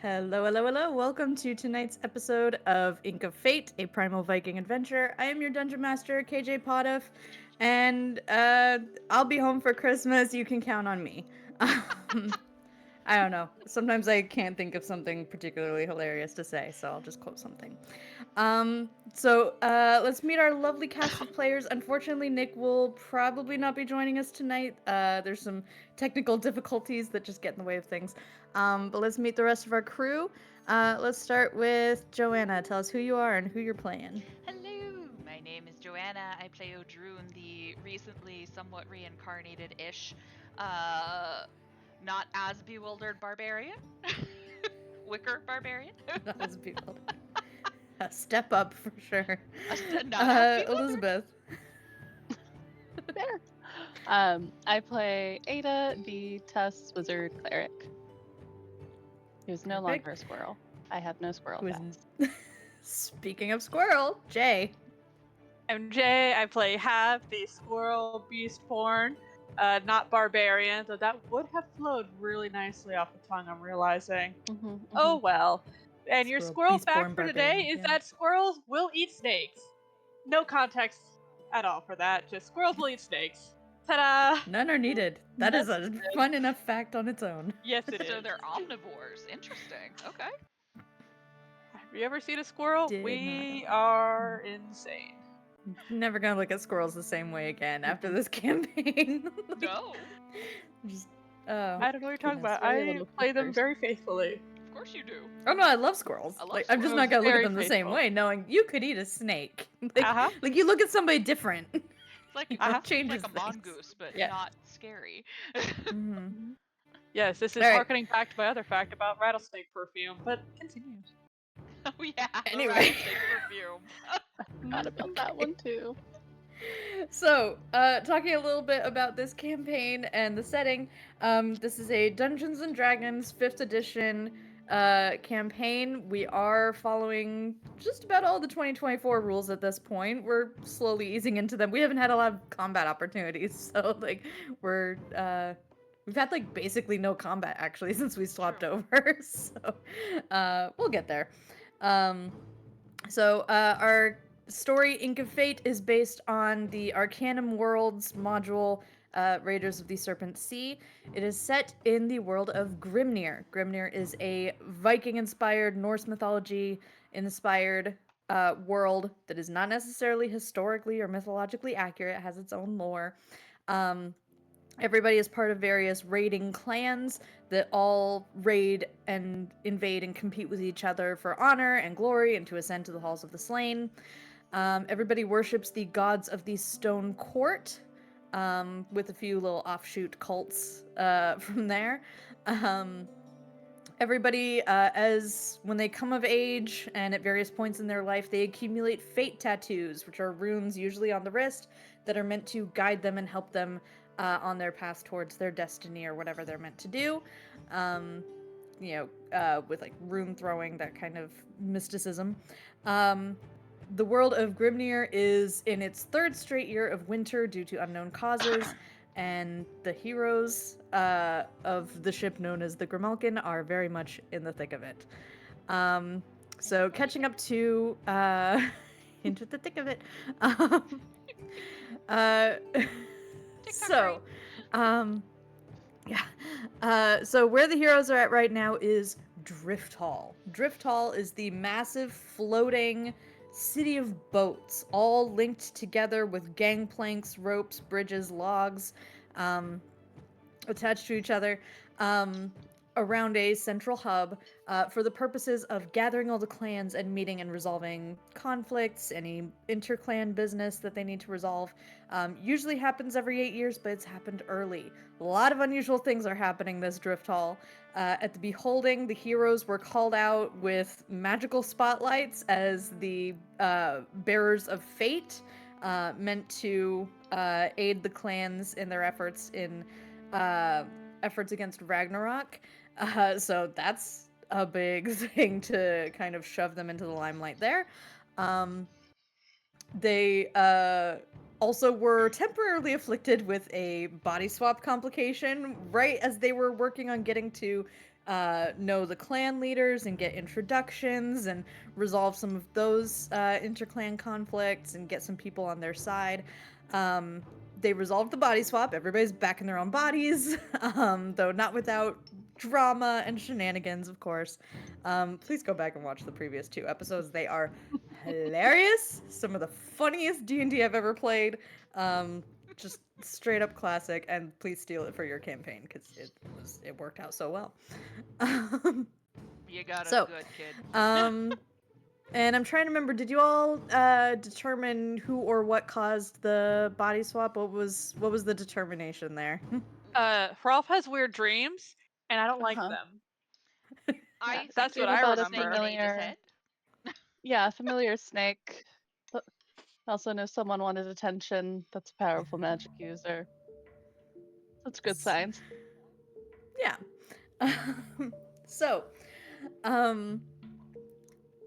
Hello, hello, hello. Welcome to tonight's episode of Ink of Fate, a primal Viking adventure. I am your dungeon master, KJ Potoff, and I'll be home for Christmas. You can count on me. I don't know. Sometimes I can't think of something particularly hilarious to say, so I'll just quote something. Let's meet our lovely cast of players. Unfortunately, Nick will probably not be joining us tonight. There's some technical difficulties that just get in the way of things. But let's meet the rest of our crew. Let's start with Joanna. Tell us who you are and who you're playing. Hello, my name is Joanna. I play Odrune, the recently somewhat reincarnated-ish, not as bewildered barbarian. Wicker barbarian. Not as bewildered. Step up for sure. Not as bewildered. Elizabeth. There. I play Ada, the Tuss Wizard Cleric, who's no Perfect. longer a squirrel. I have no squirrel Who is- pets. Speaking of squirrel, Jay. I'm Jay. I play Hav, the squirrel beastborn, not barbarian, though that would have flowed really nicely off the tongue, I'm realizing. Oh well. And your Squirrel squirrel fact beastborn for today barbarian, is yeah. that squirrels will eat snakes. No context at all for that, just squirrels will eat snakes. Ta-da! None are needed. That is a fun enough fact on its own. Yes, it is. So they're omnivores. Interesting. Okay. Have you ever seen a squirrel? Did We not. are insane. Never gonna look at squirrels the same way again after this campaign. Like, No, just, I don't know what you're talking goodness. about. Very I little play them creatures. very faithfully. of course you do. oh no, I love squirrels. I love Like, I'm just squirrels. not gonna look at Very them the same faithful. way, knowing you could eat a snake. Like, Uh-huh. like you look at somebody different. It's like Uh-huh. Changes like a things. mongoose, but Yeah. not scary. Mhm. Yes, this is All right. harkening back to my other fact about rattlesnake perfume, but continue. Oh yeah. the Anyway. rattlesnake perfume. Forgot about that one too. So, talking a little bit about this campaign and the setting, this is a Dungeons and Dragons 5th edition campaign. We are following just about all the 2024 rules at this point. We're slowly easing into them. We haven't had a lot of combat opportunities, so like we've had like basically no combat actually since we swapped True. over. So, we'll get there. Our story, Ink of Fate, is based on the Arcanum Worlds module, Raiders of the Serpent Sea. It is set in the world of Grimnir. Grimnir is a Viking-inspired, Norse mythology-inspired world that is not necessarily historically or mythologically accurate. It has its own lore. Everybody is part of various raiding clans that all raid and invade and compete with each other for honor and glory and to ascend to the halls of the slain. Everybody worships the gods of the Stone Court, with a few little offshoot cults from there. Everybody, as when they come of age and at various points in their life, they accumulate fate tattoos, which are runes usually on the wrist that are meant to guide them and help them on their path towards their destiny or whatever they're meant to do. With like rune throwing, that kind of mysticism. The world of Grimnir is in its 3rd straight year of winter due to unknown causes, and the heroes of the ship known as the Grimalkin are very much in the thick of it. So catching up to into the thick of it. So, so where the heroes are at right now is Drift Hall. Drift Hall is the massive floating city of boats, all linked together with gangplanks, ropes, bridges, logs, attached to each other, around a central hub for the purposes of gathering all the clans and meeting and resolving conflicts, any inter-clan business that they need to resolve. Usually happens every 8 years, but it's happened early. A lot of unusual things are happening this Drift Hall. At the Beholding, the heroes were called out with magical spotlights as the bearers of fate, meant to aid the clans in their efforts against Ragnarok. So that's a big thing to kind of shove them into the limelight there. They also were temporarily afflicted with a body swap complication right as they were working on getting to know the clan leaders and get introductions and resolve some of those interclan conflicts and get some people on their side. They resolved the body swap. Everybody's back in their own bodies, though not without drama and shenanigans, of course. Please go back and watch the previous 2 episodes. They are hilarious. Some of the funniest D&D I've ever played. Just straight up classic, and please steal it for your campaign because it worked out so well. You got So, it good, kid. And I'm trying to remember, did you all determine who or what caused the body swap? What was the determination there? Hrolf has weird dreams, and I don't like Uh-huh. them. I Yeah, think That's there what was I a about a snake in remember. Ada's head. Yeah, a familiar snake. But also know someone wanted attention. That's a powerful magic user. That's good signs. Yeah. So,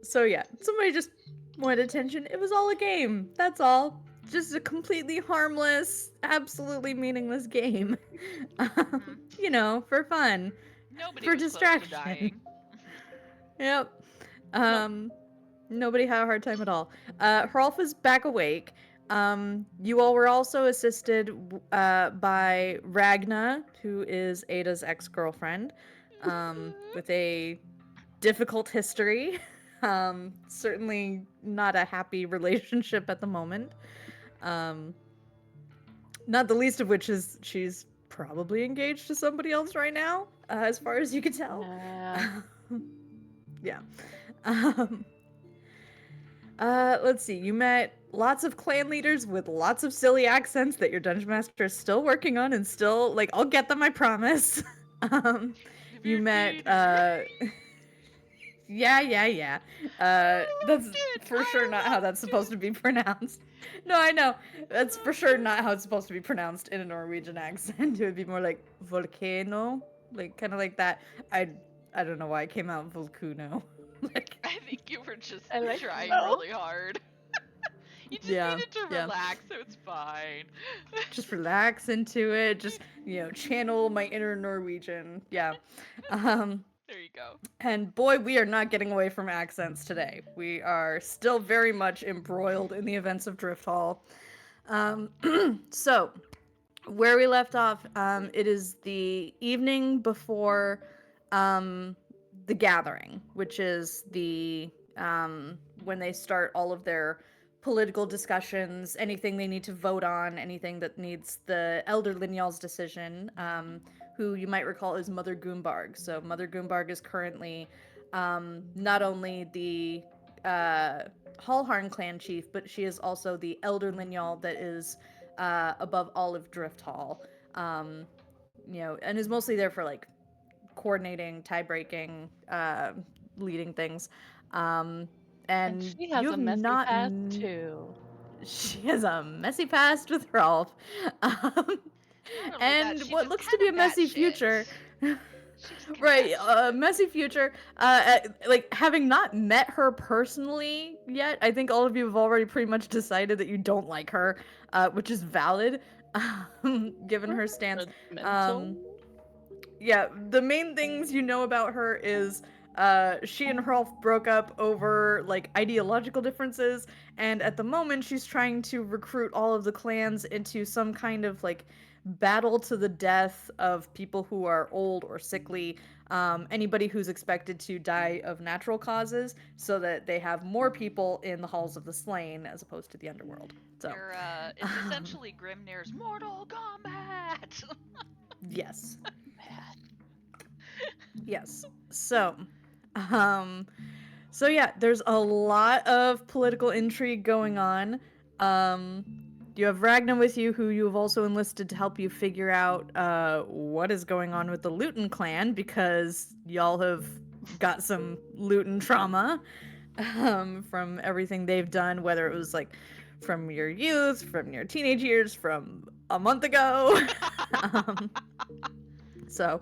so yeah, somebody just wanted attention. It was all a game. That's all. Just a completely harmless, absolutely meaningless game. You know, for fun. Nobody For was distraction. close to dying. Yep. Nobody had a hard time at all. Hrolf is back awake. You all were also assisted by Ragna, who is Ada's ex-girlfriend, with a difficult history. Certainly not a happy relationship at the moment. Not the least of which is she's probably engaged to somebody else right now, as far as you can tell. Yeah. Yeah. Let's see. You met lots of clan leaders with lots of silly accents that your dungeon master is still working on and still, like, I'll get them, I promise. You met, yeah. That's for sure not how that's supposed to be pronounced. No, I know. That's for sure not how it's supposed to be pronounced in a Norwegian accent. It would be more like volcano, like kind of like that. I don't know why it came out volcano. Like, I think you were just I like trying that. really hard. You just needed to relax, so it's fine. Just relax into it. Just, channel my inner Norwegian. Yeah. There you go. And boy, we are not getting away from accents today. We are still very much embroiled in the events of Drift Hall. So, where we left off, it is the evening before the gathering, which is the when they start all of their political discussions, anything they need to vote on, anything that needs the Elder Linjal's decision, who you might recall is Mother Goombarg. So Mother Goombarg is currently not only the Hallharn clan chief, but she is also the Elder Linjal that is above all of Drift Hall. And is mostly there for like coordinating, tie breaking, leading things. And she has you a have messy not past too. She has a messy past with Ralph. And what looks to be a messy future. Right, messy future. Like, having not met her personally yet, I think all of you have already pretty much decided that you don't like her, which is valid, given her stance. Yeah, the main things you know about her is she and Hrolf broke up over like ideological differences, and at the moment she's trying to recruit all of the clans into some kind of like battle to the death of people who are old or sickly, anybody who's expected to die of natural causes, so that they have more people in the halls of the slain as opposed to the underworld. So it's essentially Grimnir's Mortal Kombat. Yes. Yes. So yeah, there's a lot of political intrigue going on. You have Ragna with you, who you have also enlisted to help you figure out what is going on with the Lutan Clan, because y'all have got some Lutan trauma from everything they've done, whether it was like from your youth, from your teenage years, from a month ago. So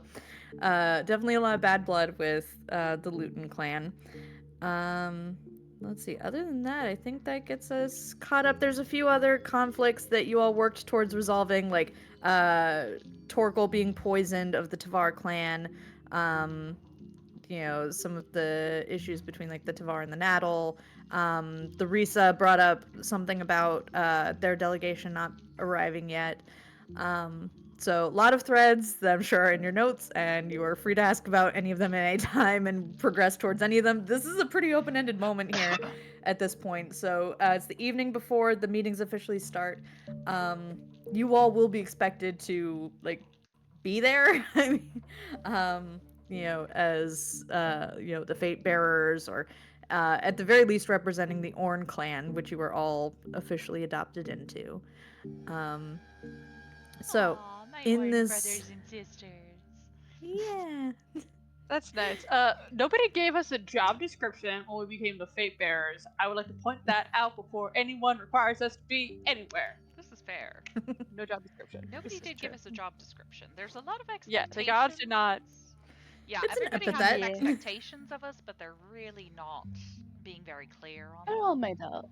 definitely a lot of bad blood with the Lutan Clan. Let's see. Other than that, I think that gets us caught up. There's a few other conflicts that you all worked towards resolving, like Torkel being poisoned of the Tavar clan, some of the issues between like the Tavar and the Naddle. The Risa brought up something about their delegation not arriving yet. So a lot of threads that I'm sure are in your notes, and you are free to ask about any of them at any time and progress towards any of them. This is a pretty open-ended moment here at this point. So it's the evening before the meetings officially start. You all will be expected to like be there. I mean, as the fate bearers, or at the very least representing the Orn clan, which you were all officially adopted into. So Aw, my in Orn this, brothers and sisters. yeah, That's nice. Nobody gave us a job description when we became the Fate Bearers. I would like to point that out before anyone requires us to be anywhere. This is fair. No job description. Nobody This is did give true. us a job description. There's a lot of Yeah, expectations. the gods did not. Yeah, It's an everybody has epithet. some Yeah. expectations of us, but they're really not being very clear on They're them. all made up.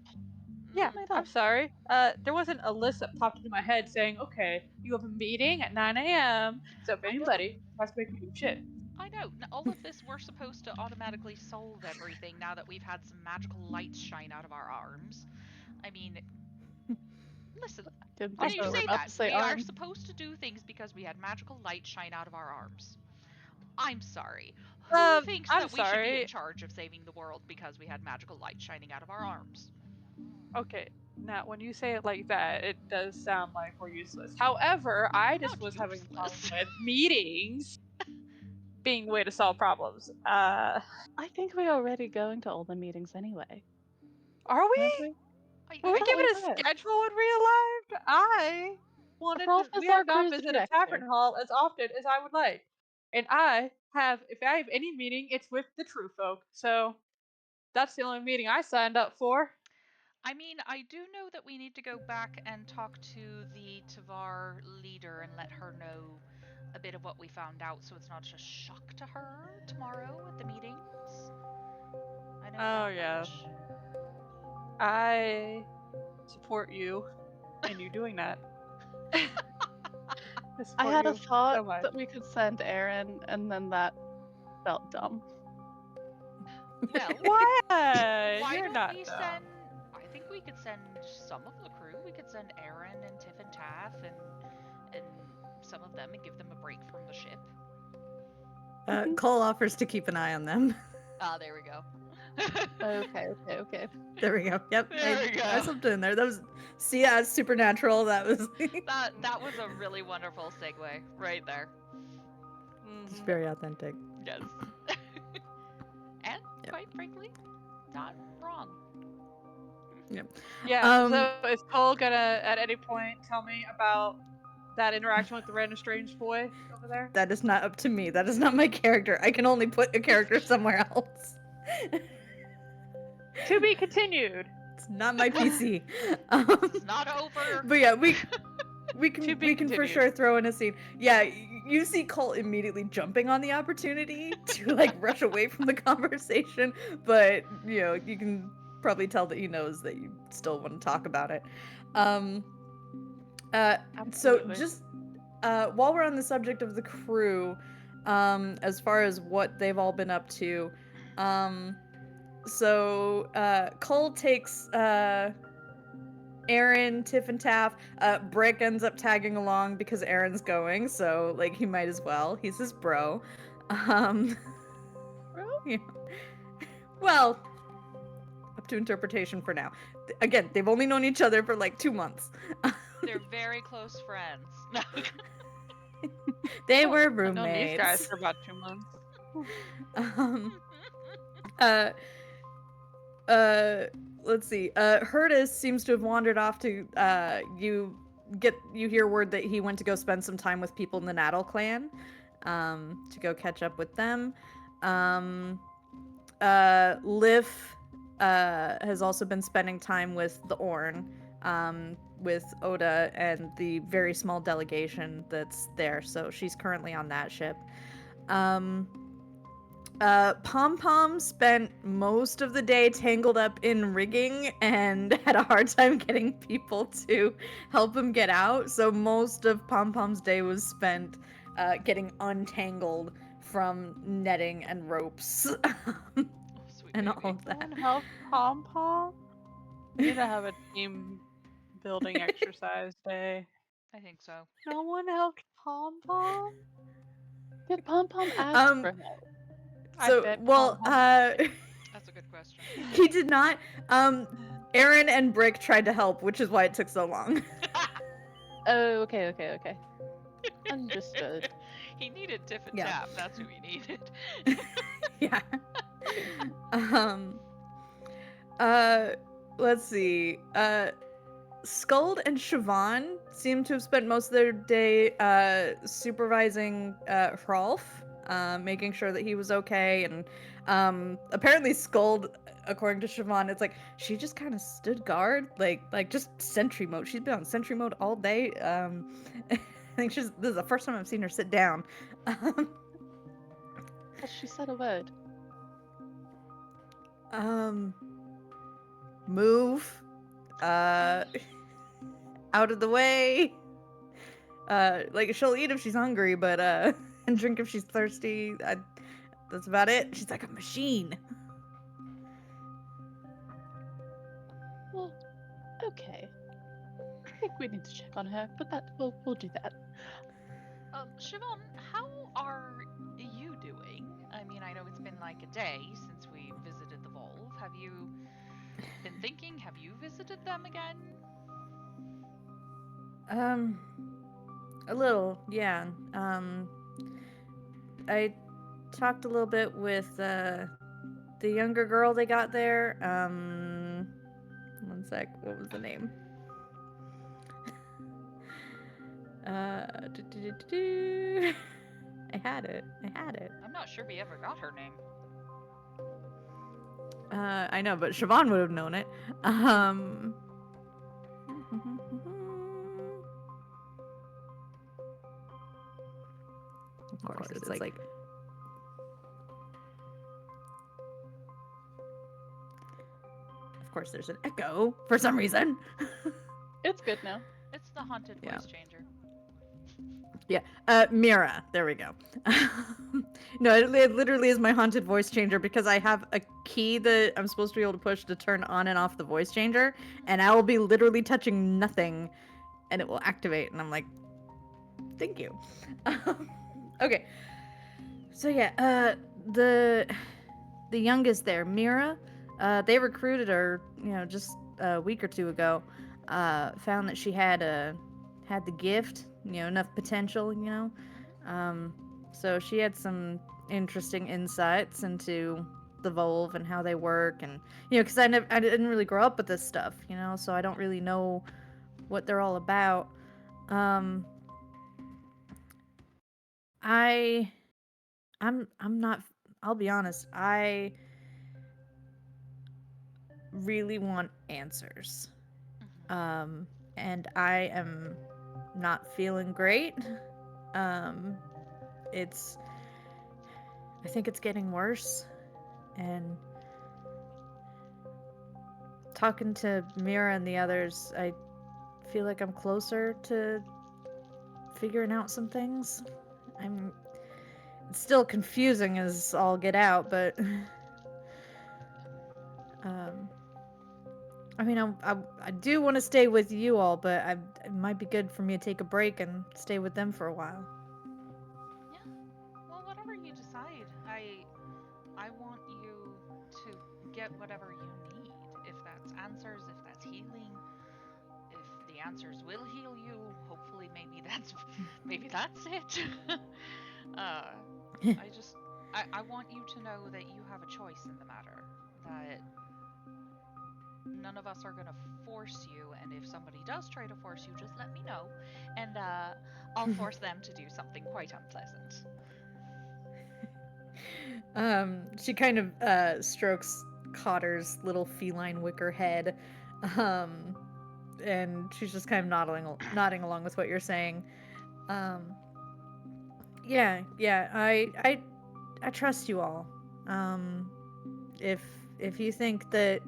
Yeah, Made I'm up. sorry. There wasn't a list that popped into my head saying, okay, you have a meeting at 9 a.m., so if anybody tries to make me do shit. I know. All of this, we're supposed to automatically solve everything now that we've had some magical lights shine out of our arms. I mean, listen, Didn't when think you so. We're say about that, to say we are arm. supposed to do things because we had magical light shine out of our arms. I'm sorry. Who thinks I'm that we should be in sorry. charge of saving the world because we had magical light shining out of our arms? Okay, now when you say it like that, it does sound like we're useless. However, I just Not was having a problem useless. with meetings being the way to solve problems. I think we're already going to all the meetings anyway. Are Aren't we? we? Were we thought given we a were. schedule when we arrived? I wanted Rolf to. is We our have not cruise visited a director. tavern hall as often as I would like, and if I have any meeting, it's with the true folk. So that's the only meeting I signed up for. I mean, I do know that we need to go back and talk to the Tavar leader and let her know a bit of what we found out so it's not just a shock to her tomorrow at the meetings. I know Oh that yeah, much. I support you in you doing that. I had a you thought so much. that we could send Aaron, and then that felt dumb. Well, Why? why You're don't not we dumb. send? I think we could send some of the crew. We could send Aaron and Tiff and Taff and some of them and give them a break from the ship. Cole offers to keep an eye on them. Ah, there we go. Okay. There we go. Yep. There we go. I slipped in there. That was it's supernatural. That was that was a really wonderful segue right there. it's very authentic. Yes. And quite frankly, not wrong. Yep. Yeah. So is Cole gonna at any point tell me about that interaction with the random strange boy over there? That is not up to me. That is not my character. I can only put a character somewhere else. To be continued. It's not my PC. It's not over. But yeah, we To be we can for continued. sure throw in a scene. Yeah, you see Cole immediately jumping on the opportunity to like rush away from the conversation, but you can probably tell that he knows that you still want to talk about it. So Absolutely. just while we're on the subject of the crew, as far as what they've all been up to, Cole takes Aaron, Tiff, and Taff. Brick ends up tagging along because Aaron's going, so like he might as well. He's his bro. Bro? Yeah. Well, up to interpretation for now. Again, they've only known each other for like 2 months. They're very close friends. They were I've known roommates. these guys for about 2 months. Let's see. Hurtis seems to have wandered off to you hear word that he went to go spend some time with people in the Naddle clan, to go catch up with them. Lif has also been spending time with the Orn, with Oda and the very small delegation that's there, so she's currently on that ship. Pom Pom spent most of the day tangled up in rigging and had a hard time getting people to help him get out. So most of Pom Pom's day was spent getting untangled from netting and ropes Sweet and baby. all of that. Someone help Pom Pom. We need to have a team building exercise day. I think so. No one helped Pom Pom. Did Pom Pom ask for help? I So, bet well, Pom Pom did. That's a good question. he did not. Aaron and Brick tried to help, which is why it took so long. Oh, okay. Understood. He needed Tiff and Yeah. Tap. That's who he needed. Yeah. Uh, let's see. Skuld and Siobhan seem to have spent most of their day supervising Hrolf, making sure that he was okay. And apparently Skuld, according to Siobhan, it's like she just kind of stood guard, like just sentry mode. She's been on sentry mode all day. I think this is the first time I've seen her sit down. Has she said a word? Move. Out of the way. Like she'll eat if she's hungry, but and drink if she's thirsty. That's about it. She's like a machine. Well, okay. I think we need to check on her, but we'll do that. Siobhan, how are you doing? I mean, I know it's been like a day since we visited the Volve. Have you been thinking? Have you visited them again? A little, yeah. I talked a little bit with the younger girl they got there. One sec. What was the name? I had it. I'm not sure we ever got her name. I know, but Siobhan would have known it. Of course, it's like of course there's an echo for some reason. It's good now. It's the haunted voice changer. Yeah, Mira. There we go. No, it literally is my haunted voice changer because I have a key that I'm supposed to be able to push to turn on and off the voice changer, and I will be literally touching nothing, and it will activate, and I'm like, thank you. Okay. So yeah, the youngest there, Mira, they recruited her, just a week or two ago. Found that she had the gift, enough potential, so she had some interesting insights into the Volve and how they work, and because I didn't really grow up with this stuff, so I don't really know what they're all about. I'm not. I'll be honest. I really want answers. And I am not feeling great. It's. I think it's getting worse, and talking to Mira and the others, I feel like I'm closer to figuring out some things. It's still confusing as all get out, but I mean, I do want to stay with you all, but it might be good for me to take a break and stay with them for a while. Yeah. Well, whatever you decide. I want you to get whatever you need. If that's answers, if that's healing, if the answers will heal you, hopefully maybe that's it. I want you to know that you have a choice in the matter. That none of us are going to force you, and if somebody does try to force you, just let me know, and I'll force them to do something quite unpleasant. She kind of strokes Cotter's little feline wicker head, and she's just kind of nodding along with what you're saying. Yeah, I trust you all. If you think that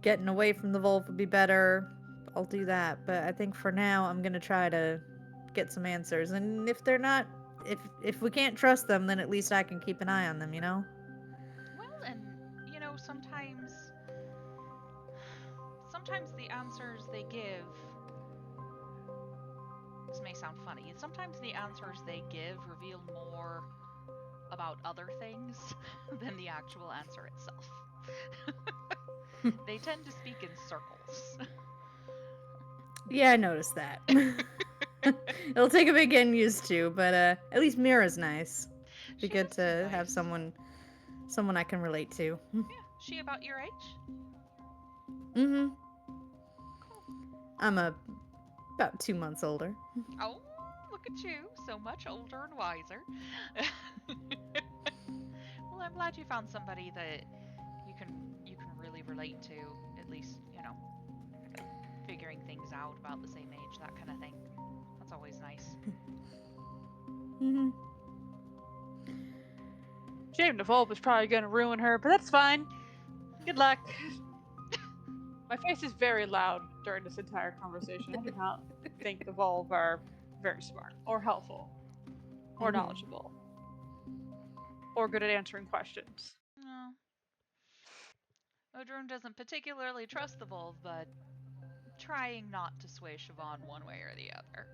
getting away from the Volve would be better, I'll do that. But I think for now, I'm gonna try to get some answers. And if they're not if we can't trust them, then at least I can keep an eye on them, you know? Well, and sometimes the answers they give, this may sound funny, sometimes the answers they give reveal more about other things than the actual answer itself. They tend to speak in circles. Yeah, I noticed that. It'll take a bit getting used to, but at least Mira's nice. Be She good is to have nice. someone I can relate to. Yeah, she about your age? Mm-hmm. Cool. I'm about 2 months older. Oh, look at you, so much older and wiser. Well, I'm glad you found somebody that you can really relate to, at least, figuring things out about the same age, that kind of thing. That's always nice. Mm-hmm. Shame the Volp is probably gonna ruin her, but that's fine. Good luck. My face is very loud during this entire conversation. I do not think the Volp are very smart, or helpful, or knowledgeable, or good at answering questions. No. Odrune doesn't particularly trust the Volv, but trying not to sway Siobhan one way or the other.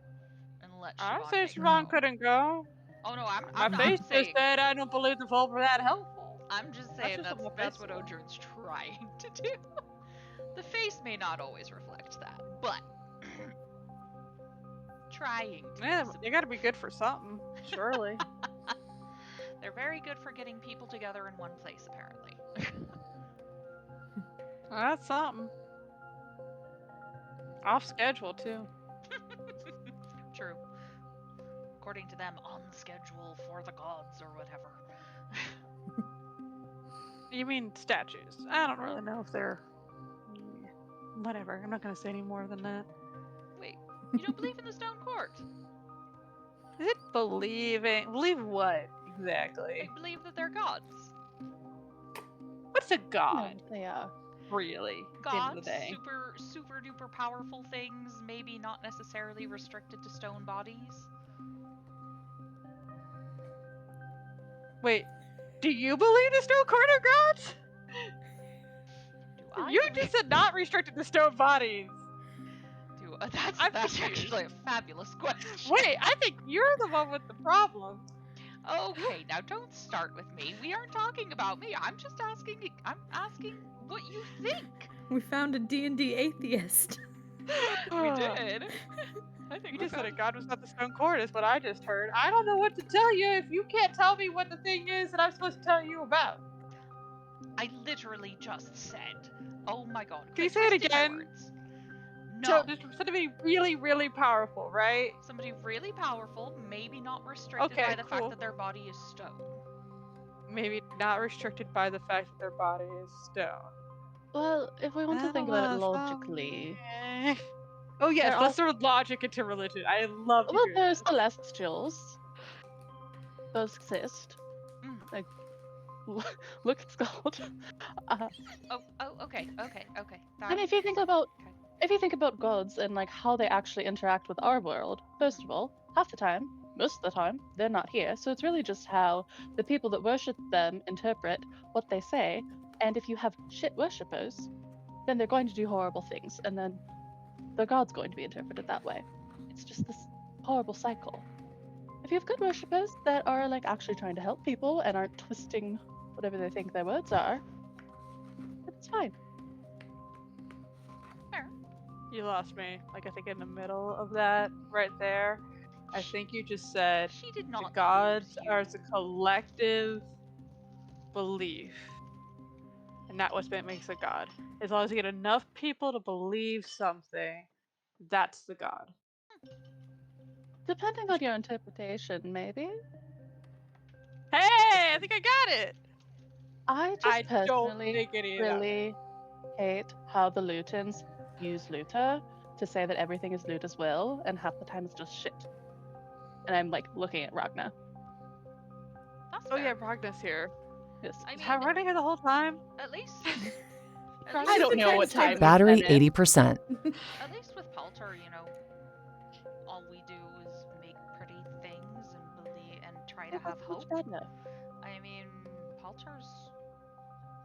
And let I Siobhan say make her Siobhan own. couldn't go. Oh no, I'm My not face just saying. said I don't believe the Volp are that helpful. I'm just That's saying just what my that's face what said. Odrune's trying to do. The face may not always reflect that, but trying to. Yeah, you gotta be good for something, surely. They're very good for getting people together in one place, apparently. That's something. Off schedule, too. True. According to them, on schedule for the gods or whatever. You mean statues. I don't really know if they're... Whatever, I'm not gonna say any more than that. Wait, you don't believe in the stone court? Is it believing? Believe what, exactly? I believe that they're gods. What's a god? No, they are. Really? At the end of the Gods, day. super duper powerful things, maybe not necessarily restricted to stone bodies. Wait, do you believe the stone court are gods? Do I You believe... just said not restricted to stone bodies. That's actually a fabulous question. Wait, I think you're the one with the problem. Okay, now don't start with me. We aren't talking about me. I'm asking what you think. We found a D&D atheist. We did. I think You just said a god was not the stone court is what I just heard. I don't know what to tell you if you can't tell me what the thing is that I'm supposed to tell you about. I literally just said. Oh my god. Can you say it again? No. So, somebody really, really powerful, right? Somebody really powerful, maybe not restricted by the fact that their body is stone. Maybe not restricted by the fact that their body is stone. Well, if we want to think about it logically... Oh yes, let's throw logic into religion. I love to Well, hear there's this. celestials. Those exist. Like, look at Scald. Okay. And if you think about gods and like how they actually interact with our world, first of all, half the time, most of the time, they're not here. So it's really just how the people that worship them interpret what they say. And if you have shit worshippers, then they're going to do horrible things, and then the god's going to be interpreted that way. It's just this horrible cycle. If you have good worshippers that are like actually trying to help people and aren't twisting whatever they think their words are, then it's fine. Fair. You lost me. Like I think in the middle of that, right there. I think you just said she did not the gods are as a collective belief. And that what makes a god. As long as you get enough people to believe something, that's the god. Depending on your interpretation, maybe. Hey, I think I got it. I just personally really hate how the Lutans use Luta to say that everything is Luta's will, and half the time it's just shit. And I'm like looking at Ragna. That's fair. Yeah, Ragna's here. Yes. Is Ragna here the whole time? At least I don't know what time. Battery 80%. At least with Palter, all we do is make pretty things try to have That's hope. much better. I mean, Palter's,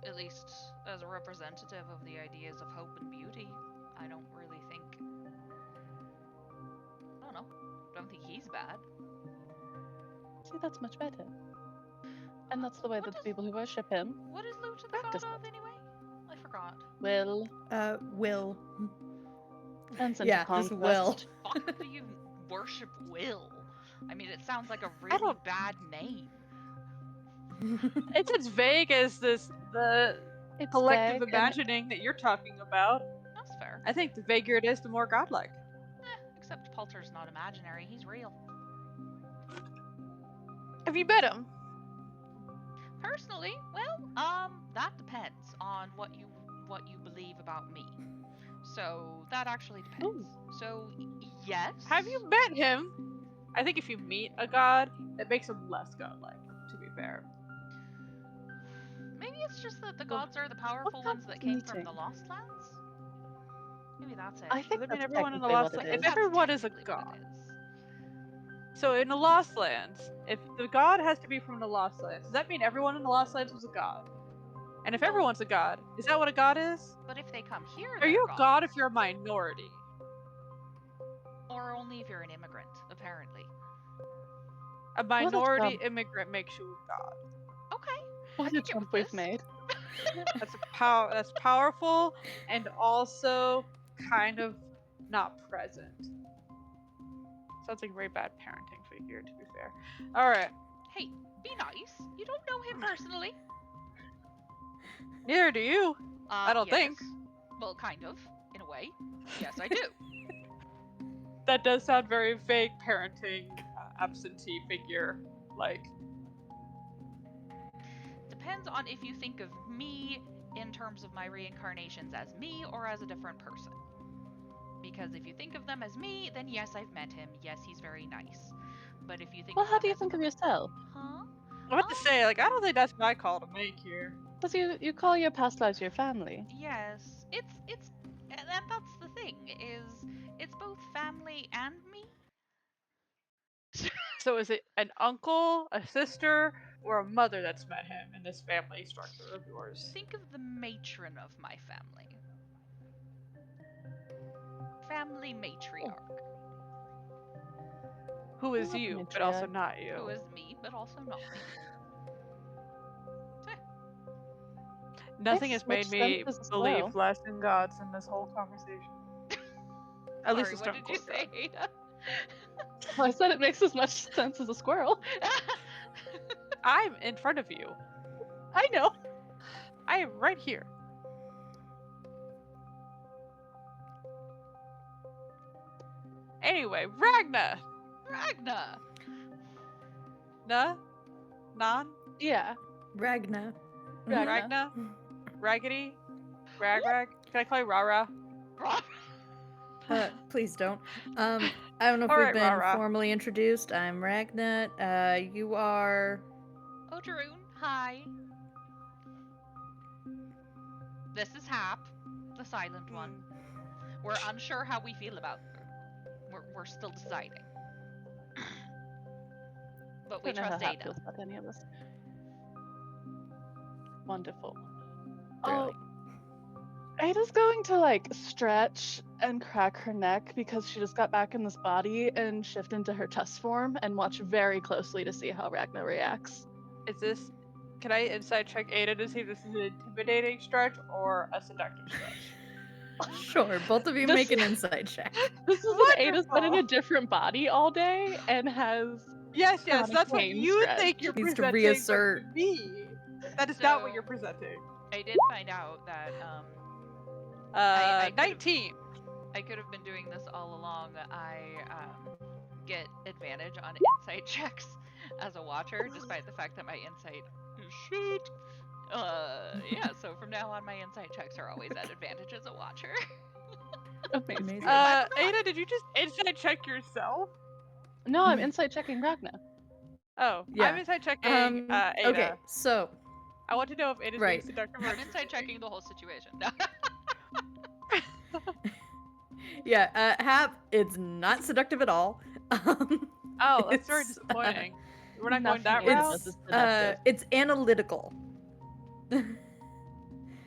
at least as a representative of the ideas of hope and beauty, I don't really think. I don't know. Don't think he's bad. See, that's much better. And that's the way What that the does- people who worship him What is Lutan the practice god of it. anyway? I forgot. will Will. and into Yeah, just conquest. will. Fuck do you worship Will? I mean, it sounds like a I really don't- bad name. It's as vague as the It's collective vague and imagining that you're talking about. That's fair. I think the vaguer it is, the more godlike. Except Palter's not imaginary, he's real. Have you met him? Personally, well, that depends on what you believe about me. So that actually depends. So yes. Have you met him? I think if you meet a god, it makes him less godlike, to be fair. Maybe it's just that the Well, gods are the powerful kind ones of that came from meeting? the Lost Lands. Maybe that's it. I think Does that mean that's everyone in the technically Lost what it Lands? If is. That's everyone is a technically what god. it is. So in the Lost Lands, if the god has to be from the Lost Lands, does that mean everyone in the Lost Lands was a god? And if everyone's a god, is that what a god is? But if they come here, Are they're you a gods. god if you're a minority? Or only if you're an immigrant, apparently. A a minority jump. immigrant makes you a god. Okay. What can a get jump with we've this. made. That's powerful and also kind of not present. Sounds like very bad parenting figure, to be fair. Alright. Hey, be nice. You don't know him personally. Neither do you. I don't think. Yes. Well, kind of, in a way. Yes, I do. That does sound very vague parenting, absentee figure like. Depends on if you think of me in terms of my reincarnations as me or as a different person. Because if you think of them as me, then yes, I've met him. Yes, he's very nice. But if you think Well, of how them do you as think a... of yourself? Huh? I'm about to say, like, I don't think that's my call to make here. Because you call your past lives your family. Yes. It's and that's the thing, is it's both family and me. So is it an uncle, a sister, or a mother that's met him in this family structure of yours? Think of the matron of my family. Family matriarch. Who is Not you, but also matriarch. not you? Who is me, but also not me. Nothing Makes has made much me sense as believe well. less in gods in this whole conversation. At least Sorry, the what Stone did you Cold say, God. Ada? Well, I said it makes as much sense as a squirrel. I'm in front of you. I know. I am right here. Anyway, Ragna! Ragna! Nah? Non? Yeah. Ragna. Ragna. Ragna? Raggedy? Rag? Can I call you Rara? Please don't. I don't know if Alright, we've been Rara. formally introduced. I'm Ragna. You are. Odaroon, hi. This is Hap, the silent one. We're unsure how we feel about her. We're still deciding. But we I don't know how trust Hap Ada. feels about any of this. Wonderful. Really. Oh, Ada's going to like stretch and crack her neck because she just got back in this body and shift into her tusk form and watch very closely to see how Ragna reacts. Is this... Can I inside check Ada to see if this is an intimidating stretch or a seductive stretch? Sure, both of you This- make an insight check. This is when Ada's been in a different body all day and has Yes, chronic that's what pain you stretch. think you're Needs to presenting, reassert. but to me, that is not what So- you're presenting. I did find out that I could've- 19. I could have been doing this all along. I get advantage on insight checks as a watcher, despite the fact that my insight is shit. Yeah, so from now on, my insight checks are always at advantage as a watcher. Amazing. Ada, did you just inside check yourself? No, I'm insight checking Ragna. Oh, Yeah. I'm inside checking Ada. Okay, so I want to know if Ada's Right. being seductive or I'm inside checking the whole situation. yeah, Hap, it's not seductive at all. Oh, that's very It's, disappointing. We're not going that Nothing route. is as seductive. It's analytical.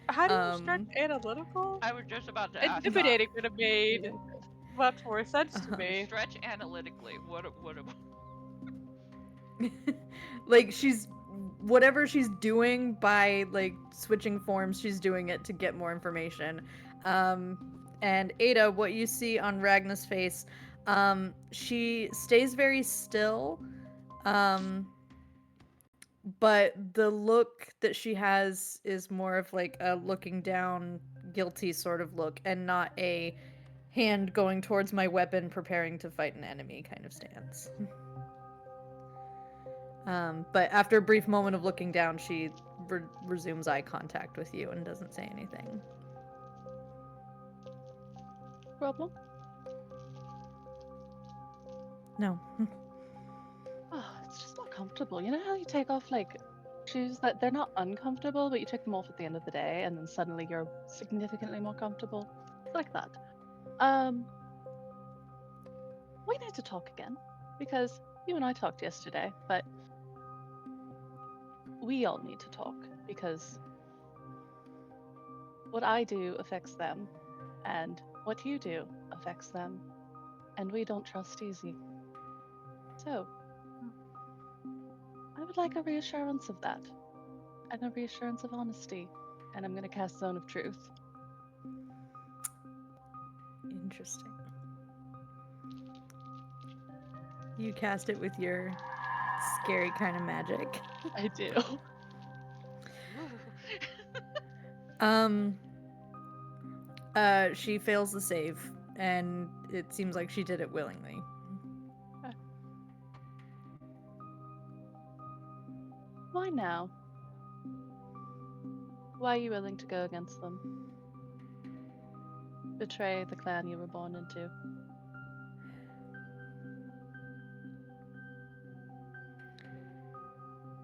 How do you stretch analytical? I was just about to ask that. Intimidating would have made much more sense to me. Stretch analytically. What? Like she's whatever she's doing by like switching forms, she's doing it to get more information. And Ada, what you see on Ragna's face, she stays very still. But the look that she has is more of like a looking down, guilty sort of look, and not a hand going towards my weapon preparing to fight an enemy kind of stance. But after a brief moment of looking down, she resumes eye contact with you and doesn't say anything. Problem? No. Oh, it's just not comfortable. You know how you take off like shoes that they're not uncomfortable, but you take them off at the end of the day, and then suddenly you're significantly more comfortable. It's like that. We need to talk again because you and I talked yesterday, but we all need to talk because what I do affects them, and what you do affects them, and we don't trust easy. So, I would like a reassurance of that, and a reassurance of honesty, and I'm going to cast Zone of Truth. Interesting. You cast it with your scary kind of magic. I do. She fails the save, and it seems like she did it willingly. Why now? Why are you willing to go against them? Betray the clan you were born into?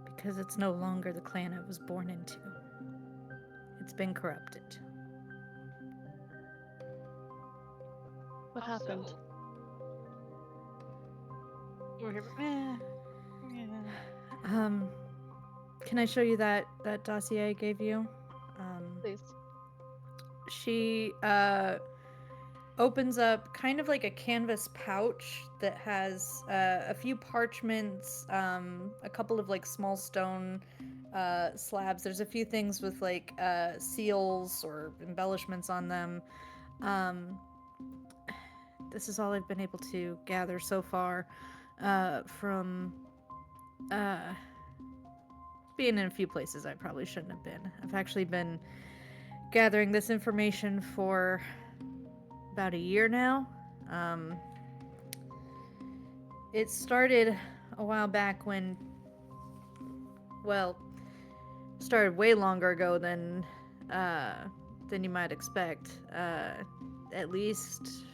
Because it's no longer the clan I was born into. It's been corrupted. What happened? Can I show you that dossier I gave you? Please. She opens up kind of like a canvas pouch that has a few parchments, a couple of like small stone slabs. There's a few things with like seals or embellishments on them. This is all I've been able to gather so far from being in a few places I probably shouldn't have been. I've actually been gathering this information for about a year now. It started a while back when, well, started way longer ago than you might expect. At least,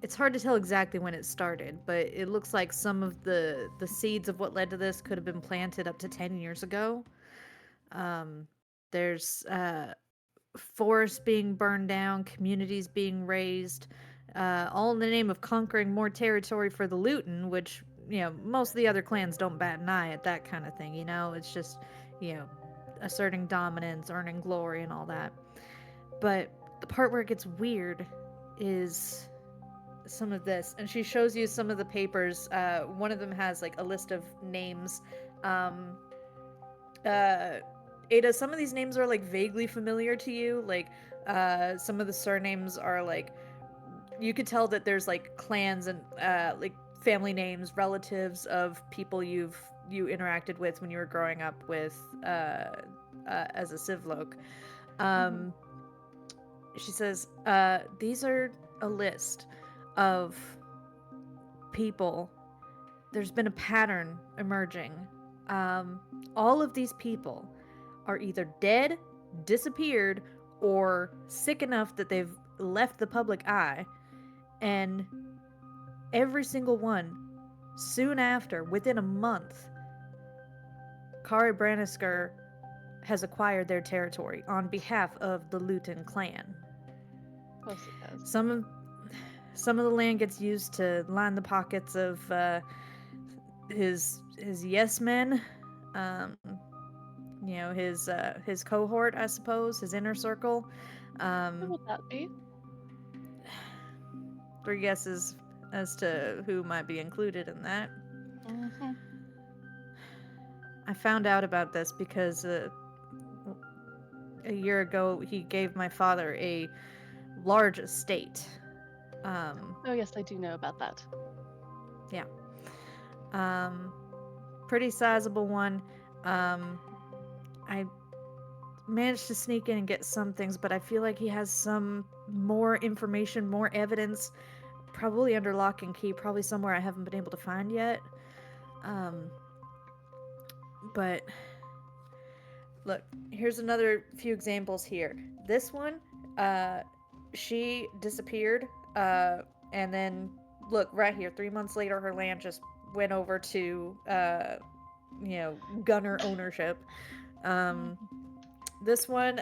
it's hard to tell exactly when it started, but it looks like some of the seeds of what led to this could have been planted up to 10 years ago. There's forests being burned down, communities being razed, all in the name of conquering more territory for the Lutan, which, you know, most of the other clans don't bat an eye at that kind of thing, you know? It's just, you know, asserting dominance, earning glory, and all that. But the part where it gets weird is some of this, and she shows you some of the papers. One of them has like a list of names. Ada, some of these names are like vaguely familiar to you. Like some of the surnames are like, you could tell that there's like clans and like family names, relatives of people you interacted with when you were growing up with as a Civloke. She says, these are a list of people. There's been a pattern emerging. All of these people are either dead, disappeared, or sick enough that they've left the public eye. And every single one, soon after, within a month, Kari Brannisker has acquired their territory on behalf of the Lutan Clan. Of course it does. some of the land gets used to line the pockets of his yes men, um, his cohort, I suppose, his inner circle. Who would that be? 3 guesses as to who might be included in that. Mm-hmm. I found out about this because a year ago he gave my father a large estate. Oh yes, I do know about that. Yeah. Pretty sizable one. I managed to sneak in and get some things, but I feel like he has some more information, more evidence, probably under lock and key, probably somewhere I haven't been able to find yet. But look, here's another few examples here. This one, she disappeared, and then look right here. 3 months later, her land just went over to, gunner ownership. This one,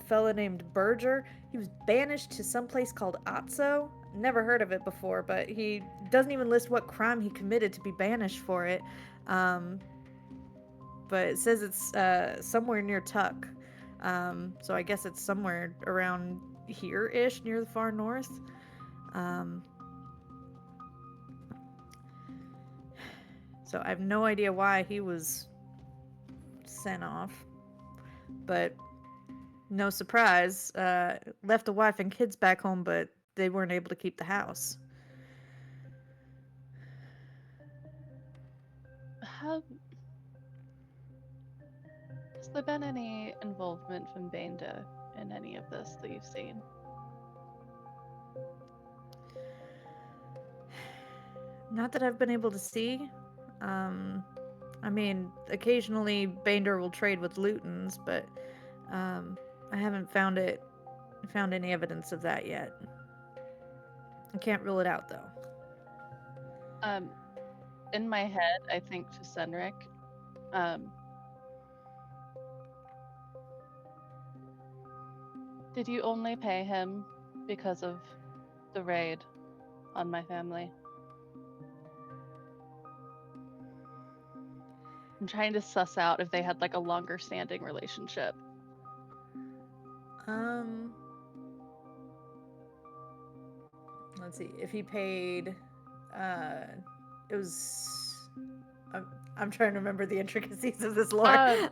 fella named Berger. He was banished to some place called Atzo. Never heard of it before, but he doesn't even list what crime he committed to be banished for it. But it says it's somewhere near Tuck. So I guess it's somewhere around here-ish, near the far north. So I have no idea why he was sent off. But no surprise, left a wife and kids back home, but they weren't able to keep the house. Has there been any involvement from Bainda in any of this that you've seen? Not that I've been able to see. I mean, occasionally Bander will trade with Lutans, but I haven't found any evidence of that yet. I can't rule it out though. In my head, I think to Senric, did you only pay him because of the raid on my family? I'm trying to suss out if they had like a longer standing relationship. Let's see. If he paid, it was. I'm trying to remember the intricacies of this lore.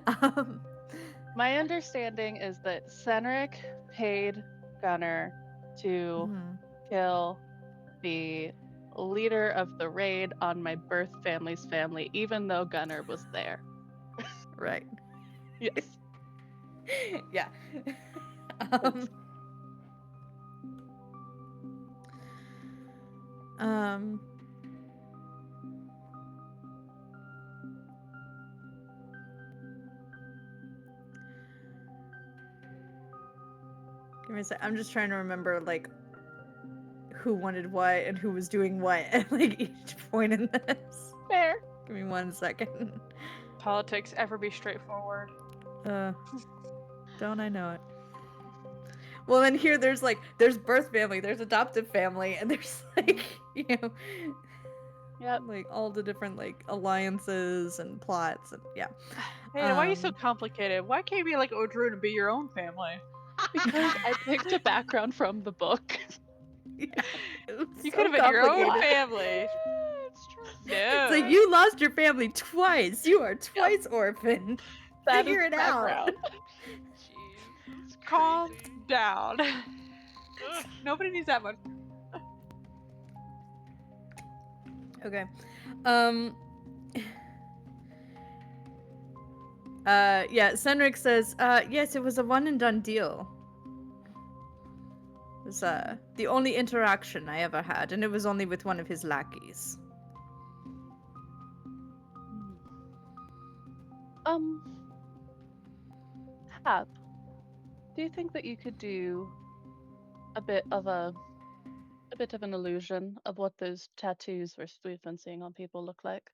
My understanding is that Senric paid Gunnar to kill the leader of the raid on my birth family's family, even though Gunnar was there. Right. Yes. Yeah. Give me a sec. I'm just trying to remember, like, who wanted what and who was doing what at, like, each point in this. Fair. Give me 1 second. Politics ever be straightforward? Don't I know it? Well, then here there's birth family, there's adoptive family, and there's like, Yep. like all the different like alliances and plots and yeah. Hey, why are you so complicated? Why can't you be like Odrun and be your own family? Because I picked a background from the book. Yeah, you could have been your own family. It's true. No. It's like you lost your family twice. You are twice orphaned. Figure it out. Jesus Calm crazy. down. Nobody needs that much. Okay. Yeah, Senric says, yes, it was a one and done deal. It was, the only interaction I ever had, and it was only with one of his lackeys. Hab, do you think that you could do a bit of an illusion of what those tattoos we've been seeing on people look like?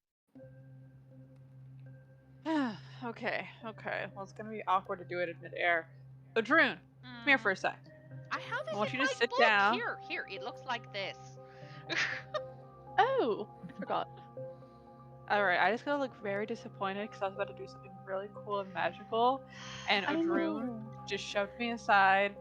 Okay. Well, it's gonna be awkward to do it in midair. Odrun, come here for a sec. I have I it want in you to my sit book. down. Here, it looks like this. Oh, I forgot. Alright, I just gotta look very disappointed because I was about to do something really cool and magical, and I Odrune know. just shoved me aside,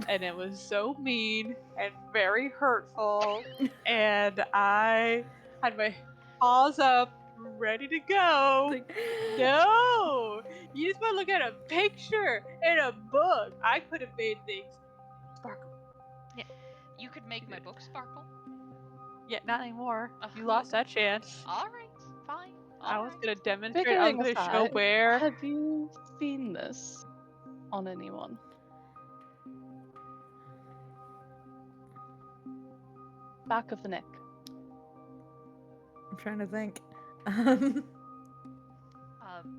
and it was so mean and very hurtful, and I had my paws up, ready to go. Like, No! You just want to look at a picture in a book. I could have made things sparkle. You could make my book sparkle. Yet not anymore. You Ugh. lost that chance. All right, fine. I was gonna demonstrate. I was Figuring gonna show aside, where. have you seen this on anyone? Back of the neck. I'm trying to think.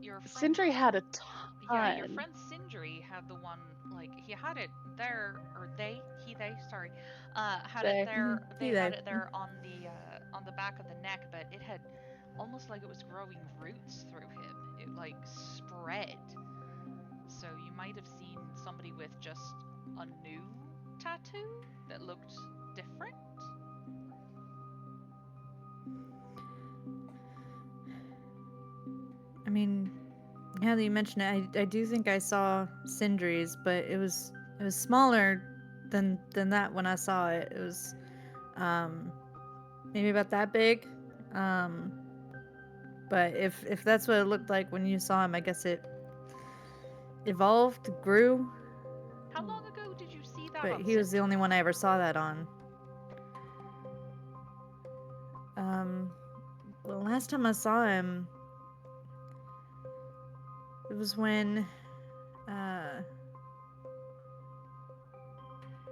Your friend Sindri had a ton. Yeah, your friend Sindri had the one, like, he had it there, or they, sorry, had They. it there, Mhm. they He, had they. it there on the back of the neck, but it had, almost like it was growing roots through him. It, like, spread. So you might have seen somebody with just a new tattoo that looked different. I mean, now that you mention it, I do think I saw Sindri's, but it was smaller than that when I saw it. It was maybe about that big. But if that's what it looked like when you saw him, I guess it evolved, grew. How long ago did you see that But on he was the Sindri? only one I ever saw that on. Well, last time I saw him, it was when,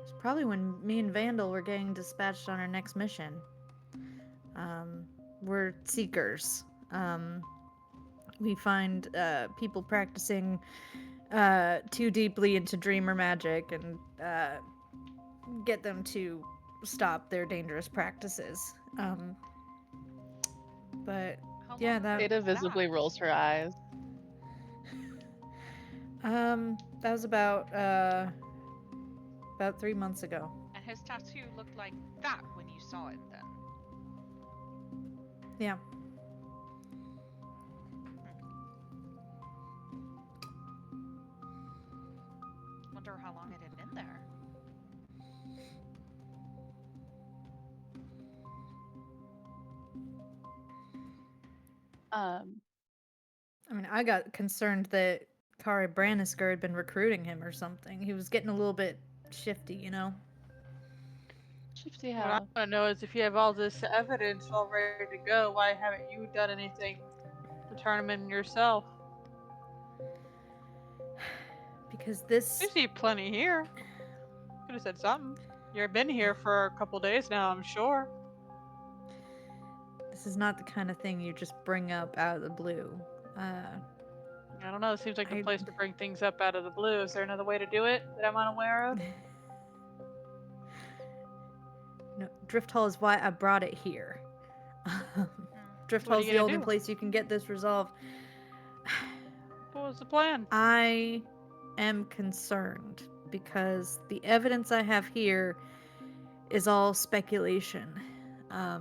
it's probably when me and Vandal were getting dispatched on our next mission. We're seekers. We find people practicing too deeply into dreamer magic and get them to stop their dangerous practices. But How yeah, long ago Ada was that? visibly rolls her eyes. that was about 3 months ago. And his tattoo looked like that when you saw it then? Yeah. Wonder how long it had been there. I mean, I got concerned that Kari Brannisker had been recruiting him or something. He was getting a little bit shifty, you know? Shifty What I how? want to know is if you have all this evidence all ready to go, why haven't you done anything to turn him in yourself? Because this... I see plenty here. Could have said something. You've been here for a couple days now, I'm sure. This is not the kind of thing you just bring up out of the blue. I don't know, it seems like the place to bring things up out of the blue. Is there another way to do it that I'm unaware of? No, Drift Hall is why I brought it here. Drift Hall is the only place you can get this resolved. What was the plan? I am concerned because the evidence I have here is all speculation. I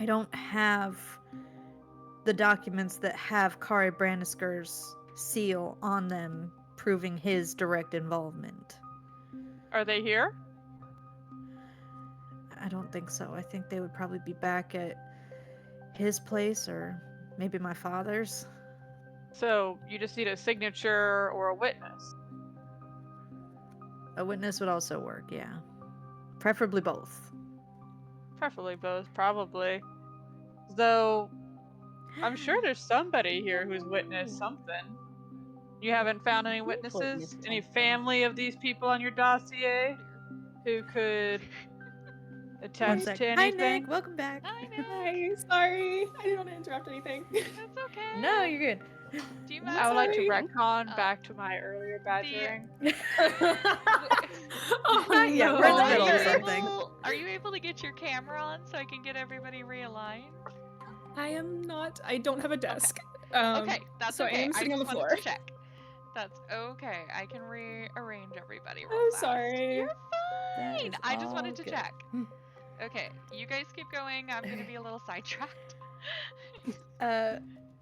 don't have the documents that have Kari Brannisker's seal on them proving his direct involvement. Are they here? I don't think so. I think they would probably be back at his place or maybe my father's. So you just need a signature or a witness? A witness would also work, yeah. Preferably both. Preferably both, probably. Though, I'm sure there's somebody here who's witnessed something. You haven't found any witnesses? Any family of these people on your dossier who could attest to anything? Hi, Nick. Welcome back. Hi, Nick. Hi, sorry. I didn't want to interrupt anything. That's okay. No, you're good. Do you I would like to Sorry. retcon back to my earlier badgering. Oh, Not yet, we're in the middle of something. Are you able to get your camera on so I can get everybody realigned? I am not. I don't have a desk. Okay, that's so okay. I am sitting on the just floor. wanted to check. That's okay. I can rearrange everybody real I'm fast. sorry. You're That fine. is I just all wanted to good. check. Okay, you guys keep going. I'm gonna be a little sidetracked.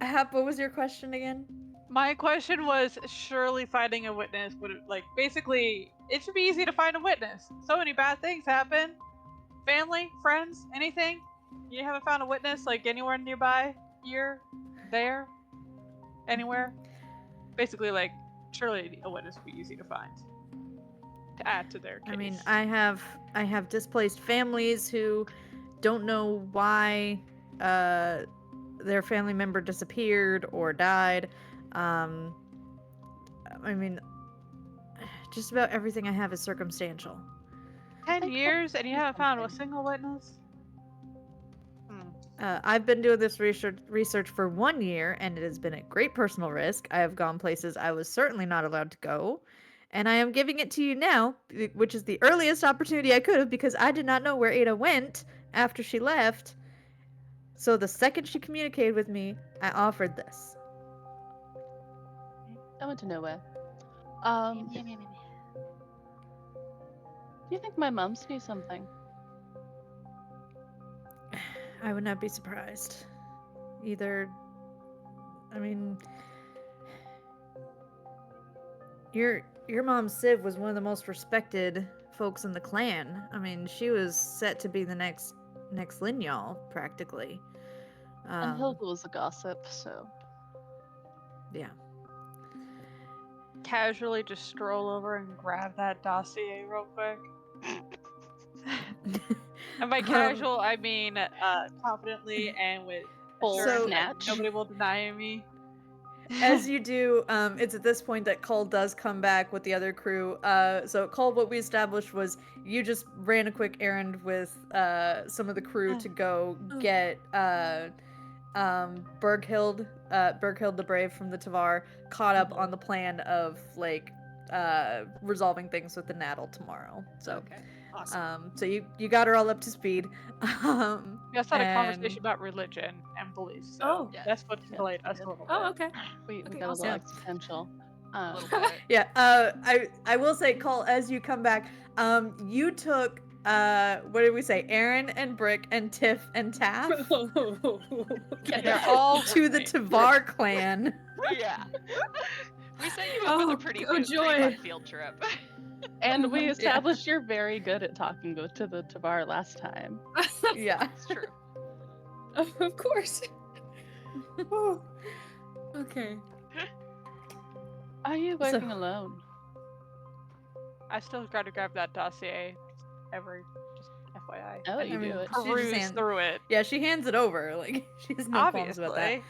Hap, what was your question again? My question was, surely finding a witness would, like, basically, it should be easy to find a witness. So many bad things happen. Family, friends, anything. You haven't found a witness, like, anywhere nearby? Here? There? Anywhere? Basically, like, surely a witness would be easy to find. To add to their case. I mean, I have displaced families who don't know why their family member disappeared or died. I mean, just about everything I have is circumstantial. 10 years and you haven't found a single witness? I've been doing this research for 1 year, and it has been at great personal risk. I have gone places I was certainly not allowed to go, and I am giving it to you now, which is the earliest opportunity I could have because I did not know where Ada went after she left. So the second she communicated with me, I offered this. I went to nowhere. Do you think my mom's knew something? I would not be surprised. Either, I mean, your mom Civ was one of the most respected folks in the clan. I mean, she was set to be the next Linjal, practically. And Hilda was a gossip, so Yeah. Casually just stroll over and grab that dossier real quick. And by casual, I mean confidently and with full assurance that snatch. nobody will deny me. As you do, it's at this point that Cull does come back with the other crew. So Cull, what we established was you just ran a quick errand with some of the crew to go get Berghild the Brave from the Tavar caught up on the plan of like resolving things with the Naddle tomorrow. So Okay. Awesome. so you got her all up to speed. We also had a conversation about religion and beliefs. So that's what delayed us a little bit. Oh, okay. we Okay, got a awesome. little existential. A little bit. Yeah, I will say, Cole, as you come back, you took, what did we say, Aaron and Brick and Tiff and Taff Yeah, They're all to the Tavar clan. Yeah. We set you up with a pretty fun field trip. And we established you're very good at talking to the Tavar last time. Yeah. It's true. Of course. Oh. Okay. Are you working alone? I still got to grab that dossier just FYI. Oh, you do it. Peruse through it. Yeah, she hands it over. Like, she has no qualms about that.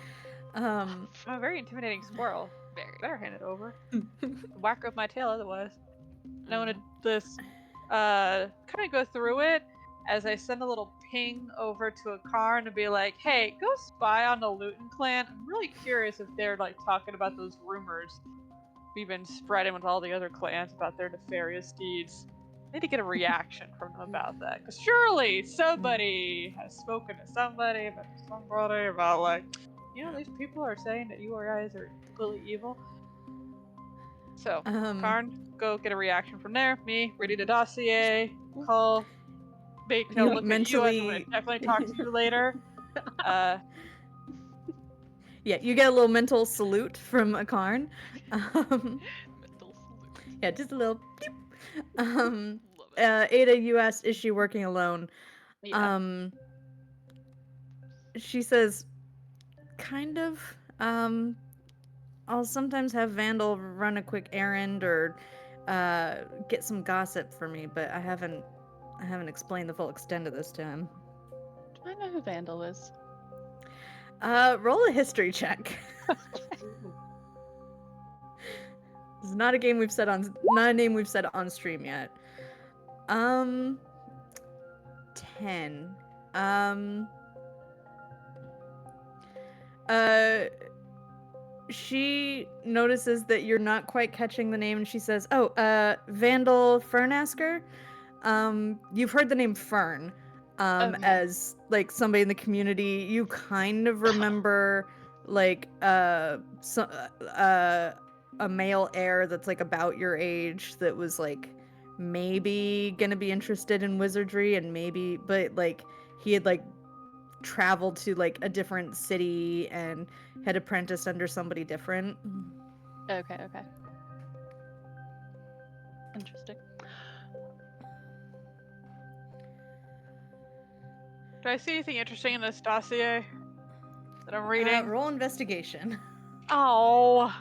I'm a very intimidating squirrel. Better hand it over. Whack up my tail otherwise. And I want to just kind of go through it as I send a little ping over to a Karn and be like, hey, go spy on the Lutan Clan. I'm really curious if they're like talking about those rumors we've been spreading with all the other clans about their nefarious deeds. I need to get a reaction from them about that. Because surely somebody has spoken to somebody about like, you know, these people are saying that you guys are completely evil. So, Karn, go get a reaction from there. Me, ready to dossier, call, big tail look mentally... at you. I'm gonna definitely talk to you later. Yeah, you get a little mental salute from a Karn. Mental salute. Yeah, just a little. Ada, you asked, is she working alone? Yeah. She says, kind of. I'll sometimes have Vandal run a quick errand or get some gossip for me, but I haven't explained the full extent of this to him. Do I know who Vandal is? Roll a history check. This is not a name we've said on stream yet. 10. She notices that you're not quite catching the name, and she says, "Oh, Vandal Fernasker. You've heard the name Fern, as like somebody in the community. You kind of remember, like, a male heir that's like about your age that was like maybe gonna be interested in wizardry and maybe, but like he had like traveled to like a different city and had apprenticed under somebody different. Okay. Interesting. Do I see anything interesting in this dossier that I'm reading? Roll investigation. Oh.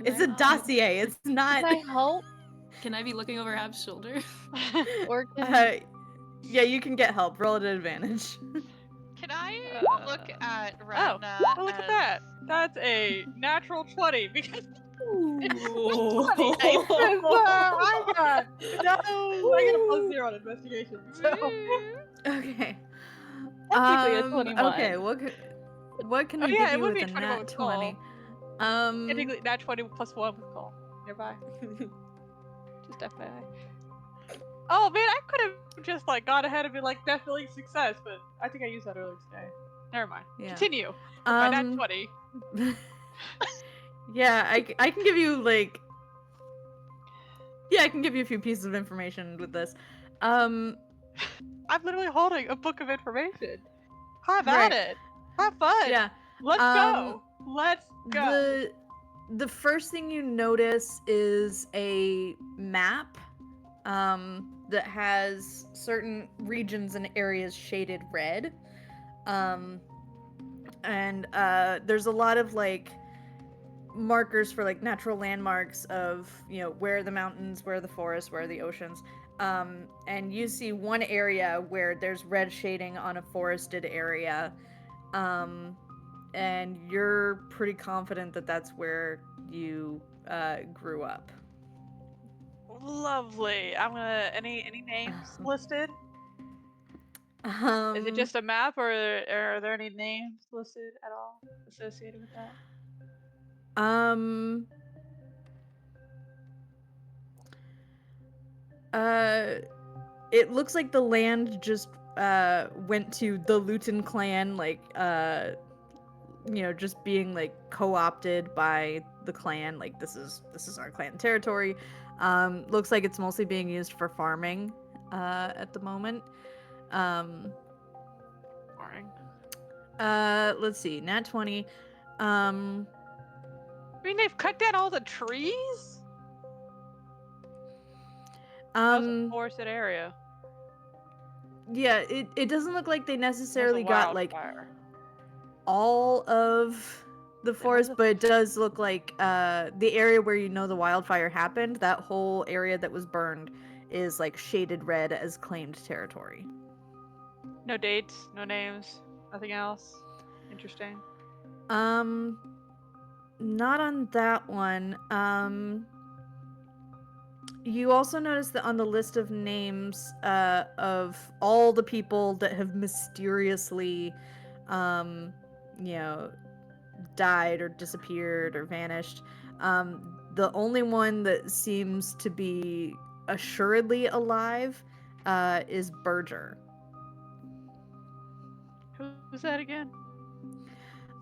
It's a dossier. It's not. Can I help? Can I be looking over Ab's shoulder? Or can Yeah, you can get help. Roll at an advantage. Can I look at Oh, Ragna well, look at as... that. That's a natural 20 because Ooh. I got no. I get a +0 on investigation. So. Okay. technically a 21. Okay. What can I yeah, give it you would with be a 21 nat with 20? Technically, nat 20 +1 with call nearby. Just FYI. Oh man, I could have just like gone ahead and been like definitely success, but I think I used that earlier today. Never mind. Yeah. Continue. My nat 20. Yeah, I can give you like. Yeah, I can give you a few pieces of information with this. I'm literally holding a book of information. Have Right. at it. Have fun. Yeah. Let's go. Let's go. The first thing you notice is a map that has certain regions and areas shaded red. And there's a lot of like markers for like natural landmarks of, you know, where are the mountains, where are the forests, where are the oceans. And you see one area where there's red shading on a forested area. And you're pretty confident that that's where you grew up. Lovely. I'm gonna. Any names listed? Is it just a map, or are there any names listed at all associated with that? It looks like the land just went to the Lutan Clan, like you know, just being like co-opted by the clan. Like this is our clan territory. Looks like it's mostly being used for farming at the moment. Boring. Let's see, nat 20. I mean, they've cut down all the trees. How's a forested area? Yeah, it doesn't look like they necessarily got like all of the forest, but it does look like the area where you know the wildfire happened, that whole area that was burned is like shaded red as claimed territory. No dates, no names, nothing else interesting. Not on that one. You also notice that on the list of names of all the people that have mysteriously you know, died or disappeared or vanished, the only one that seems to be assuredly alive is Berger. Who's that again?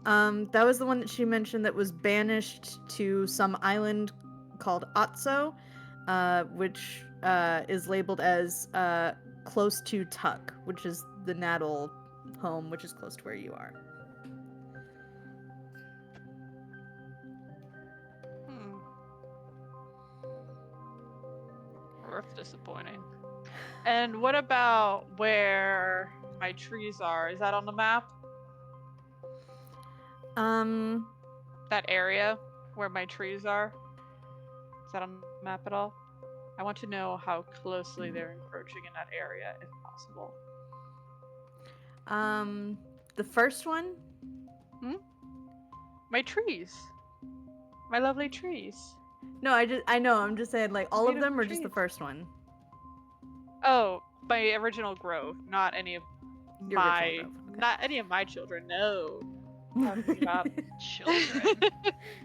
That was the one that she mentioned that was banished to some island called Otso, which is labeled as close to Tuck, which is the Naddle home, which is close to where you are. That's disappointing. And what about where my trees are? Is that on the map? That area where my trees are? Is that on the map at all? I want to know how closely they're encroaching in that area, if possible. The first one? My trees. My lovely trees. No, I know, I'm just saying, like, all of them, or trees. just the first one? Oh, my original grove, not any of Your my, original grove, okay. not any of my children. No, talking about Children.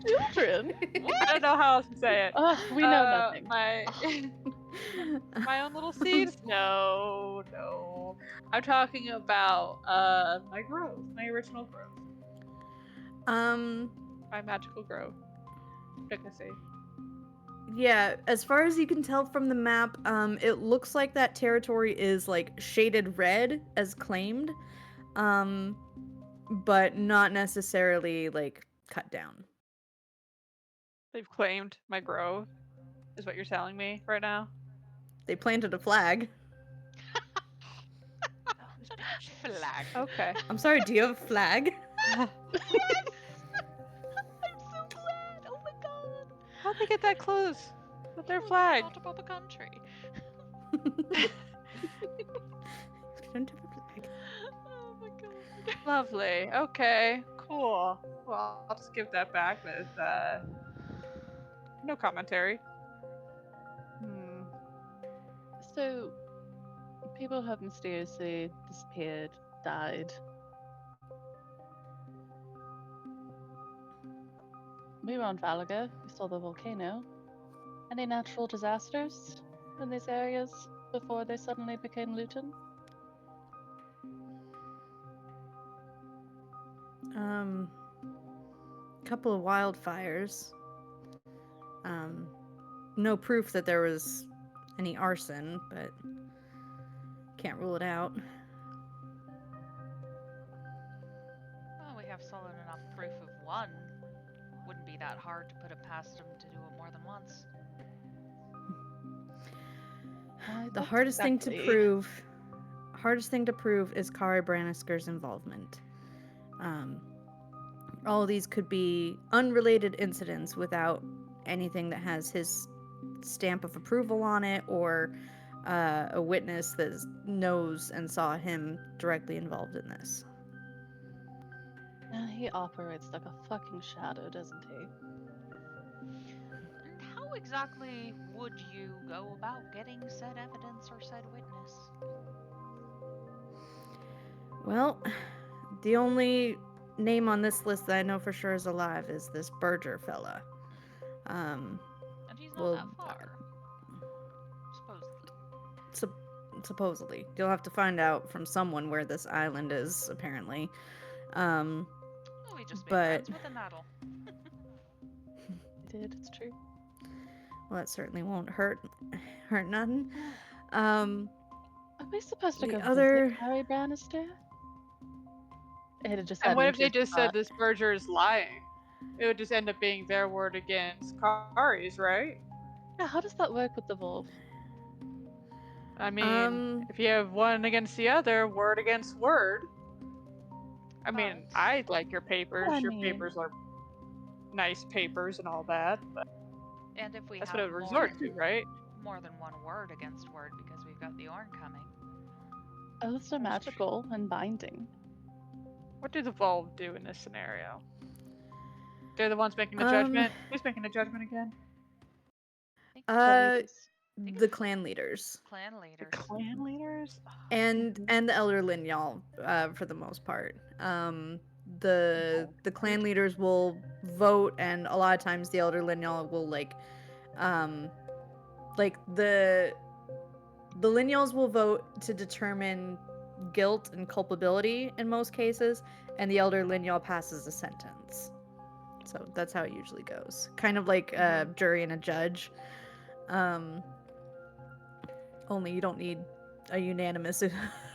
Children. I don't know how else to say it. We know nothing. My own little seeds. No. I'm talking about my grove, my original grove. My magical grove. Check and see. Yeah, as far as you can tell from the map, it looks like that territory is like shaded red as claimed, but not necessarily like cut down. They've claimed my grove, is what you're telling me right now. They planted a flag. Flag. Okay. I'm sorry, do you have a flag? Yes! I'm so glad! Oh my god! How'd they get that close with their Well, flag? Not above a country. Don't have a flag. Oh my god. Lovely. Okay. Cool. Well, I'll just give that back with no commentary. So, people have mysteriously disappeared, died. We were on Valaga. We saw the volcano. Any natural disasters in these areas before they suddenly became Lutan? Couple of wildfires. No proof that there was any arson, but can't rule it out. Well, we have solid enough proof of one. Wouldn't be that hard to put it past them to do it more than once. The hardest thing to prove is Kari Brannisker's involvement. All of these could be unrelated incidents without anything that has his stamp of approval on it, or a witness that knows and saw him directly involved in this. He operates like a fucking shadow, doesn't he? And how exactly would you go about getting said evidence or said witness? Well, the only name on this list that I know for sure is alive is this Berger fella. And he's not well, that far. Supposedly. Supposedly. You'll have to find out from someone where this island is, apparently. Oh, we just made friends with a Naddle. Did, it's true. Well, that certainly won't hurt nothing. Are we supposed to The go other- visit Kari Bannister? It just And what if they just just said this Berger is lying? It would just end up being their word against Kari's, right? Yeah, how does that work with the wolf? I mean, if you have one against the other, word against word. I mean, I like your papers. Your papers are nice papers and all that, but and if we that's have what it would resort to, right? More than one word against word because we've got the Orn coming. Oaths are magical and binding. What do the Volve do in this scenario? They're the ones making the judgment. Who's making the judgment again? The clan leaders. Clan leaders. The clan leaders? And the Elder Linjal, for the most part. The clan leaders will vote, and a lot of times the Elder Linjal will the Linjals will vote to determine guilt and culpability in most cases, and the Elder Linjal passes a sentence. So that's how it usually goes. Kind of like a jury and a judge. Only you don't need a unanimous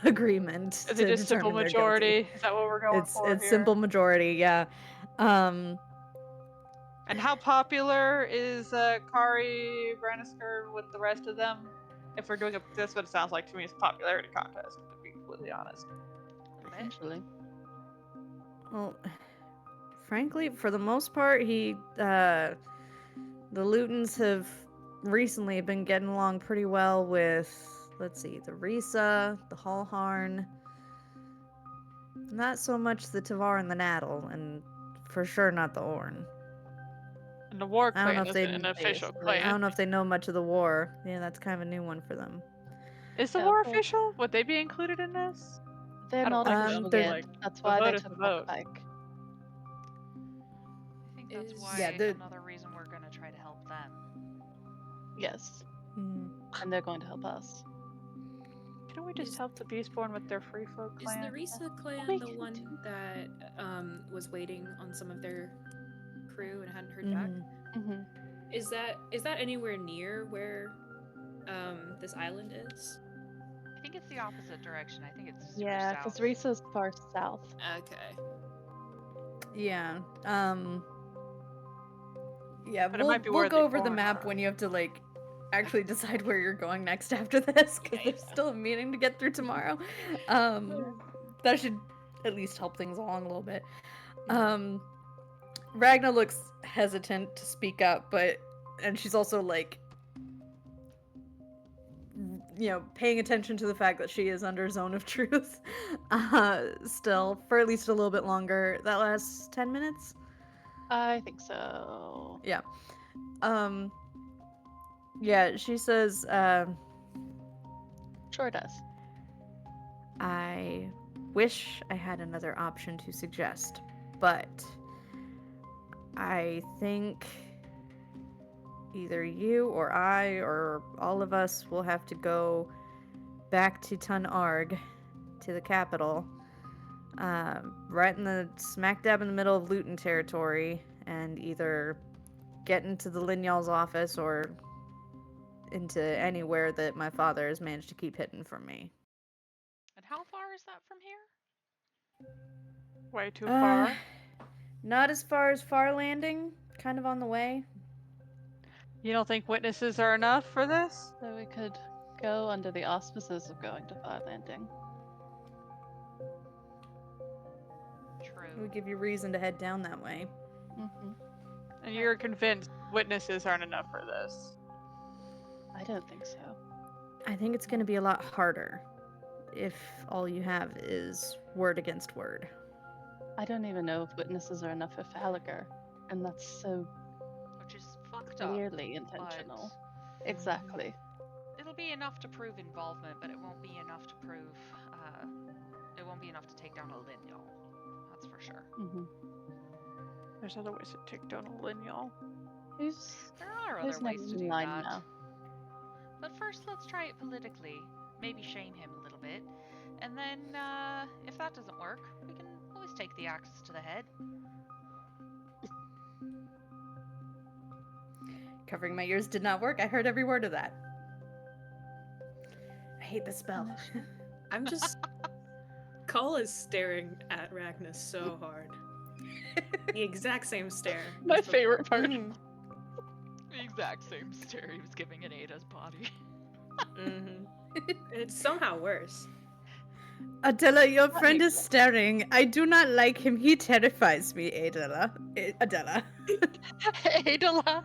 agreement. Is it just simple majority? Is that what we're going for? It's simple majority, yeah. And how popular is Kari Brannisker with the rest of them? If we're doing that's what it sounds like to me, it's a popularity contest, to be completely honest. Essentially. Well, frankly, for the most part, the Lutans have recently been getting along pretty well with, let's see, the Risa, the Hallharn, not so much the Tavar and the Naddle, and for sure not the Orn. And the War Clan isn't an official clan. I don't know if they know much of the War. Yeah, that's kind of a new one for them. Is the War official? Would they be included in this? They're not official yet. That's why they took the Pike. I think that's why another reason we're going to try to help them. Yes. And they're going to help us. Couldn't we just help the Beastborn with their free folk clan? Is the Risa clan the one that was waiting on some of their crew and hadn't heard back? Mm-hmm. Is that anywhere near where this island is? I think it's the opposite direction. I think it's super Yeah, south. because Risa's far south. Okay. Yeah. Yeah, But it might be we'll where go the over the Orn map are. when you have to like actually decide where you're going next after this, because there's still a meeting to get through tomorrow. That should at least help things along a little bit. Ragna looks hesitant to speak up, and she's also like, paying attention to the fact that she is under zone of truth still for at least a little bit longer. That lasts 10 minutes. I think so. Yeah. Yeah, she says, Sure does. I wish I had another option to suggest, but I think either you or I or all of us will have to go back to Tun Arg, to the capital, right in the smack dab in the middle of Lutan territory, and either get into the Linjal's office or into anywhere that my father has managed to keep hidden from me. And how far is that from here? Way too far. Not as far as Far Landing, kind of on the way. You don't think witnesses are enough for this? So we could go under the auspices of going to Fire Landing. It True. would give you reason to head down that way. Mm-hmm. And you're convinced witnesses aren't enough for this? I don't think so. I think it's going to be a lot harder if all you have is word against word. I don't even know if witnesses are enough for Falager, and that's so Which is fucked up. clearly intentional. Exactly. It'll be enough to prove involvement, but it won't be enough to prove. It won't be enough to take down a Linjal. That's for sure. Mm-hmm. There's other ways to take down a Linjal. There are who's other ways next to in do line that. now? But first, let's try it politically. Maybe shame him a little bit. And then, if that doesn't work, we can always take the axe to the head. Covering my ears did not work. I heard every word of that. I hate the spell. I'm just. Cole is staring at Ragna so hard. The exact same stare. My favorite part. The exact same stare he was giving at Ada's body. It's somehow worse. Adela, your That friend makes is sense. staring. I do not like him. He terrifies me, Adela. Adela. Adela.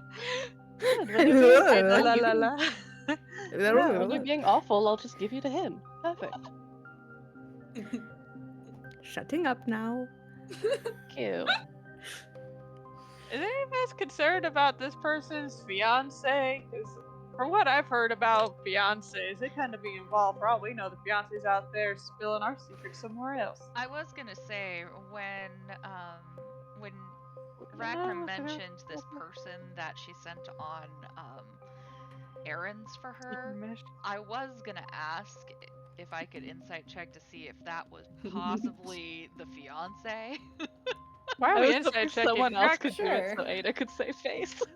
Good, La la la. Yeah, when you're being awful, I'll just give you to him. Perfect. Shutting up now. Cute. Is any of us concerned about this person's fiance? Because from what I've heard about fiancés, they kind of be involved. For all we know, the fiance's out there spilling our secrets somewhere else. I was gonna say when Ragna mentioned this person that she sent on errands for her, I was gonna ask if I could insight check to see if that was possibly the fiance. Why are I we was inside hoping checking? someone else could do Sure. it so Ada could save face. Sure,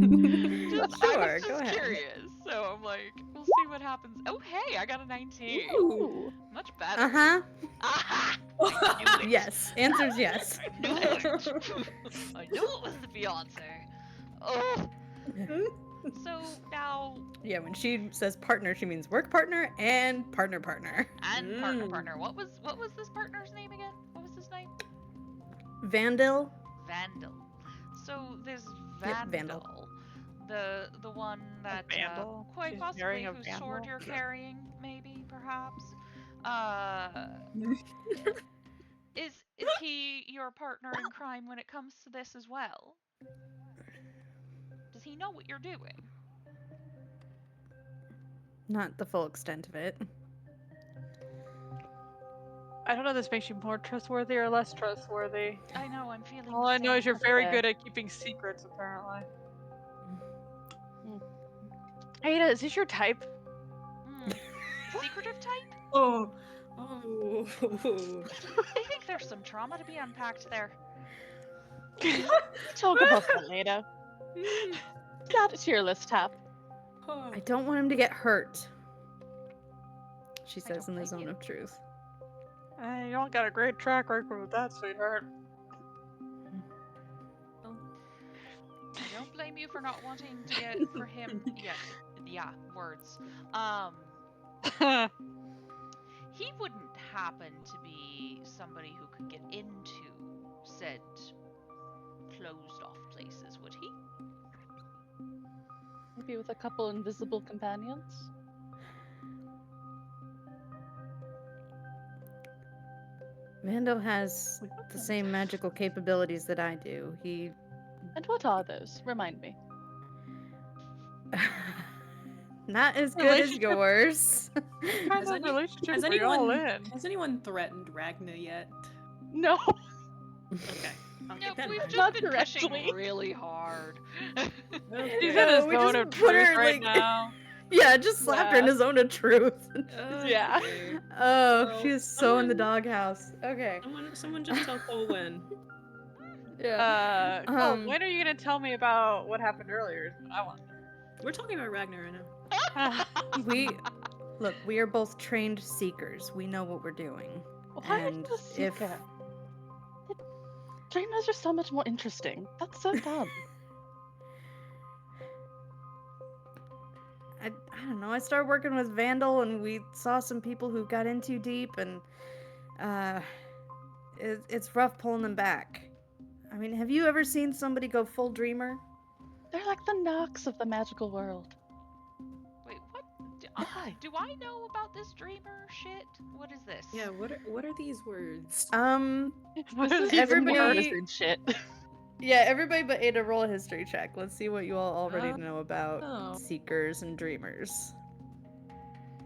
I was go just ahead. curious, so I'm like, we'll see what happens. Oh hey, I got a 19. Ooh. Much better. Uh-huh. Aha! I knew it. Yes. Answer's yes. I knew it. I knew it was the fiance. Oh. So now, Yeah, when she says partner, she means work partner and partner. and partner. What was this partner's name again? What was his name? Vandal. Vandal. So this Yep, Vandal, Vandal. the one that Vandal? quite She's possibly marrying a whose Vandal? sword you're carrying, maybe, perhaps. Is he your partner in crime when it comes to this as well? Does he know what you're doing? Not the full extent of it. I don't know if this makes you more trustworthy or less trustworthy. I know, I'm feeling All the I know is same. you're very fair. good at keeping secrets, apparently. Mm. Ada, is this your type? Secretive type? Oh. I think there's some trauma to be unpacked there. Talk about that later. Add it to your list, Hap. Oh. I don't want him to get hurt, she I says don't in the blame zone you. of truth. You don't got a great track record with that, sweetheart. I don't blame you for not wanting to get for him. Yeah, words. He wouldn't happen to be somebody who could get into said closed off places, would he? Maybe with a couple invisible companions. Vando has the same magical capabilities that I do. He And what are those? Remind me. not as good as Relationship- yours. Kind Has of any- relationship Has we all anyone in. has anyone threatened Ragna yet? No. Okay. I'll No, keep that in we've mind. just Not been pushing directly. really hard. Okay. He's No, in his we zone just of put truth her, right like- now. Yeah, just slapped her in Yeah. a zone of truth. Yeah. Okay. Oh, So, she is so in the someone- doghouse. Okay. Someone just tell Cole when. Yeah. Cole, when are you gonna tell me about what happened earlier? Is what I want. We're talking about Ragna right now. We are both trained seekers. We know what we're doing. Why are And you a if seeker? Dreamers are so much more interesting. That's so dumb. I don't know, I started working with Vandal and we saw some people who got in too deep and it's rough pulling them back. I mean, have you ever seen somebody go full dreamer? They're like the Nox of the magical world. Wait, what? Why? Do I know about this dreamer shit? What is this? Yeah, what are these words? This is Everybody- partisan shit. Yeah, everybody but Ada roll a history check. Let's see what you all already know about Oh. seekers and dreamers.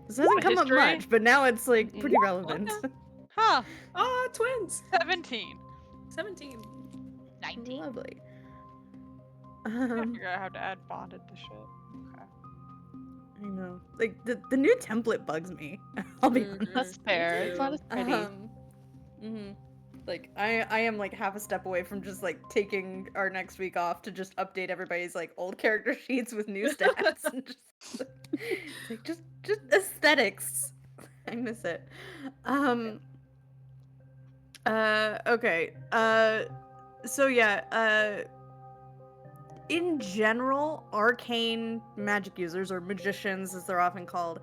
This hasn't come up History? much, but now it's like pretty Yeah, relevant. Huh. Ah, twins! 17. 17. 19. Lovely. Gotta figure out how to add bonded to shit. Okay. I know. Like the new template bugs me. I'll be honest. That's fair. It's not as pretty. Like I am like half a step away from just like taking our next week off to just update everybody's like old character sheets with new stats and just it's like just aesthetics. I miss it. Okay. So yeah, in general, arcane magic users or magicians as they're often called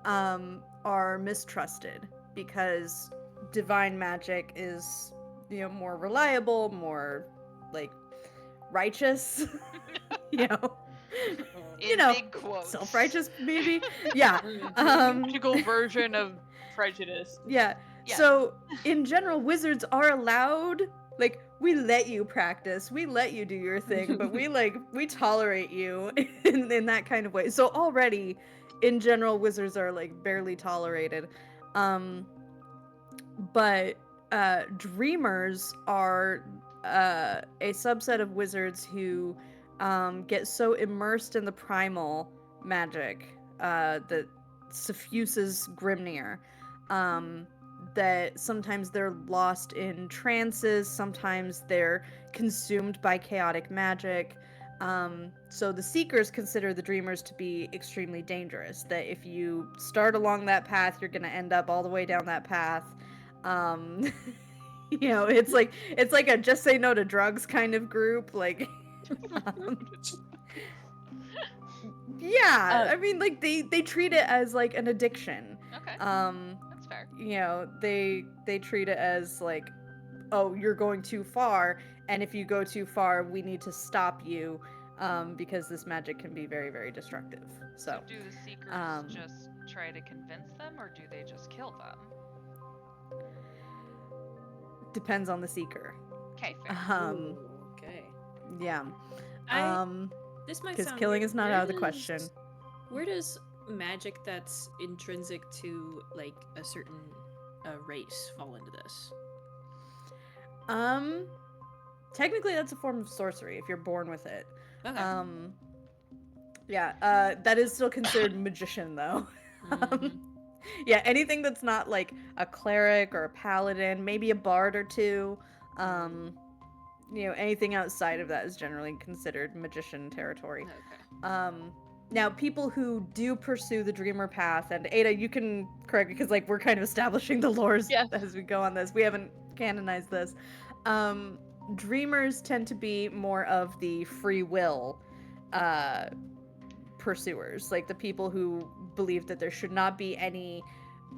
are mistrusted because divine magic is, you know, more reliable, more like righteous, you know. In know, big quotes. Self-righteous maybe. Yeah. Magical version of prejudice. Yeah. Yeah. So, in general, wizards are allowed, like, we let you practice, we let you do your thing, but we tolerate you in that kind of way. So already, in general, wizards are, like, barely tolerated. But dreamers are a subset of wizards who get so immersed in the primal magic that suffuses Grimnir that sometimes they're lost in trances, sometimes they're consumed by chaotic magic. So the seekers consider the dreamers to be extremely dangerous, that if you start along that path, you're going to end up all the way down that path. You know, it's like a just say no to drugs kind of group, like yeah, I mean, like they treat it as like an addiction. Okay. That's fair. You know, they treat it as like, oh, you're going too far, and if you go too far, we need to stop you, because this magic can be very, very destructive. So do the seekers just try to convince them, or do they just kill them? depends on the seeker. Okay, fair. Ooh, okay. Yeah. This might Because sound killing weird. is not Where out of the does- question. Where does magic that's intrinsic to like a certain race fall into this? Technically that's a form of sorcery if you're born with it. Okay. Yeah, that is still considered magician though. Mhm. Yeah, anything that's not like a cleric or a paladin, maybe a bard or two, anything outside of that is generally considered magician territory. Okay. Now, people who do pursue the dreamer path, and Ada, you can correct me because we're kind of establishing the lores as we go on this. We haven't canonized this. Dreamers tend to be more of the free will pursuers, like the people who believe that there should not be any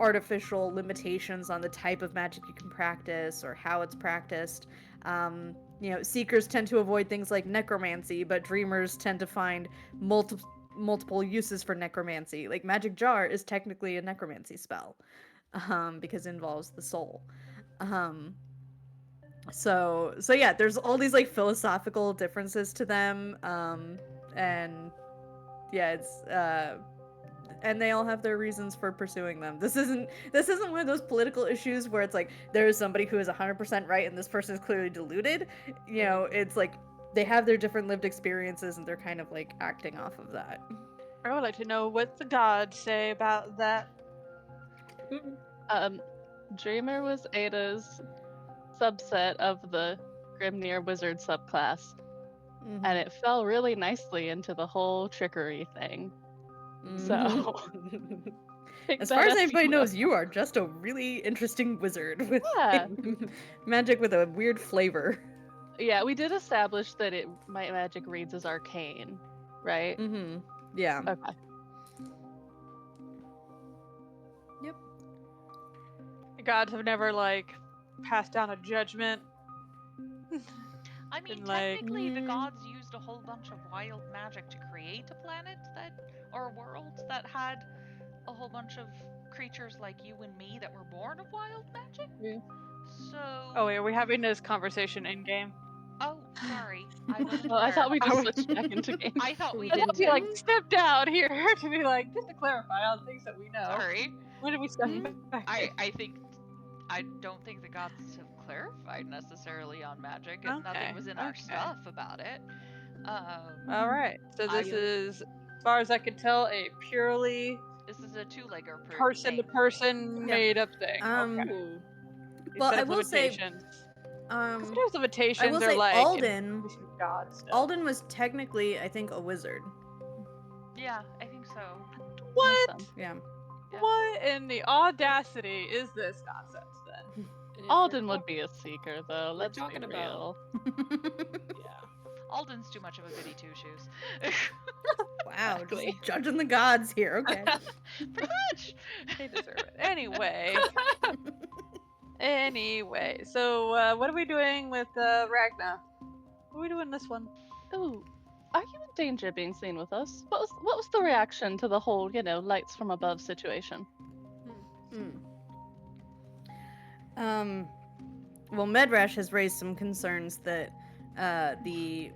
artificial limitations on the type of magic you can practice or how it's practiced. Seekers tend to avoid things like necromancy, but dreamers tend to find multiple uses for necromancy. Like Magic Jar is technically a necromancy spell, because it involves the soul. So yeah, there's all these philosophical differences to them, and yeah, it's and they all have their reasons for pursuing them. This isn't one of those political issues where it's there is somebody who is 100% right and this person is clearly deluded. It's they have their different lived experiences and they're kind of acting off of that. I would like to know what the gods say about that. Dreamer was Ada's subset of the Grimnir wizard subclass. Mm-hmm. And it fell really nicely into the whole trickery thing. So, as far as anybody knows, you are just a really interesting wizard with magic with a weird flavor. Yeah, we did establish that my magic reads as arcane, right? Mm-hmm. Yeah. Okay. Yep. The gods have never passed down a judgment. I mean, And, technically, the gods used a whole bunch of wild magic to create a planet or a world that had a whole bunch of creatures like you and me that were born of wild magic. Yeah. So. Oh, wait, are we having this conversation in game? Oh, sorry. I wasn't I thought we just I switched back into game. I thought we I did. thought we stepped out here to be just to clarify all the things that we know. Sorry. When did we step back? I don't think the gods have clarified necessarily on magic, and Okay, nothing was in our stuff about it. All right. So this is, as far as I can tell, a purely this is a two-legger person-to-person made-up thing. Okay. Well, I will say, those limitations I will say are Alden. Gods. Alden was technically, I think, a wizard. Yeah, I think so. What? Yeah. What in the audacity is this nonsense then? Alden would be a seeker, though. Let's be talking real. Yeah. Alden's too much of a goody two-shoes. Wow, just judging the gods here. Okay. Pretty much. They deserve it. Anyway, so what are we doing with Ragna? What are we doing this one? Ooh, are you in danger being seen with us? What was the reaction to the whole, lights from above situation? Well, Medrash has raised some concerns that that the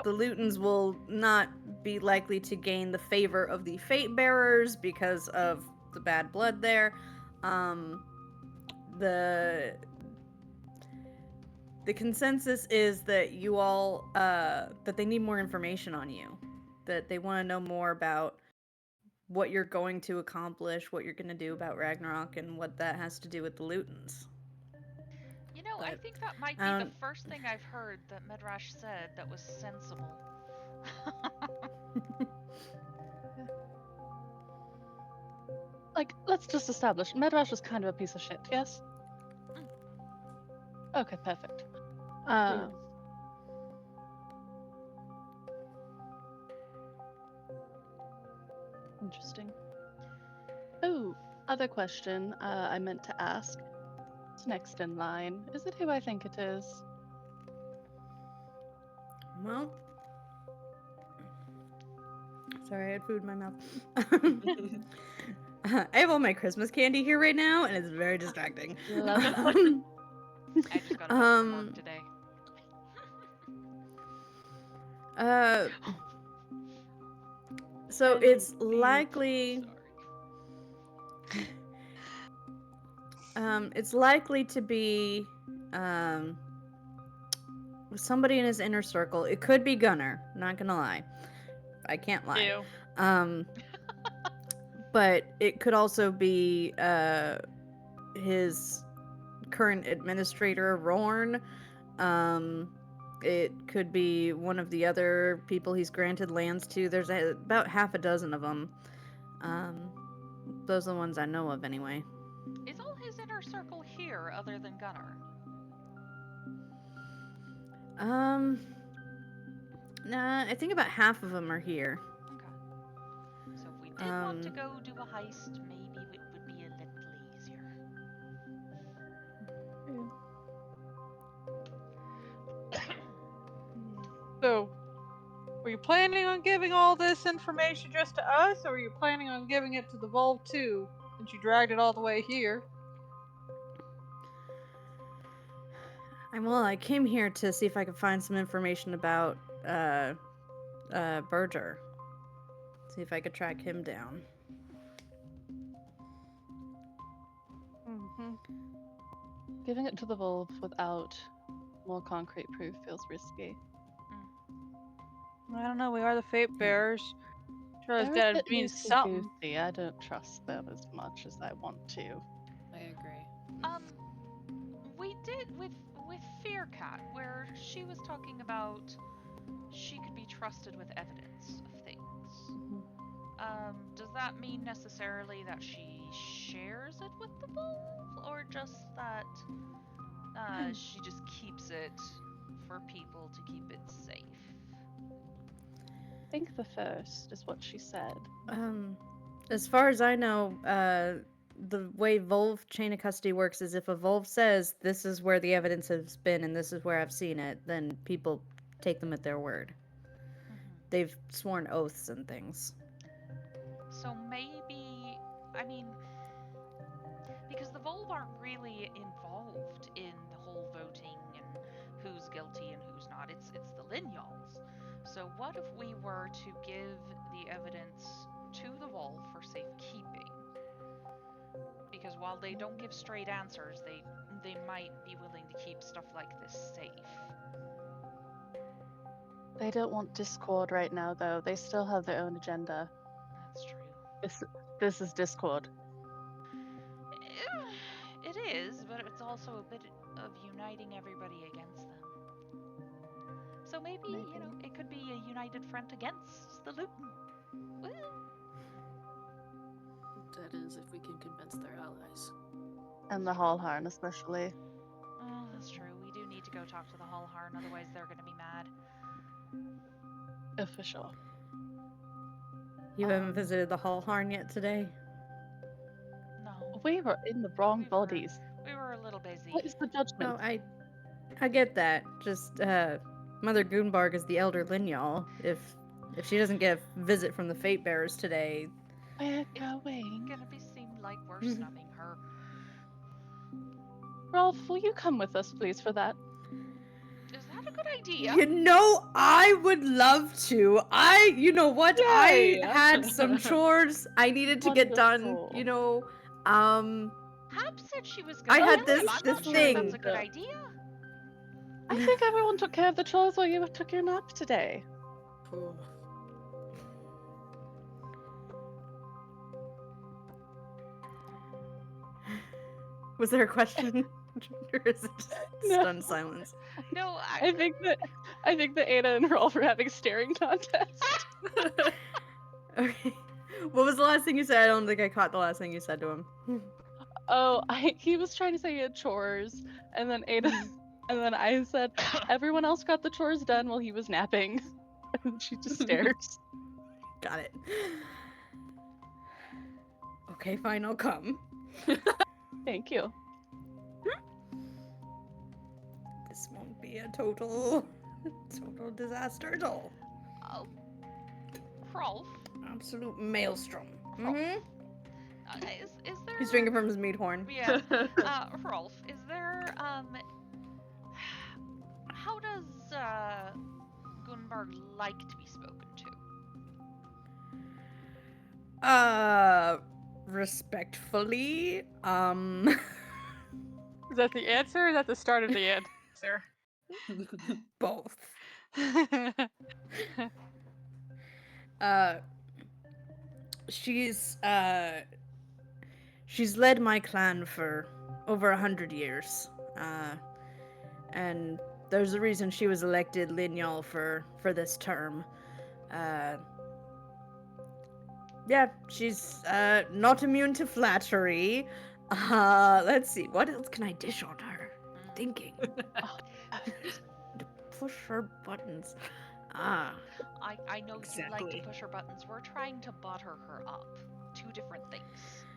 Lutans will not be likely to gain the favor of the Fate Bearers because of the bad blood there. The consensus is that you all that they need more information on you, that they want to know more about what you're going to accomplish, what you're going to do about Ragnarok, and what that has to do with the Lutans. I think that might be the first thing I've heard that Medrash said that was sensible. Let's just establish, Medrash is kind of a piece of shit, yes? Okay, perfect. Interesting. Oh, other question I meant to ask. What's next in line? Is it who I think it is? Well, sorry, I had food in my mouth. I have all my Christmas candy here right now, and it's very distracting. Love that. I just got from work today. So it's likely. It's likely to be somebody in his inner circle. It could be Gunnar. Not gonna lie, I can't lie. Ew. but it could also be his current administrator, Rorn. It could be one of the other people he's granted lands to. There's about half a dozen of them. Those are the ones I know of, anyway. Is all his inner circle here, other than Gunnar? Nah, I think about half of them are here. Okay. So if we did want to go do a heist, maybe it would be a little easier. So, were you planning on giving all this information just to us, or were you planning on giving it to the Volve too, since you dragged it all the way here? Well, I came here to see if I could find some information about Berger. See if I could track him down. Giving it to the Volve without more concrete proof feels risky. I don't know. We are the fate bearers. Sure, it's They're a gotta bit mean something. loosey-goosey. I don't trust them as much as I want to. I agree. We did with Fearcat, where she was talking about she could be trusted with evidence of things. Does that mean necessarily that she shares it with the Volve, or just that she just keeps it for people to keep it safe? I think the first is what she said. As far as I know, the way Volve chain of custody works is if a Volve says this is where the evidence has been and this is where I've seen it, then people take them at their word. They've sworn oaths and things. So maybe, I mean, because the Volve aren't really involved in the whole voting and who's guilty and who's not. It's the Linjals. So what if we were to give the evidence to the Volve for safekeeping? Because while they don't give straight answers, they might be willing to keep stuff like this safe. They don't want discord right now, though. They still have their own agenda. That's true. This is discord. It is, but it's also a bit of uniting everybody against them. So maybe, you know, it could be a united front against the Lutan. Woo! That is, if we can convince their allies. And the Hallharn, especially. Oh, that's true. We do need to go talk to the Hallharn, otherwise they're gonna be mad. Oh, for sure. You haven't visited the Hallharn yet today? No. We were in the wrong bodies. We were a little busy. What is the judgment? No, I get that. Just, Mother Goonbarg is the Elder Linjal. If she doesn't get a visit from the Fate Bearers today... We're going. It's gonna seem like we're snubbing her. Rolf, will you come with us, please, for that? Is that a good idea? You know, I would love to. You know what? Yay! I had some chores I needed to get done. Wonderful. You know, Hab said she was gonna. I had do this it. I'm this not sure thing. that's a good idea. I think everyone took care of the chores while you took your nap today. Oh. Was there a question? Or is it just stunned silence? No, I think that Ada and Rolf are having staring contest. Okay. What was the last thing you said? I don't think I caught the last thing you said to him. Oh, he was trying to say he had chores, and then Ada, and then I said everyone else got the chores done while he was napping, and she just stares. Got it. Okay, fine, I'll come. Thank you. This won't be a total disaster at all. Oh, Rolf. Absolute maelstrom. Rolf. Mm-hmm. Is there? He's drinking from his mead horn. Yeah. Rolf, is there how does Gunbarg like to be spoken to? Respectfully, Is that the answer or is that the start of the answer? both. she's led my clan for over 100 years. And there's a reason she was elected Linjal for this term. Yeah, she's not immune to flattery. Let's see, what else can I dish on her? Thinking. To push her buttons. I know you like Exactly. to push her buttons. We're trying to butter her up. Two different things.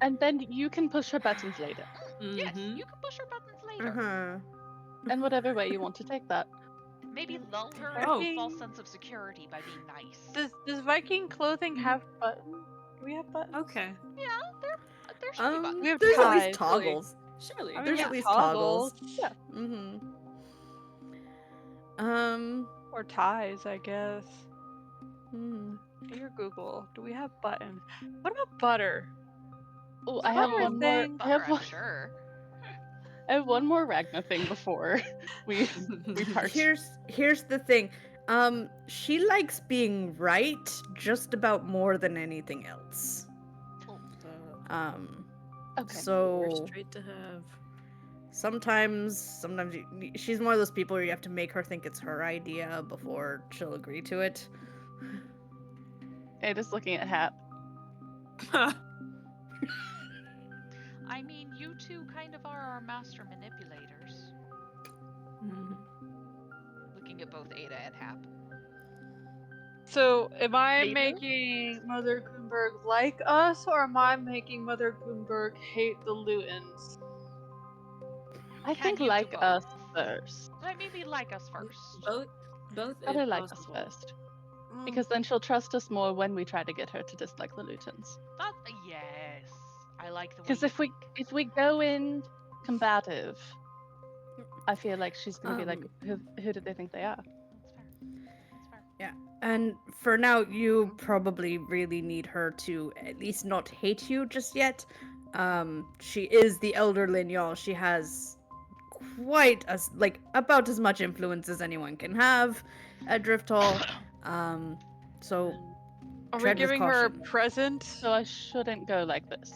And then you can push her buttons later, Yes, Mhm. you can push her buttons later. in whatever way you want to take that. Maybe lull her Oh. into a false sense of security by being nice. Does Viking clothing have buttons? Do we have buttons? Okay. Yeah, there should be buttons. We have There's at ties, least really. toggles. Surely. I mean, There's we at have least toggles. toggles. Yeah. Or ties, I guess. Hmm. Dear Google, do we have buttons? What about butter? Oh, I have butter a one more. thing? I have Butter, I'm one. sure. I have one more Ragna thing before we part. Here's the thing. She likes being right just about more than anything else. Okay. So Worst trait to have. sometimes she's one of those people where you have to make her think it's her idea before she'll agree to it. Okay, just looking at Hap. I mean, you two kind of are our master manipulators. Mhm. Looking at both Ada and Hap. So, am I Ada? making Mother Goomberg like us, or am I making Mother Goomberg hate the Lutans? I Can think you do like both? us first. Maybe like us first. Both Probably if like us possible. first. Because then she'll trust us more when we try to get her to dislike the Lutans. Yes. I like the way Because you if we think. go in combative, I feel like she's gonna be like, who do they think they are? That's fair. That's fair. Yeah. And for now, you probably really need her to at least not hate you just yet. She is the Elder Linjal. She has quite about as much influence as anyone can have at Drift Hall. So Are we tread with giving her a caution. present? So I shouldn't go like this.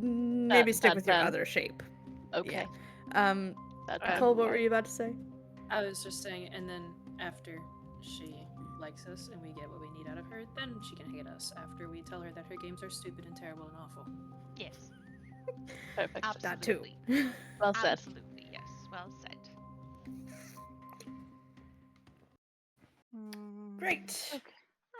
Maybe stick That with your then. other shape. Okay. Yeah. Cole, what were you about to say? I was just saying, and then after she likes us and we get what we need out of her, then she can hate us after we tell her that her games are stupid and terrible and awful. Yes. Perfect. Absolutely. That too. Well said. Absolutely, yes. Well said. Great. Okay.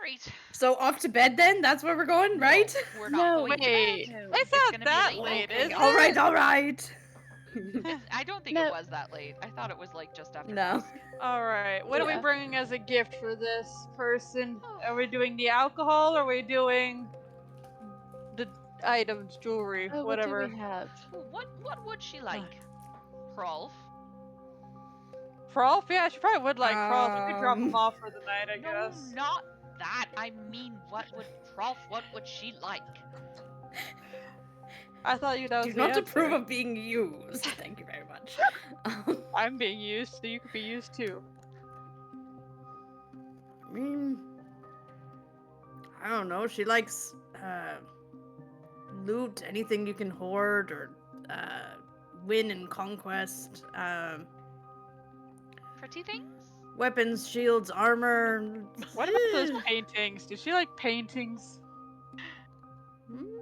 Right. So off to bed then? That's where we're going, right? No, we're not going to Wait, bed. it's gonna not be that late. late, is it? All right, all right. I don't think No. it was that late. I thought it was like just after No. dusk. Alright, what are we Yeah. bringing as a gift for this person? Oh. Are we doing the alcohol, or are we doing the items, jewelry, Oh, whatever? what do we have? Ooh, what would she like? Hrolf? Frolf? Yeah, she probably would like Frolf. We could drop him Um, off for the night, I No, guess. not that. I mean, what would she like? I thought that was Do the not answer. approve of being used. Thank you very much. I'm being used, so you could be used too. I mean, I don't know. She likes loot, anything you can hoard or win in conquest. Pretty things? Weapons, shields, armor. What about those paintings? Does she like paintings?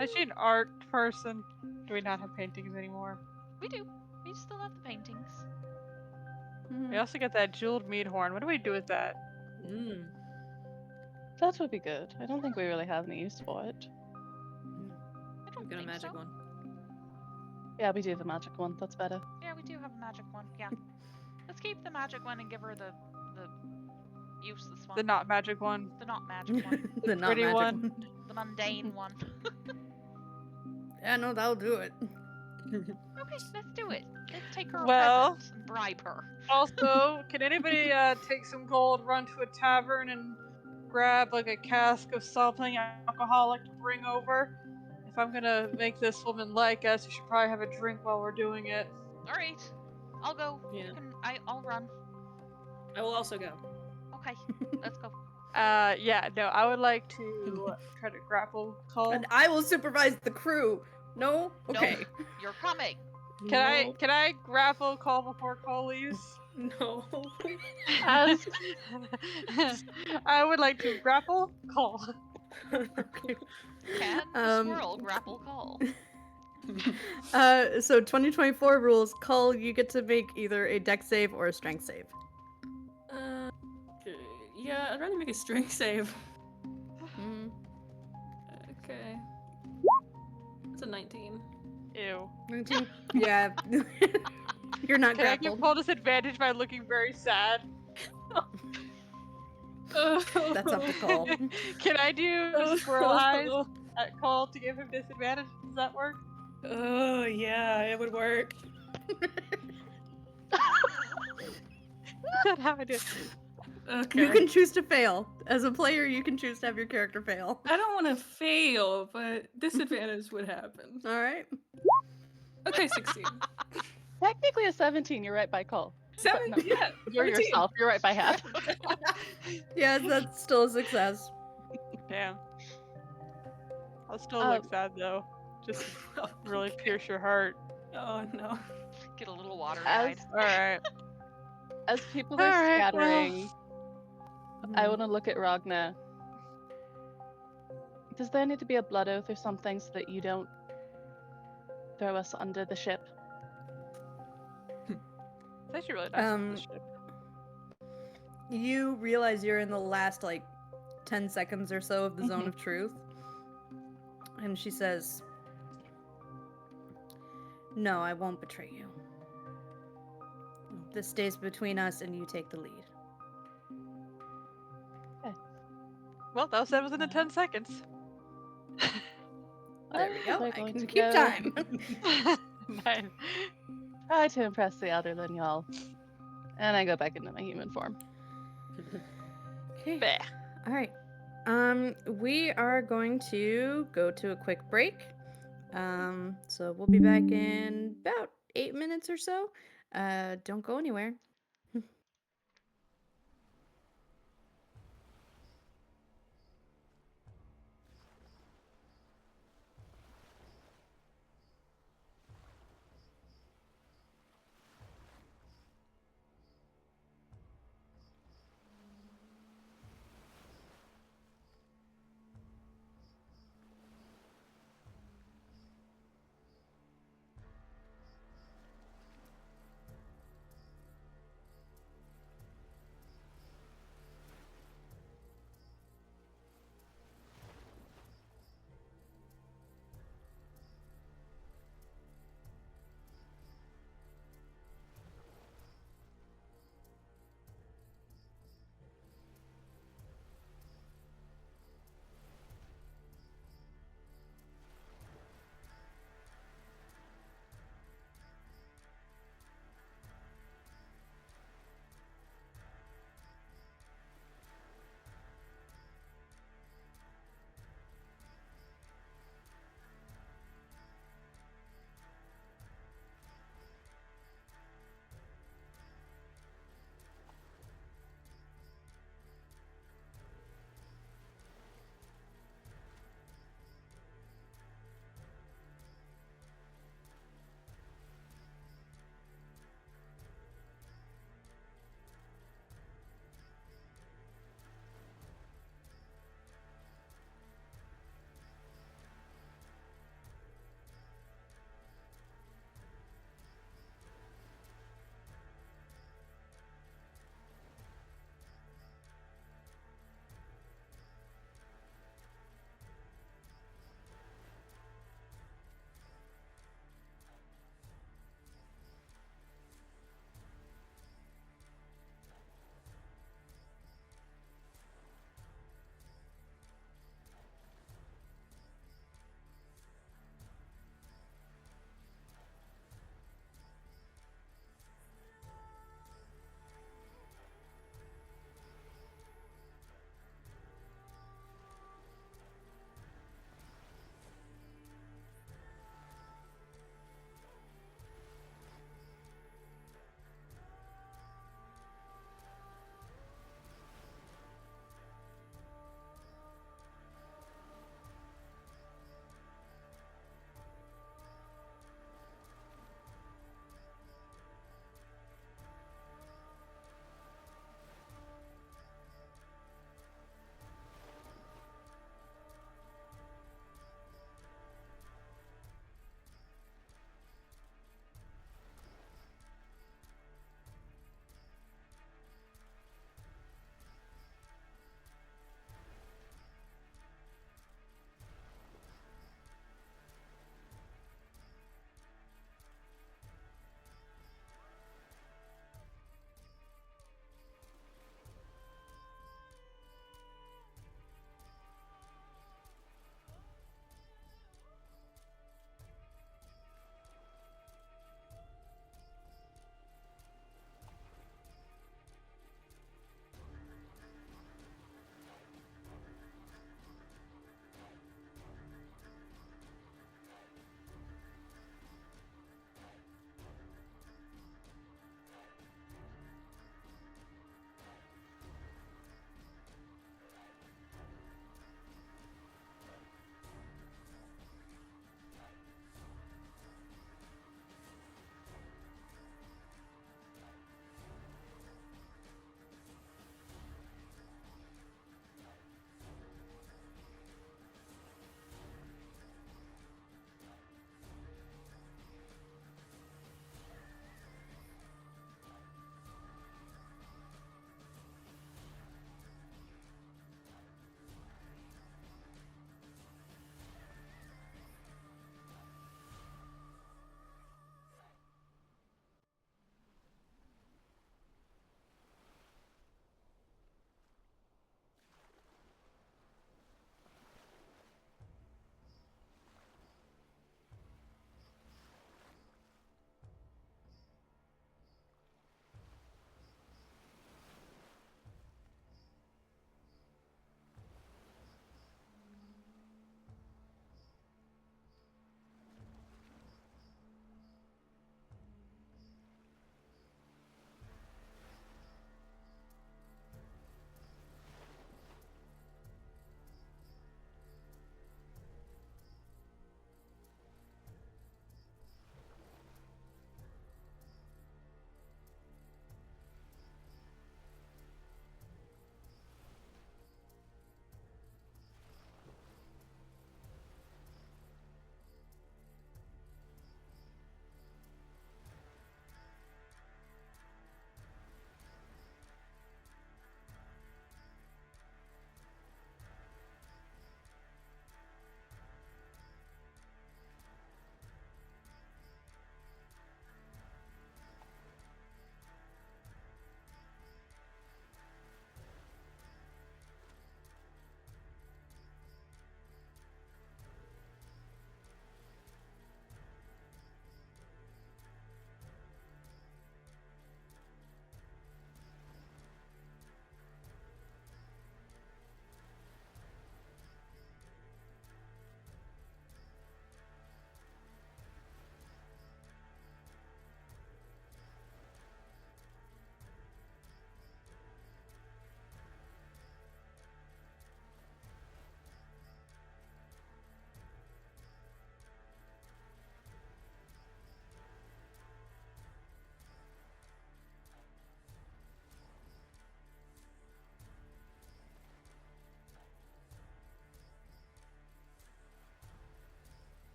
Is she an art person? Do we not have paintings anymore? We do. We still have the paintings. We also got that jeweled meat horn. What do we do with that? That would be good. I don't think we really have any use for it. I don't We've got a think magic so. one. Yeah, we do have a magic one. That's better. Yeah, we do have a magic one. Yeah. Let's keep the magic one and give her the useless one. The not magic one. The not magic one. The not pretty magic one. The mundane one. Yeah, no, that'll do it. Okay, let's do it. Let's take her Well- a present and bribe her. Also, can anybody take some gold, run to a tavern, and grab like a cask of something alcoholic to bring over? If I'm gonna make this woman like us, we should probably have a drink while we're doing it. Alright. I'll go. Yeah. I'll run. I will also go. Okay, let's go. Yeah, no, I would like to try to grapple call. And I will supervise the crew. No? Okay. Nope, you're coming. No. Can I grapple call before call leaves? No. As I would like to grapple call. Okay. Can the squirrel grapple call? So 2024 rules, Cull, you get to make either a dex save or a strength save. Okay. Yeah, I'd rather make a strength save. Mm-hmm. Okay. It's a 19. Ew. 19? Yeah. You're not Can I give grappled. Call disadvantage by looking very sad? That's up to Cull. Can I do squirrel eyes at Call to give him disadvantage? Does that work? Oh, yeah, it would work. Is that how I do it? Okay. You can choose to fail. As a player, you can choose to have your character fail. I don't want to fail, but disadvantage would happen. Alright. Okay, 16. technically a 17, you're right by Cole. Seven? no. Yeah. You're 17. yourself, you're right by half. Yeah, that's still a success. Damn. I'll still look sad though. Just to really pierce your heart. Oh no. Get a little watery As eyed. Alright. as people are Alright, scattering, I Mhm. want to look at Ragna. Does there need to be a blood oath or something so that you don't throw us under the ship? It's actually really nice on this ship. You realize you're in the last, 10 seconds or so of the zone of truth. And she says, "No, I won't betray you. This stays between us and you take the lead." Well, that was said within the 10 seconds. There we go. We're I going can to keep go time. Nice. Try to impress the Elder Linjal. And I go back into my human form. Okay. Bleh. All right. We are going to go to a quick break. So we'll be back in about 8 minutes or so. Don't go anywhere.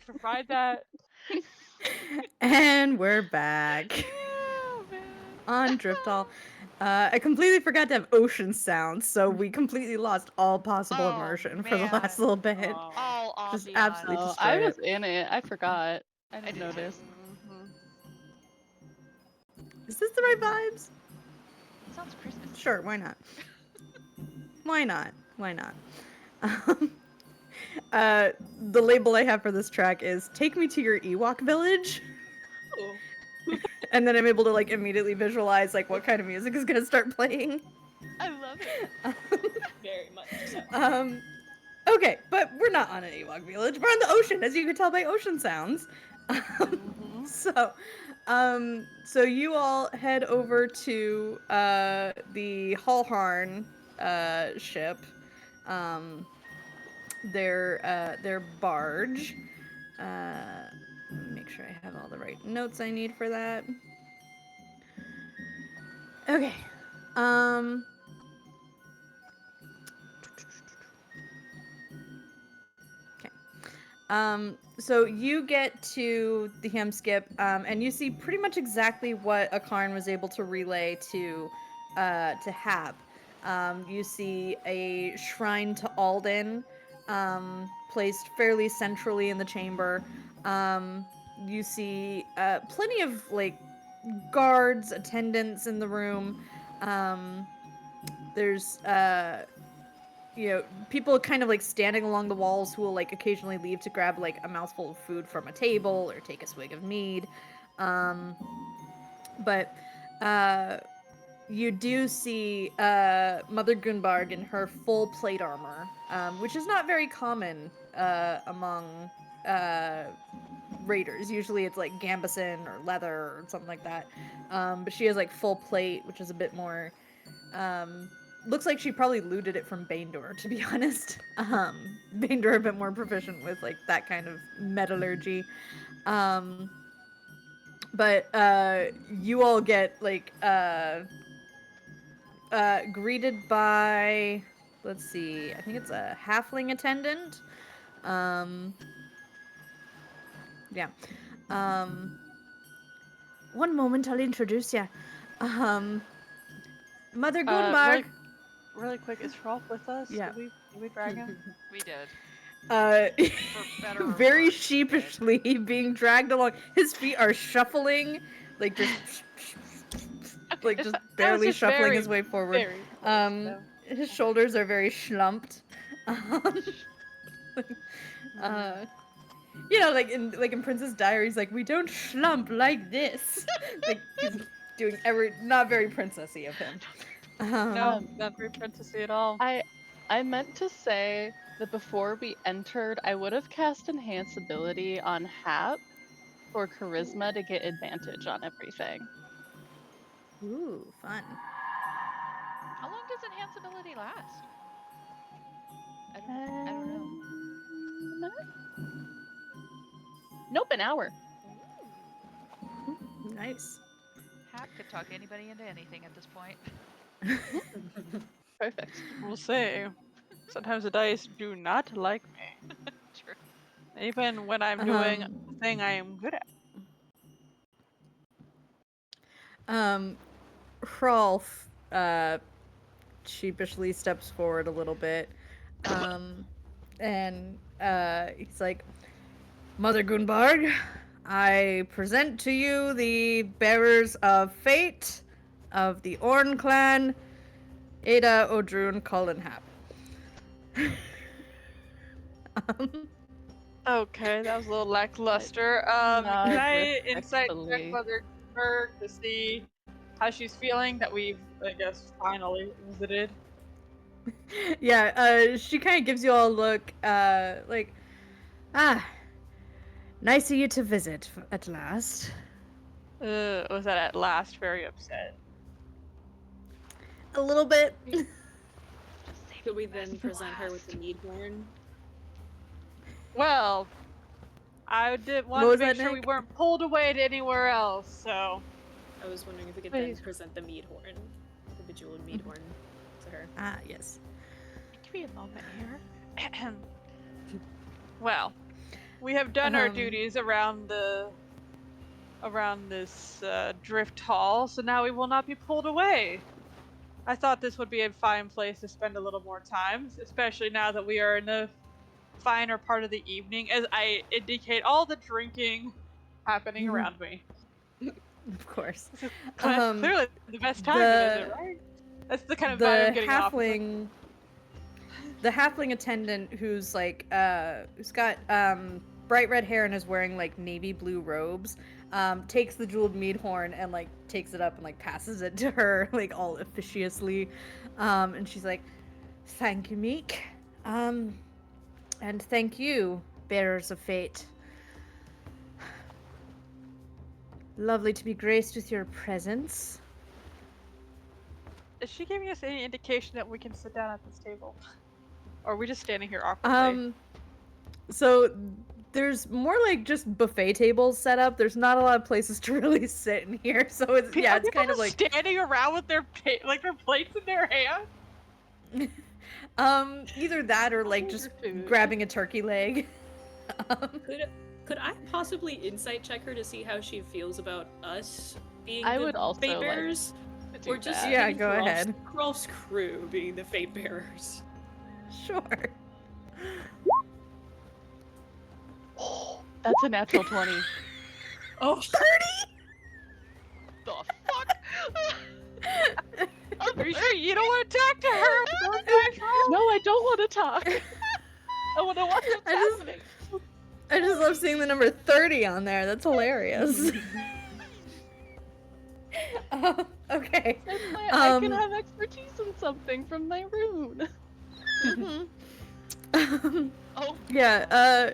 Provide that. And we're back Oh, man. on Driftall. I completely forgot to have ocean sounds, so we completely lost all possible Oh, immersion for the last man. little bit. All Just ambiance. absolutely Oh, destroy I it. was in it. I forgot. I I didn't did too. notice. Is this the right vibes? Sounds Christmas. Sure, why not? Why not? Why not? Um, the label I have for this track is "Take me to your Ewok village," Oh, and then I'm able to like immediately visualize like what kind of music is gonna start playing. I love it. very much so. Okay, but we're not on an Ewok village. We're on the ocean, as you can tell by ocean sounds. So you all head over to the Hallharn ship, their barge. Make sure I have all the right notes I need for that. Okay. So you get to the Hemskip, and you see pretty much exactly what Akarn was able to relay to Hap. You see a shrine to Alden, placed fairly centrally in the chamber. You see plenty of like guards, attendants in the room. There's people kind of like standing along the walls who will like occasionally leave to grab like a mouthful of food from a table or take a swig of mead. But you do see Mother Gunbarg in her full plate armor, which is not very common among raiders. Usually it's like gambeson or leather or something like that. But she has like full plate, which is a bit more looks like she probably looted it from Baindor, to be honest. Baindor a bit more proficient with like that kind of metallurgy. But you all get like greeted by, let's see, I think it's a halfling attendant. Yeah. One moment, I'll introduce you. Mother Gunbarg. Really quick, is Rolf with us? Yeah. Did we drag him? We did. Uh, For better or very worse, we sheepishly being dragged along. His feet are shuffling, like just, like just barely just shuffling very, his way forward. very close, so. His shoulders are very schlumped. Uh, like in Princess Diaries, like we don't schlump like this. Like he's doing not very princessy of him. No, not very princessy at all. I meant to say that before we entered, I would have cast Enhance Ability on Hap for Charisma to get advantage on everything. Ooh, fun. How long does enhance ability last? I don't know. A minute? Nope, an hour. Nice. Hap could talk anybody into anything at this point. Perfect. We'll see. Sometimes the dice do not like me. True. Even when I'm doing the thing I am good at. Hrolf sheepishly steps forward a little bit. And he's like, Mother Gunbarg, I present to you the bearers of fate of the Orn clan, Ada, Odrun, Cullen, Hap. Okay, that was a little lackluster. Can I insight check respectfully. Mother Berg to see how she's feeling that we've, I guess, finally visited? Yeah, she kind of gives you all a look, like, nice of you to visit at last. Was that at last very upset? A little bit. Could we then present her with the mead horn? Well, I did want What to was make that, sure we Nick? weren't pulled away to anywhere else, so. I was wondering if we could Wait. then present the mead horn, the bejeweled mead horn, to her. Ah, yes. Give me a moment here. Well, We have done our duties around this drift hall, so now we will not be pulled away. I thought this would be a fine place to spend a little more time, especially now that we are in the finer part of the evening, as I indicate all the drinking happening around me. Of course. This is clearly the best time to visit, right? That's the kind of vibe I'm getting off. The halfling attendant who's like who's got bright red hair and is wearing like navy blue robes, takes the jeweled mead horn and like takes it up and like passes it to her like all officiously, and she's like, "Thank you, Meek, and thank you, bearers of fate. Lovely to be graced with your presence." Is she giving us any indication that we can sit down at this table? Or are we just standing here awkwardly? So there's more like just buffet tables set up. There's not a lot of places to really sit in here, so it's it's kind of like standing around with their their plates in their hand. Either that or like just grabbing a turkey leg. Could I possibly insight check her to see how she feels about us being I the would also fate bearers? Or just maybe go ahead. Rolf's crew being the fate bearers. Sure. That's a natural 20. Oh, 30? The fuck? Are you sure you don't want to talk to her? No, I don't want to talk. I want to watch what's happening. I just love seeing the number 30 on there. That's hilarious. Okay. I can have expertise in something from my rune. Oh. Yeah,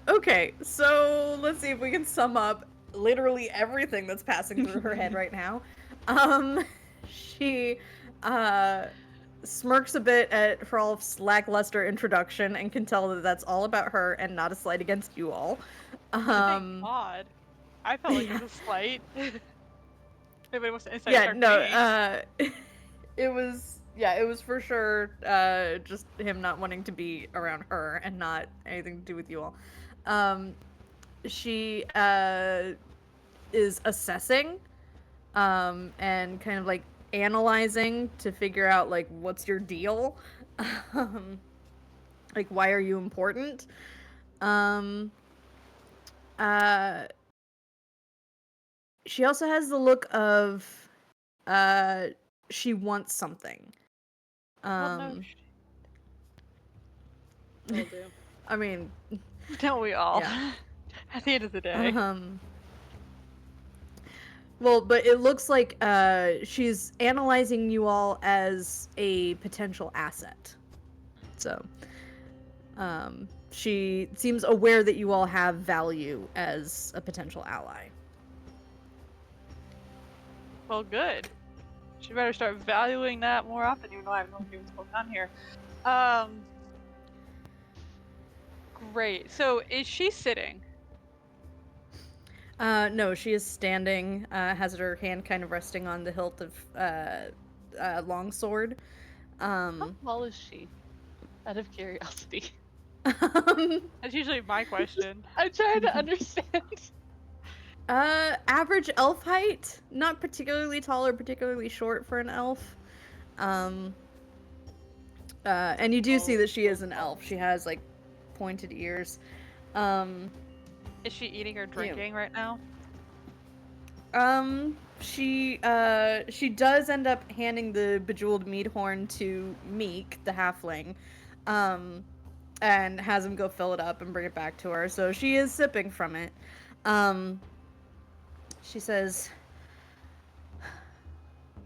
okay, so let's see if we can sum up literally everything that's passing through her head right now. She, smirks a bit at Hrolf's lackluster introduction and can tell that that's all about her and not a slight against you all. Thank God. I felt like it was a slight. Anybody wants to insight Yeah, no, it was for sure just him not wanting to be around her and not anything to do with you all. She is assessing and kind of like analyzing to figure out like what's your deal, like why are you important. She also has the look of she wants something. Well, will do. I mean, don't we all? Yeah. At the end of the day. Well, but it looks like she's analyzing you all as a potential asset. So, she seems aware that you all have value as a potential ally. Well, good. She better start valuing that more often, even though I have no idea what's going on here. Great. So, is she sitting? No, she is standing, has her hand kind of resting on the hilt of longsword. How tall is she? Out of curiosity. That's usually my question. I'm trying to understand. Average elf height, not particularly tall or particularly short for an elf. And you do see that she is an elf. She has like pointed ears. Is she eating or drinking right now? She does end up handing the bejeweled mead horn to Meek, the halfling, and has him go fill it up and bring it back to her. So she is sipping from it. She says,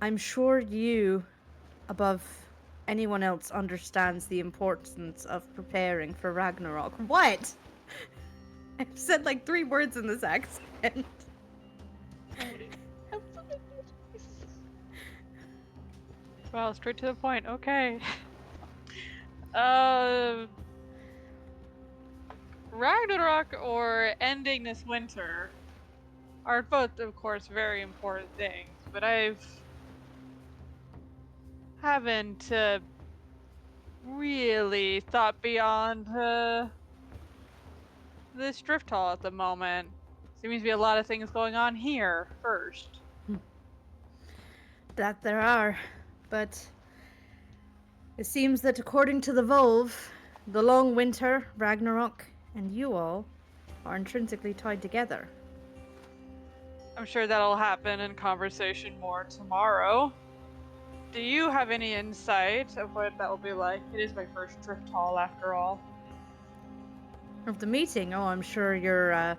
"I'm sure you, above anyone else, understands the importance of preparing for Ragnarok." What? I've said like 3 words in this accent. Well, straight to the point. Okay. Ragnarok or ending this winter are both, of course, very important things, but haven't really thought beyond this drift hall at the moment. Seems to be a lot of things going on here first. That there are, but it seems that according to the Volve, the long winter, Ragnarok, and you all are intrinsically tied together. I'm sure that'll happen in conversation more tomorrow. Do you have any insight of what that will be like? It is my first drift hall after all. Of the meeting, oh, I'm sure your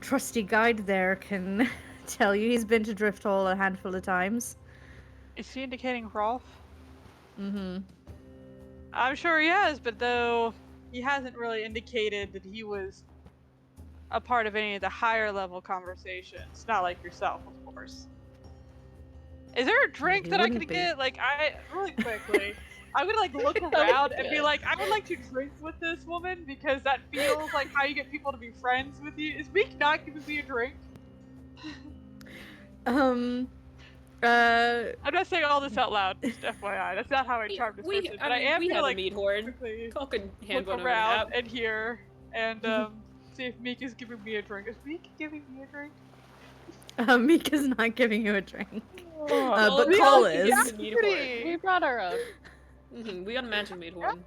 trusty guide there can tell you. He's been to Drift Hall a handful of times. Is he indicating Rolf? Mm-hmm. I'm sure he has, but though he hasn't really indicated that he was a part of any of the higher level conversations. Not like yourself, of course. Is there a drink he that I wouldn't could be. get? Like, really quickly, I would like look around and be like, I would like to drink with this woman because that feels like how you get people to be friends with you. Is Meek not giving me a drink? Um, I'm not saying all this out loud, just FYI. That's not how I charm this person. But I am we gonna have like a mead horn. quickly Cole could hand look one over to around Hap. and hear and see if Meek is giving me a drink. Is Meek giving me a drink? Mika's not giving you a drink. Well, But we Cole all can is. give the mead horn. We brought our own. We got a magic mead horn.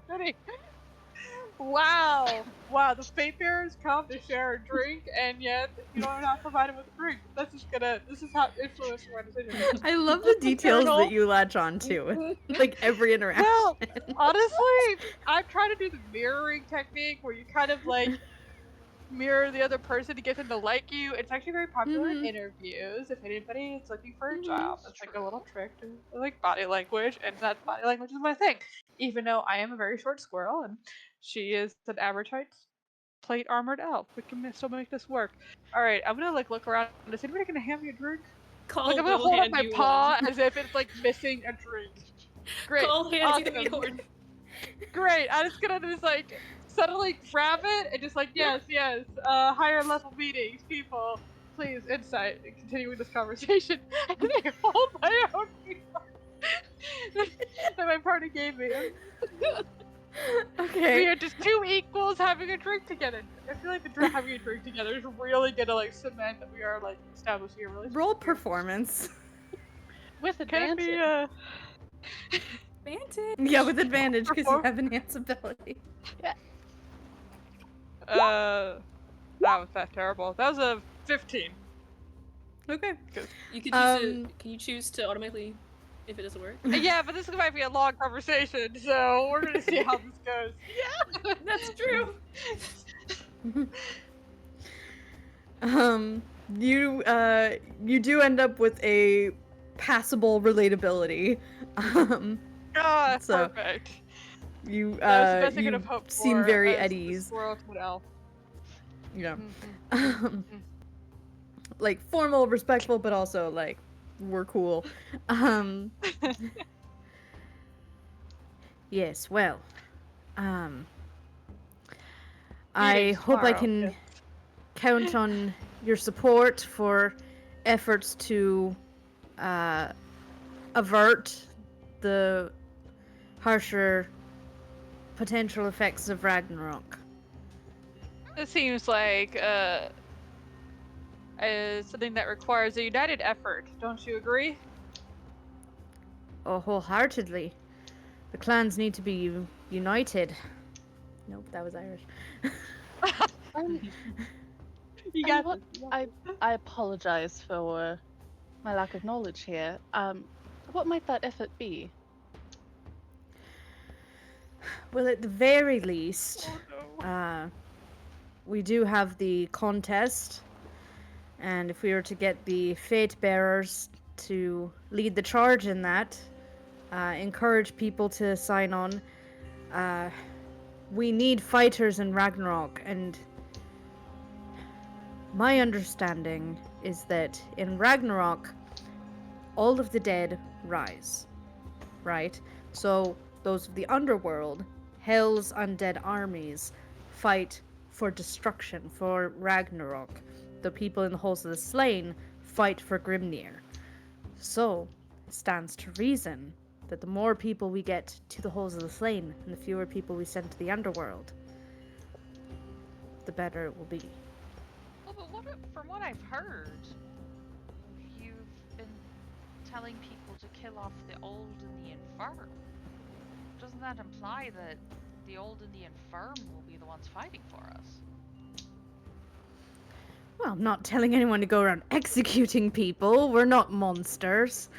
Wow, the fate bearers come to share a drink, and yet you don't not provide them with a drink. This is how influence my decision. I love the details Colonel. that you latch on to. Like every interaction. Well, honestly, I'm trying to do the mirroring technique where you kind of like mirror the other person to get them to like you. It's actually very popular in interviews. If anybody is looking for a job, it's like a little trick to like body language, and that body language is my thing. Even though I am a very short squirrel and she is an average height plate armored elf, we can still make this work. All right, I'm gonna like look around. Is anybody gonna hand me a drink? Cole Like I'm gonna will hold up hand my you paw one. as if it's like missing a drink. Great. Cole hands you the Awesome. mead horn. Great. I'm just gonna just like suddenly grab it and just like yes. Higher level meetings, people, please insight and continuing this conversation. And I hold my own that my party gave me. Okay. We are just two equals having a drink together. I feel like having a drink together is really gonna like cement that we are like establishing a relationship. Roll performance. With Can advantage. it be Advantage. Yeah, with advantage because you have enhance ability. that was that terrible. That was a 15. Okay. You could choose to. Can you choose to automatically, if it doesn't work? Yeah, but this might be a long conversation, so we're gonna see how this goes. Yeah, that's true. You do end up with a passable relatability. So Perfect. you That was the best I could you have hoped seem for very as at the ease. squirrel to an elf. Yeah. Like formal, respectful, but also like we're cool. Yes, well. I Meetings hope I tomorrow, can yes. count on your support for efforts to avert the harsher potential effects of Ragnarok. It seems like something that requires a united effort. Don't you agree? Oh, wholeheartedly. The clans need to be united. Nope, that was Irish. You got what, this. I apologize for my lack of knowledge here. What might that effort be? Well, at the very least, Oh, no. we do have the contest, and if we were to get the Fate Bearers to lead the charge in that, encourage people to sign on, we need fighters in Ragnarok, and my understanding is that in Ragnarok, all of the dead rise, right? So those of the underworld, Hell's undead armies, fight for destruction, for Ragnarok. The people in the halls of the slain fight for Grimnir. So, it stands to reason that the more people we get to the Halls of the Slain, and the fewer people we send to the underworld, the better it will be. Well, but from what I've heard, you've been telling people to kill off the old and the infirm. Doesn't that imply that the old and the infirm will be the ones fighting for us? Well, I'm not telling anyone to go around executing people. We're not monsters.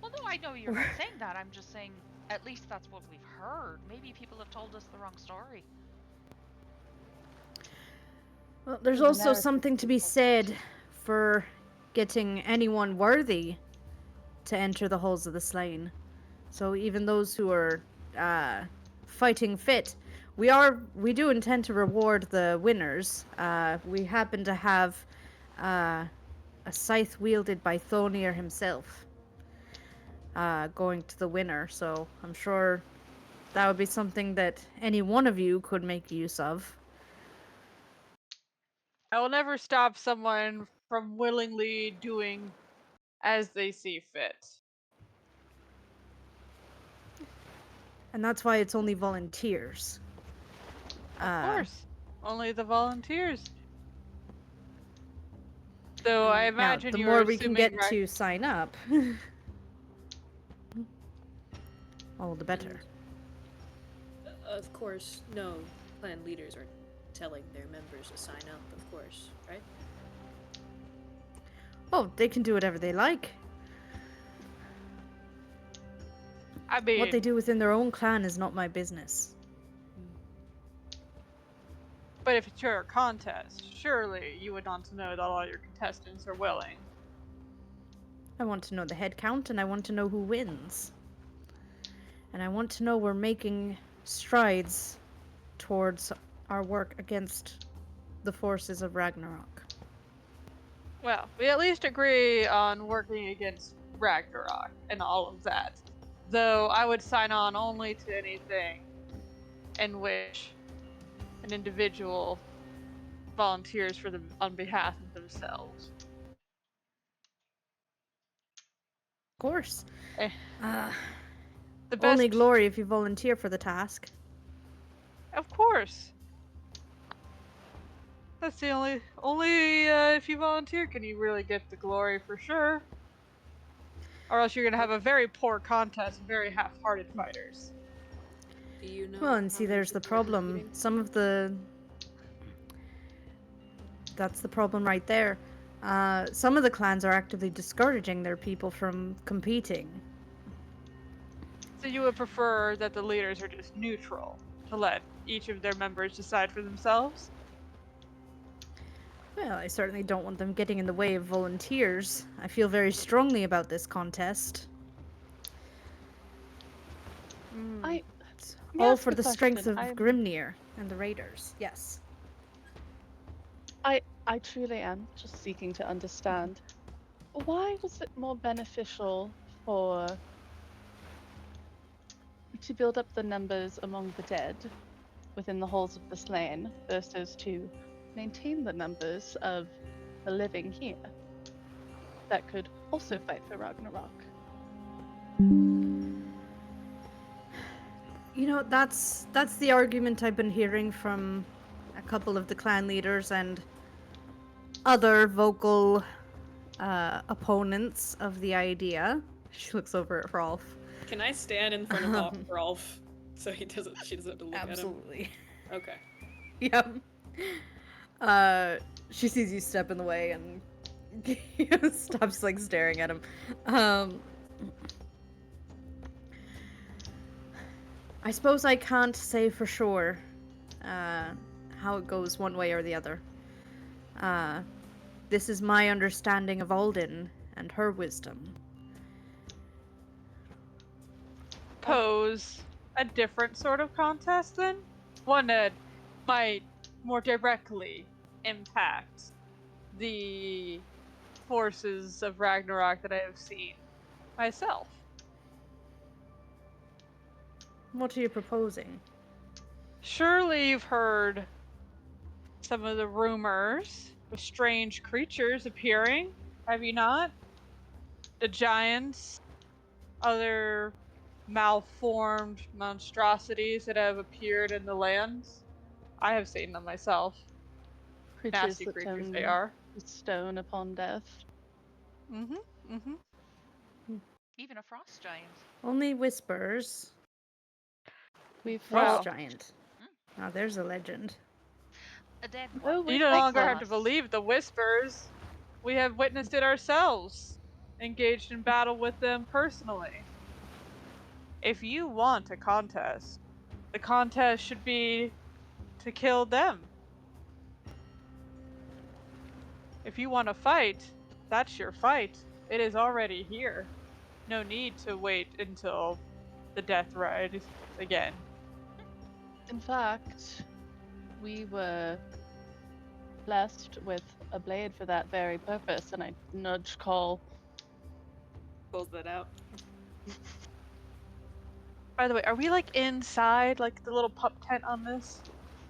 Well, no, I know you're not saying that. I'm just saying, at least that's what we've heard. Maybe people have told us the wrong story. Well, there's The also narrative something to be people. said for getting anyone worthy to enter the Halls of the Slain. So even those who are fighting fit, we do intend to reward the winners. We happen to have a scythe wielded by Thonir himself going to the winner, so I'm sure that would be something that any one of you could make use of. I will never stop someone from willingly doing as they see fit. And that's why it's only volunteers. Of course. Only the volunteers. So I Now, imagine the you're more we can assuming get to sign up, all the better. Of course, no clan leaders are telling their members to sign up, of course, right? Oh, they can do whatever they like. I mean, What they do within their own clan is not my business. but if it's your contest, surely you would want to know that all your contestants are willing. I want to know the head count, and I want to know who wins. And I want to know we're making strides towards our work against the forces of Ragnarok. Well, we at least agree on working against Ragnarok and all of that. Though I would sign on only to anything in which an individual volunteers for them on behalf of themselves. Of course. Eh, Uh, the only best, glory if you volunteer for the task. of course. That's the only if you volunteer can you really get the glory for sure. Or else you're gonna have a very poor contest and very half-hearted fighters. Do you know? Well, and how see, many there's the people are problem. competing? That's the problem right there. Some of the clans are actively discouraging their people from competing. So you would prefer that the leaders are just neutral, to let each of their members decide for themselves? Well, I certainly don't want them getting in the way of volunteers. I feel very strongly about this contest. I It's Let me all ask for a the strength question. of Grimnir and the Raiders. Yes. I truly am just seeking to understand. Why was it more beneficial to build up the numbers among the dead within the halls of the slain versus to maintain the numbers of the living here that could also fight for Ragnarok? You know, that's the argument I've been hearing from a couple of the clan leaders and other vocal opponents of the idea. She looks over at Rolf. Can I stand in front of Rolf so she doesn't have to look Absolutely. at him? Okay. Yep. She sees you step in the way and stops like staring at him. I suppose I can't say for sure how it goes one way or the other. This is my understanding of Alden and her wisdom. Pose a different sort of contest then? One that might more directly impact the forces of Ragnarok that I have seen myself. What are you proposing? Surely you've heard some of the rumors of strange creatures appearing, have you not? The giants other malformed monstrosities that have appeared in the lands. I have seen them myself. Creatures Nasty that creatures turn they are. to stone upon death. Even a frost giant. Only whispers. We've Frost Wow. giant. Now there's a legend. A dead Oh, one. we You no like longer have to frost. believe the whispers. We have witnessed it ourselves, engaged in battle with them personally. If you want a contest, the contest should be to kill them. If you want to fight, that's your fight. It is already here. No need to wait until the death ride again. In fact, we were blessed with a blade for that very purpose, and I nudge Cole. Pulls that out. By the way, are we like inside, like the little pup tent on this?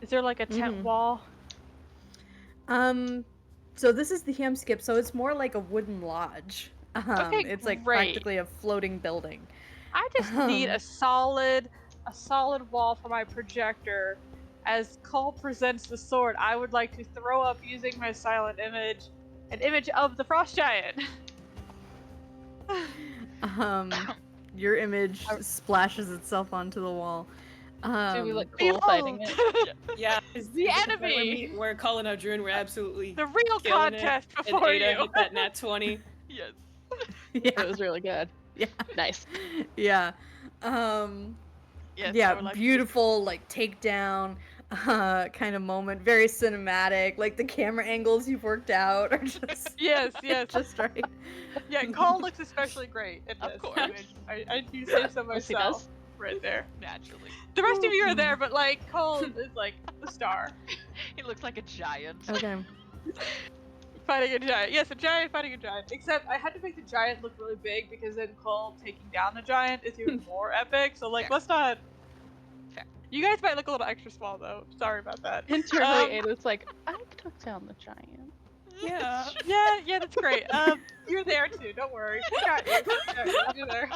Is there like a tent wall? So this is the ham skip, so it's more like a wooden lodge. Okay, It's like great. practically a floating building. I just need a solid wall for my projector. As Cole presents the sword, I would like to throw up using my silent image an image of the frost giant. Your image splashes itself onto the wall. Do we look cool fighting it? Yeah, The enemy! We're calling out Druin. We're absolutely The real killing contest it. before and Ada you. hit that nat 20. Yes. Yeah. It was really good. Yeah. Nice. Yeah. Yes. Yeah, or like beautiful like takedown kind of moment, very cinematic. Like the camera angles you've worked out are just Yes. just right. Yeah, Cole looks especially great in Of this course. image. I do say so Yes, he myself. does. Right there. Naturally. The rest of you are there, but like Cole is like the star. He looks like a giant. Okay. Fighting a giant. Yes, a giant fighting a giant. Except I had to make the giant look really big because then Cole taking down the giant is even more epic. So like, Fair. let's not. Fair. You guys might look a little extra small though. Sorry about that. Internally, Ada's like, I took down the giant. Yeah. Yeah, that's great. You're there too. Don't worry. We got you. You're there.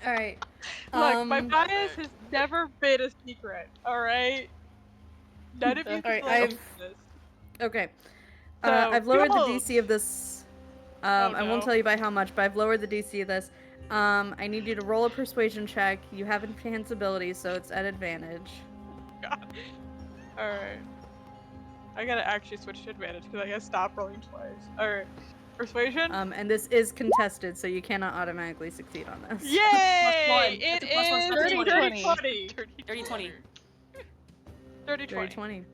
All right. Look, my bias has never been a secret. All right. None of you All can right, believe this. Okay. So, I've lowered the behold. DC of this. Oh, I won't no. tell you by how much, but I've lowered the DC of this. I need you to roll a persuasion check. You have enhanced ability, so it's at advantage. God. All right. I gotta actually switch to advantage because I gotta stop rolling twice. All right. Persuasion. And this is contested, so you cannot automatically succeed on this. Yay! It's It a plus one, is so that's a 30 20. 20. 30 20. 30 Very 20. 20.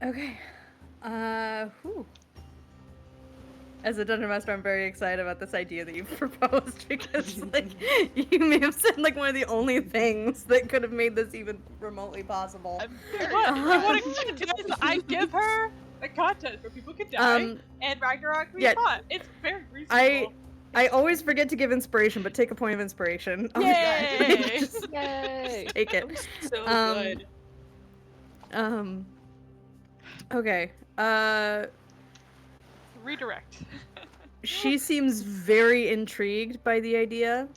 Okay. Whew. As a dungeon master, I'm very excited about this idea that you've proposed because, like, you may have said like one of the only things that could have made this even remotely possible. I'm very What? You want surprised. a contest? I give her a contest where people can die and Ragnarok can be yeah. fought. It's very reasonable. I always forget to give inspiration, but take a point of inspiration. Yay! just, Yay! just take That it. was so good. Okay. Redirect. She seems very intrigued by the idea.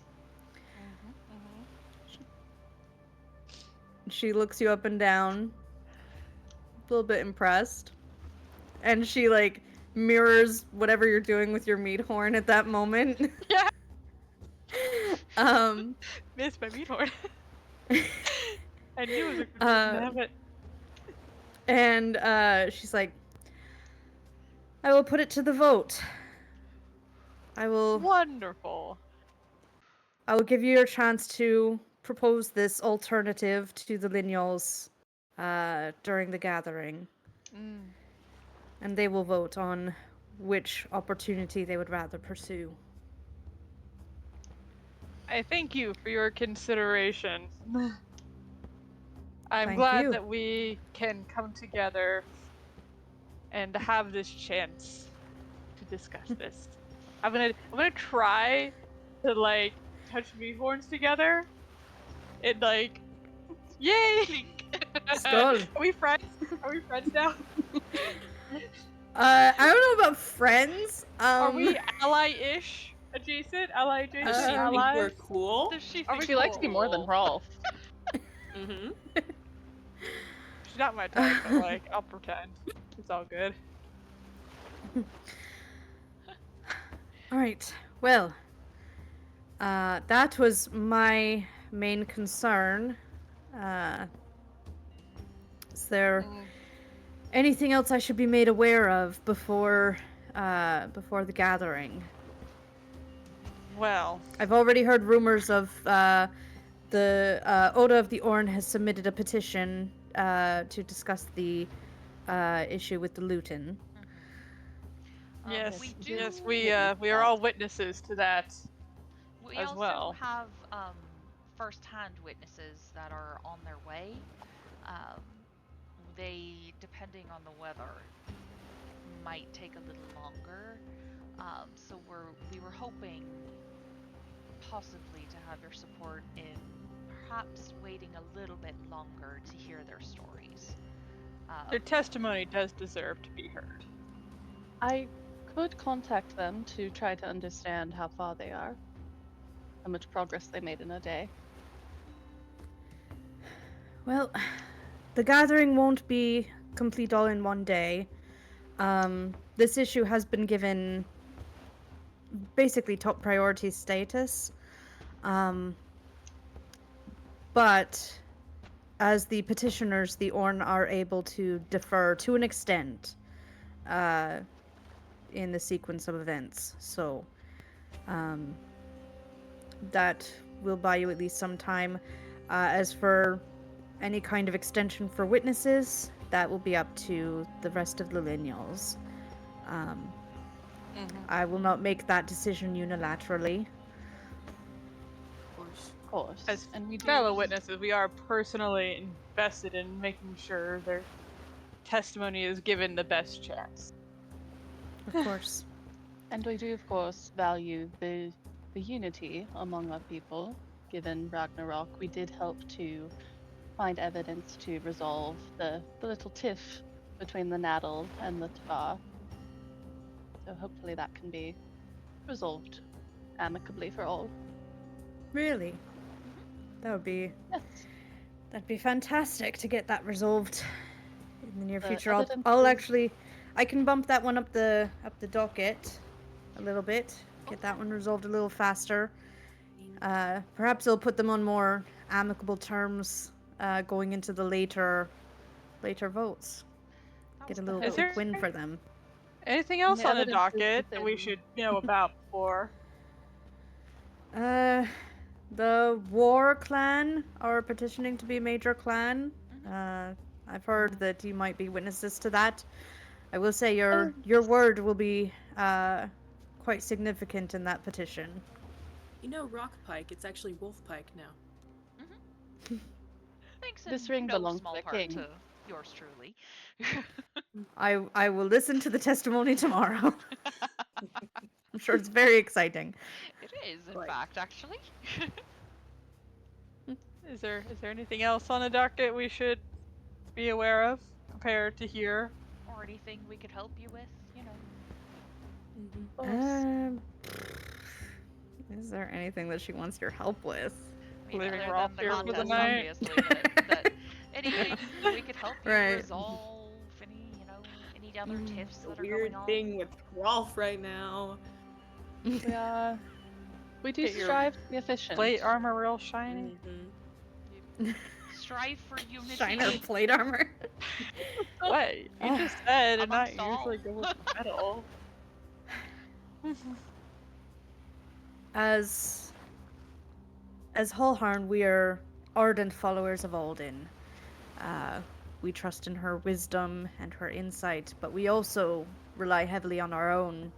She looks you up and down, a little bit impressed, and she like mirrors whatever you're doing with your meat horn at that moment. Yeah. Missed my meat horn. I knew it was a good have it. And she's like, I will put it to the vote. I will Wonderful. give you your chance to propose this alternative to the Linjals during the gathering. And they will vote on which opportunity they would rather pursue. I thank you for your consideration. I'm Thank glad you. that we can come together and have this chance to discuss this. I'm gonna try to like touch meat horns together. And like, yay! Skull. Are we friends? Are we friends now? I don't know about friends. Are we ally-ish adjacent? Ally adjacent? Does she think we're Allies? cool? Does she Are think we She likes me more than cool? Rolf. Mm-hmm. She's not my type, but like, I'll pretend. It's all good. All right. Well, that was my main concern. Is there anything else I should be made aware of before the gathering? Well, I've already heard rumors of the Oda of the Orn has submitted a petition to discuss the issue with the Lutan. yes, We yes, do. we are all witnesses to that. We as also well. have first-hand witnesses that are on their way. They, depending on the weather, might take a little longer. So we were hoping possibly to have your support in perhaps waiting a little bit longer to hear their stories. Their testimony does deserve to be heard. I could contact them to try to understand how far they are, how much progress they made in a day. Well, the gathering won't be complete all in one day. This issue has been given basically top priority status. But as the petitioners, the Orn are able to defer to an extent in the sequence of events. So that will buy you at least some time. As for any kind of extension for witnesses, that will be up to the rest of the Linjals. I will not make that decision unilaterally. Of course. As And we do fellow witnesses, we are personally invested in making sure their testimony is given the best chance. Of course. And we do, of course, value the unity among our people. Given Ragnarok, we did help to find evidence to resolve the little tiff between the Naddle and the Tvar. So hopefully that can be resolved amicably for all. Really? That would be Yes. that'd be fantastic to get that resolved in the near The future. evidence I'll is- actually I can bump that one up the docket a little bit. Get that one resolved a little faster. Perhaps I'll put them on more amicable terms going into the later votes. Get a little Is quick win for them. Anything else The on the evidence is docket that we within- should know about before? The War Clan are petitioning to be a major clan. I've heard that you might be witnesses to that. I will say your word will be quite significant in that petition. You know, Rock Pike, it's actually Wolf Pike now. Thanks This in ring no belongs to small the part king. to yours truly. I will listen to the testimony tomorrow. I'm sure it's very exciting. It is, in Quite. fact, actually. Is there anything else on the docket we should be aware of, prepared to hear? Or anything we could help you with, you know. Um, is there anything that she wants your help with? I mean, Leaving other Rolf than the here for the contest, night. obviously, but anything we could help you Right. resolve, any other tiffs The that are weird going on. thing with Rolf right now. We do Get your strive to be efficient. Plate armor real shiny. Strive for unity. Shiner plate armor. What? You just said and not Amongst all. usually go with metal. As Hullharn, we are ardent followers of Alden. We trust in her wisdom and her insight, but we also rely heavily on our own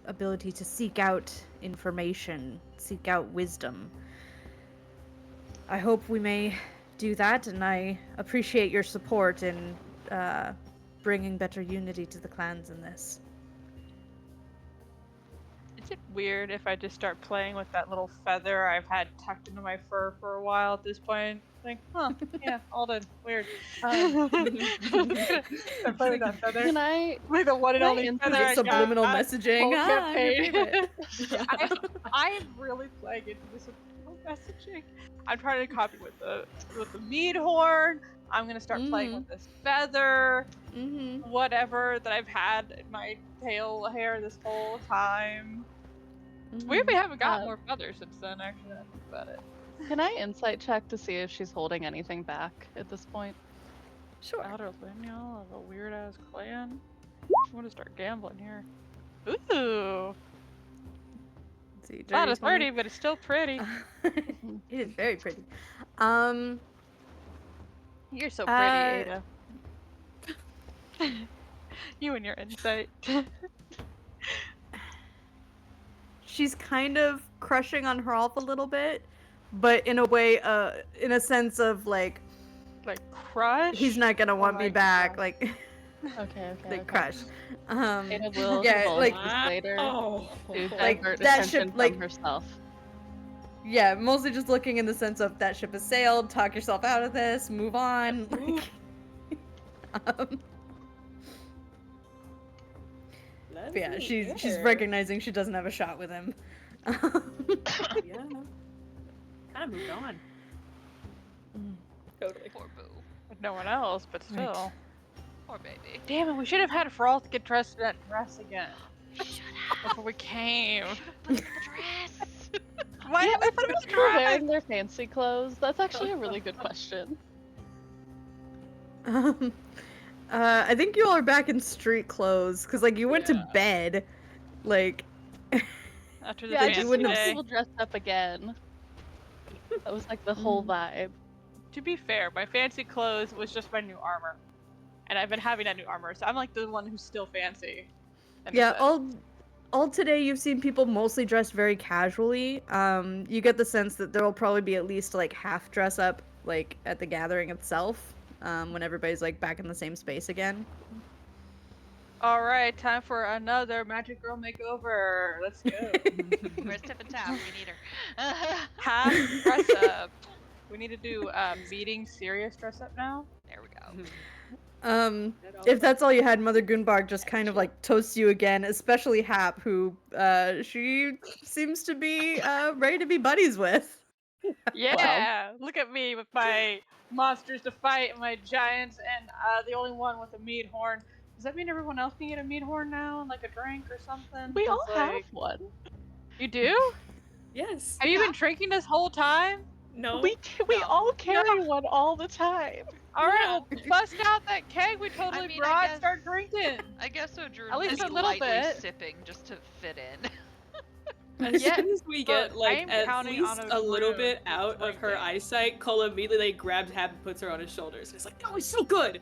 ability to seek out information, seek out wisdom. I hope we may do that, and I appreciate your support in bringing better unity to the clans in this. Is it weird if I just start playing with that little feather I've had tucked into my fur for a while at this point? Like, huh, yeah, all done. Weird. Um, Start playing with that feather. Can I? Like the one and Can I only insight- feather Get I subliminal got. messaging. Whole Ah, I'm your campaign. favorite. I am really playing into this subliminal messaging. I'm trying to copy with the mead horn. I'm gonna start playing with this feather. Mm-hmm. Whatever that I've had in my tail hair this whole time. It's weird we Mm-hmm. haven't got more feathers since then, actually, now that I think about it. Can I insight check to see if she's holding anything back at this point? Sure. Elder Linjal of a weird ass clan. I want to start gambling here. Ooh! Let's see. Not dirty as pretty, 20. but it's still pretty. It is very pretty. You're so pretty, Ada. You and your insight. She's kind of crushing on Hrolf a little bit, but in a way, in a sense of like crush? he's not gonna want me like back, crush. like Okay. like crush. Ada will yeah, divulge like this later Oh. to Like, divert that attention ship, like- from herself. yeah, mostly just looking in the sense of that ship has sailed. Talk yourself out of this. Move on. Like, but yeah, she's recognizing she doesn't have a shot with him. Yeah. Kind of moved on. Totally. Poor boo. With no one else, but still. Right. Poor baby. Damn it, we should have had Hrolf get dressed in that dress again. Before we came. Put the dress. Why did we put him in the People dress? wearing their fancy clothes? That's actually a really good question. I think you all are back in street clothes because like you went to Yeah. bed, like. After the Yeah, I fancy just wouldn't see have- day. people dressed up again. That was like the whole vibe. To be fair, my fancy clothes was just my new armor. And I've been having that new armor, so I'm like the one who's still fancy. And Yeah, that's it. all today you've seen people mostly dressed very casually. You get the sense that there will probably be at least like half dress up like at the gathering itself, when everybody's like back in the same space again. Alright, time for another Magic Girl makeover. Let's go. Where's Tip and Tap? We need her. Half dress up. We need to do meeting serious dress up now. There we go. If that's all you had, Mother Gunbarg just kind of like toasts you again, especially Hap, who she seems to be ready to be buddies with. Yeah, look at me with my monsters to fight, my giants, and the only one with a mead horn. Does that mean everyone else can get a mead horn now and like a drink or something? We all 'Cause, have like- one. You do? Yes. Have you been drinking this whole time? No. We No. all carry one all the time. Alright, Yeah. well, bust out that keg we totally mean, I brought and guess- start drinking. I guess so. Drew At least is a little lightly bit. sipping just to fit in. As Yeah, soon as we get but like I am at counting least on a a little room bit out of her drinking. eyesight, Cole immediately like grabs Hap and puts her on his shoulders. It's like, no, he's so good.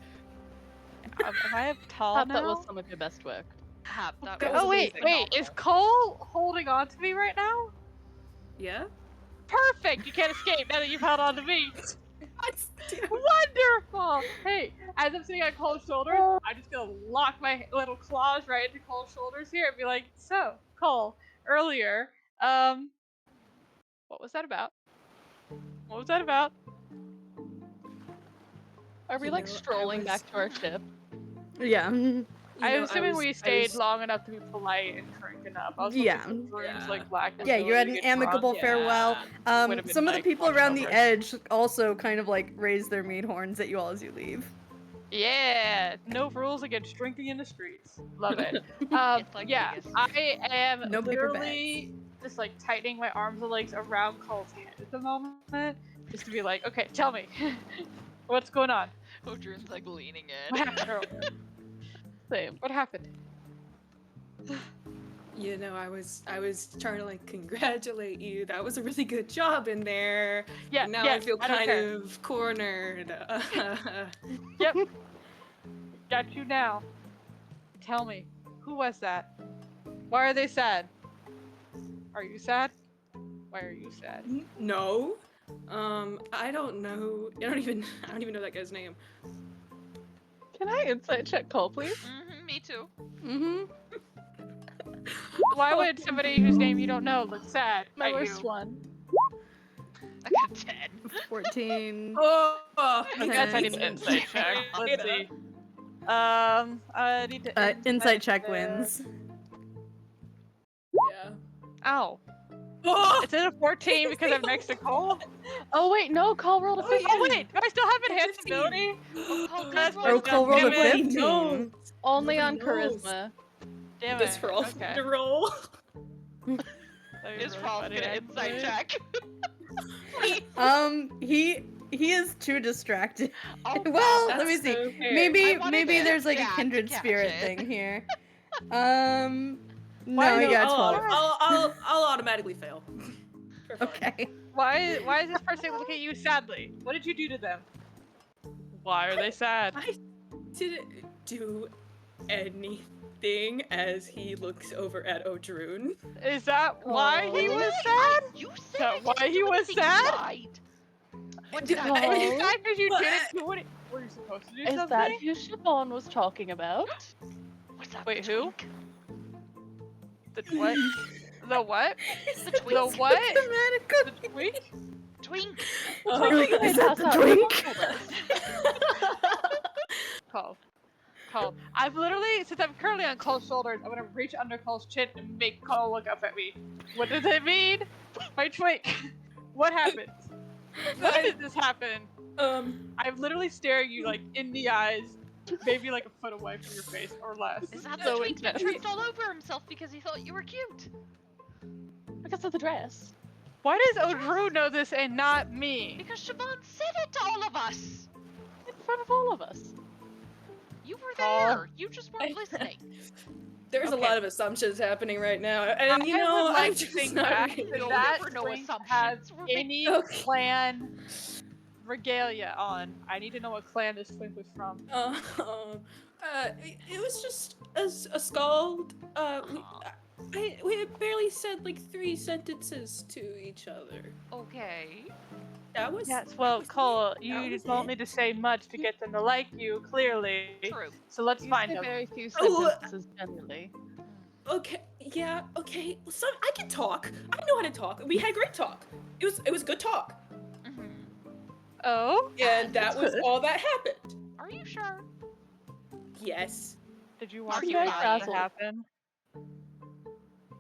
Am I tall Thought now? that was some of your best work. Hap, that That was was Oh wait, amazing. wait, is Cole holding on to me right now? Yeah. Perfect! You can't escape now that you've held on to me. Wonderful! Hey, as I'm sitting on Cole's shoulders, I'm just gonna lock my little claws right into Cole's shoulders here and be like, so, Cole, earlier, what was that about? What was that about? Are we You like know, I strolling was- back to our ship? Yeah. I'm assuming we stayed long enough to be polite and drink enough. I was hoping Yeah. some rooms Yeah. like Black. Yeah, you're at an amicable farewell. Would've been Some of the like people much around the over. edge also kind of like raise their mead horns at you all as you leave. Yeah, no rules against drinking in the streets. Love it. It's like Yeah, Vegas. I am No paper literally just like tightening my arms and legs around Cole's head at the moment, just to be like, okay, tell me, what's going on? Odrin's like leaning What in. happened earlier? Same. What happened? You know, I was trying to like congratulate you. That was a really good job in there. Yeah, Now yeah, I feel don't kind care. of cornered. Yep. Got you now. Tell me, who was that? Why are they sad? Are you sad? Why are you sad? No. I don't know. I don't even know that guy's name. Can I insight check Cole, please? Me too. Mm-hmm. Why would somebody whose name you don't know look sad My at worst you? one. I got a 10. 14. Oh, I guess I need an Okay. insight check. Let's Ada. see. I need to Insight check there. wins. Yeah. Ow. Oh! It's a 14 because I'm next to Cole. Oh wait, no, Cole rolled a Oh, 15. Oh wait, do I still have Oh, enhanced 15. ability? Oh, Cole did That's roll Oh, a Cole rolled a Damn it. 15. Only Nobody on knows. charisma. Damn This it. for all Okay. to roll. That'd be Is really Frolf funny, gonna insight actually. check? He is too distracted. Oh, Well, God. let me That's see. so fair. I Maybe wanted there's like a Jack to kindred catch spirit it. thing here. Why No, he is- got I'll, 12. I'll automatically fail. For fun. Okay. Why is this person looking at you sadly? What did you do to them? Why are they sad? I didn't do anything as he looks over at Odrune. Is that why he Oh. was sad? You Is said that I didn't why he do was anything sad? right. What Did did I- I Oh. Is that because you What? didn't do it? Were you supposed to do Is something? that who Siobhan was talking about? What's that? Wait, the who? twink? The what? The what? The The twink. what? The Systematically. tweak? Twink. Is that the drink? Cole. I've literally, since I'm currently on Cole's shoulders, I'm gonna reach under Cole's chin and make Cole look up at me. What does it mean? My twink. What happened? Why did this happen? I'm literally staring you like in the eyes, maybe like a foot away from your face or less. Is that the So twink that intense. tripped all over himself because he thought you were cute? Because of the dress. Why does Odru know this and not me? Because Siobhan said it to all of us. In front of all of us. You were Paul. there. You just weren't listening. There's Okay. a lot of assumptions happening right now, and you I know, would like I'm to just think not back really- that You'll that never know twink assumptions. has We're big- any Okay. clan regalia on. I need to know what clan this twink was from. It was just a scald. We had barely said like 3 sentences to each other. Okay. That was. Yes, well, that was Cole, it. you That was don't it. need to say much to get them to like you, clearly. True. So let's You find say them. very few Oh, sentences generally. Okay, yeah, okay. So I can talk. I know how to talk. We had great talk. It was good talk. Mm-hmm. Oh? And that was good. all that happened. Are you sure? Yes. Did you Are want you that lying? to happen?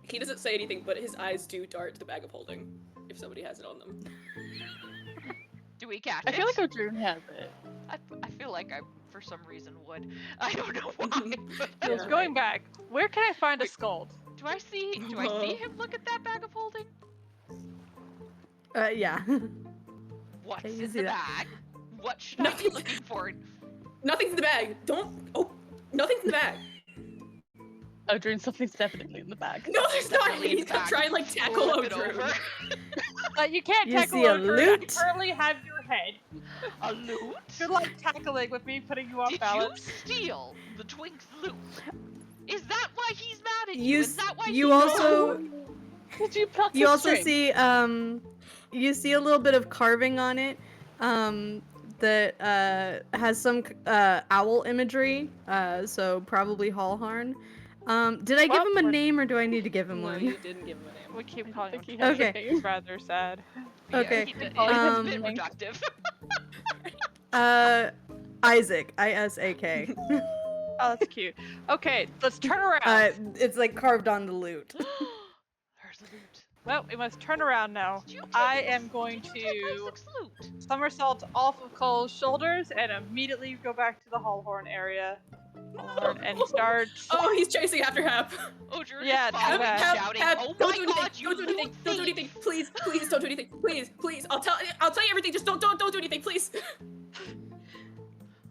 He doesn't say anything, but his eyes do dart to the bag of holding if somebody has it on them. Do we catch I it? feel like Odrune has it. I feel like I, for some reason, would. I don't know why. but Yeah. that's Going right. back, where can I find a Wait. scald? Do I see him look at that bag of holding? Yeah. What's Okay, you in see the that. bag? What should I be Nothing. looking for? Nothing's in the bag. Don't. Oh, nothing's in the bag. Odrune, something's definitely in the bag. No, there's not. Definitely in He's the gonna bag. try and like tackle Flip it Odrune. over. You can't You tackle see a Odrune. I loot? currently have your head. A loot? Good luck tackling with me, putting you off Did balance. you steal the twink's loot? Is that why he's mad at you? You Is that why you he also Did you pluck you the also string? see you see a little bit of carving on it that has some owl imagery, so probably Hallharn. Did I give Well, him a we're- name or do I need to give him No, one? you didn't give him a name. We keep I calling think him he has Okay. a name. It's rather sad. Okay, Yeah, it's um, a bit reductive. Isaac, ISAK. Oh, that's cute. Okay, let's turn around. It's like carved on the loot. There's the loot. Well, we must turn around now. Did you take I this- am going did you take to Isaac's loot? somersault off of Cole's shoulders and immediately go back to the Hallhorn area. Hallhorn and start. Oh, he's chasing after Hap. Oh, Drew Yeah, just followed Hap, him, Hap, shouting, Hap, "Oh don't my do anything. God, you Don't do anything. little Don't do thief!" anything. Please, please, don't do anything. Please. I'll tell you everything. Just don't do anything, please.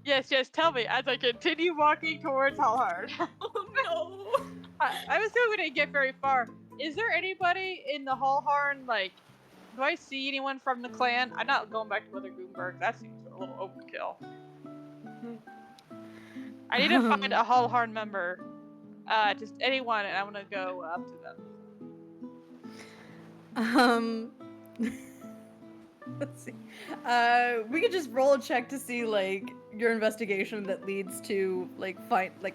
Yes, tell me as I continue walking towards Hallhorn. Oh no. I was hoping we didn't get very far. Is there anybody in the Hallhorn, like, do I see anyone from the clan? I'm not going back to Mother Goomberg. That seems a little overkill. I need to find a Hallhorn member. Just anyone, and I'm gonna go up to them. Let's see. We could just roll a check to see like your investigation that leads to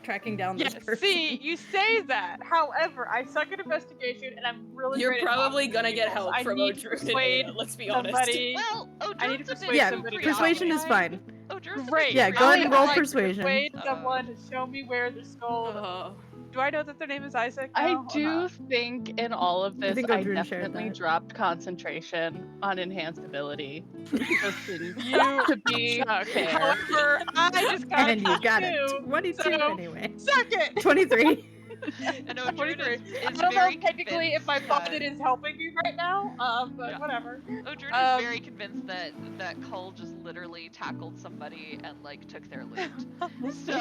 tracking down this Yes, person. see, you say that. However, I suck at investigation, and I'm really You're great at probably talking to gonna get people, so help I from need to Odrin and persuade Ada, let's be honest. somebody. Well, I need to Odrin's a persuade bit Yeah, somebody. too persuasion is preoccupied. fine. Odrin's a Great. bit Yeah, too go ahead and roll I would like to persuasion. persuade someone to show me where the skull. Oh. Do I know that their name is Isaac I now, or do not? think in all of I this, think I Odrin shared definitely that. dropped concentration on enhanced ability. Just You to be fair. However, I just got And you got it. two, 22 so anyway. suck it. 23. And Odrin 23. is I don't know very technically if my convinced bucket that- is helping me right now, but Yeah. whatever. Odrin is very convinced that Cull just literally tackled somebody and like took their loot. So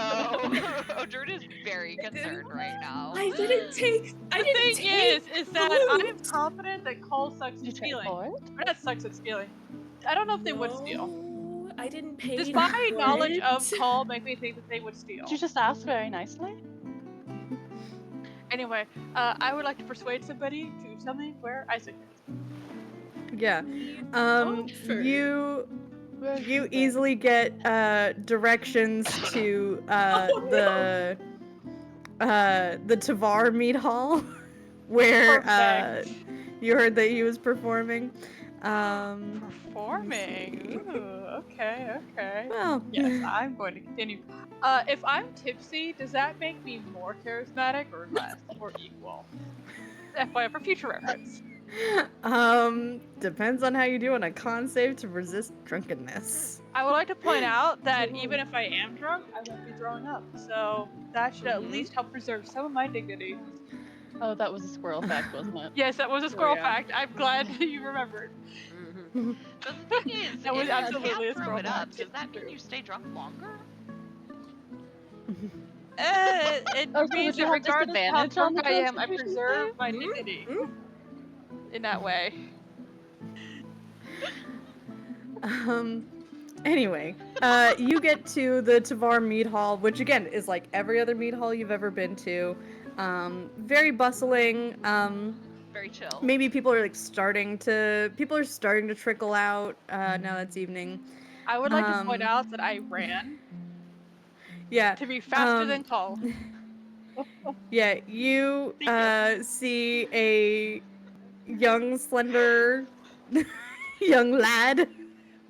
Odrin is very concerned right now. I didn't take. The thing is that I am confident that Cole sucks Did you at try stealing. for it? Or not sucks at stealing. I don't know if they would steal. No, I didn't pay. Does my for knowledge it. of Cole make me think that they would steal? Did you just ask very nicely? Anyway, I would like to persuade somebody to tell me where Isaac is. Yeah. Comfort. You Where you is it? easily get directions to Oh, the Tavar meat hall where Perfect. you heard that he was performing. Performing. Ooh, okay. Well, Yes, I'm going to continue. If I'm tipsy, does that make me more charismatic or less or equal? FYI for future reference. depends on how you do on a con save to resist drunkenness. I would like to point out that even if I am drunk, I won't be throwing up. So that should at least help preserve some of my dignity. Oh, that was a squirrel fact, wasn't it? Yes, that was a squirrel yeah. fact. I'm glad you remembered. Mhm. But the thing is, That was if absolutely you a can't throw scroll it up, back. does that mean you stay drunk longer? It Oh, so means would you that have regardless of how disadvantage on drunk the I am, I concentration preserve save? my Mhm, dignity mhm. in that way. Anyway, you get to the Tavar meat hall, which again is like every other meat hall you've ever been to. Very bustling. Very chill. Maybe people are starting to trickle out now that's evening. I would like to point out that I ran Yeah. to be faster than Cole. Yeah, you see a young, slender young lad.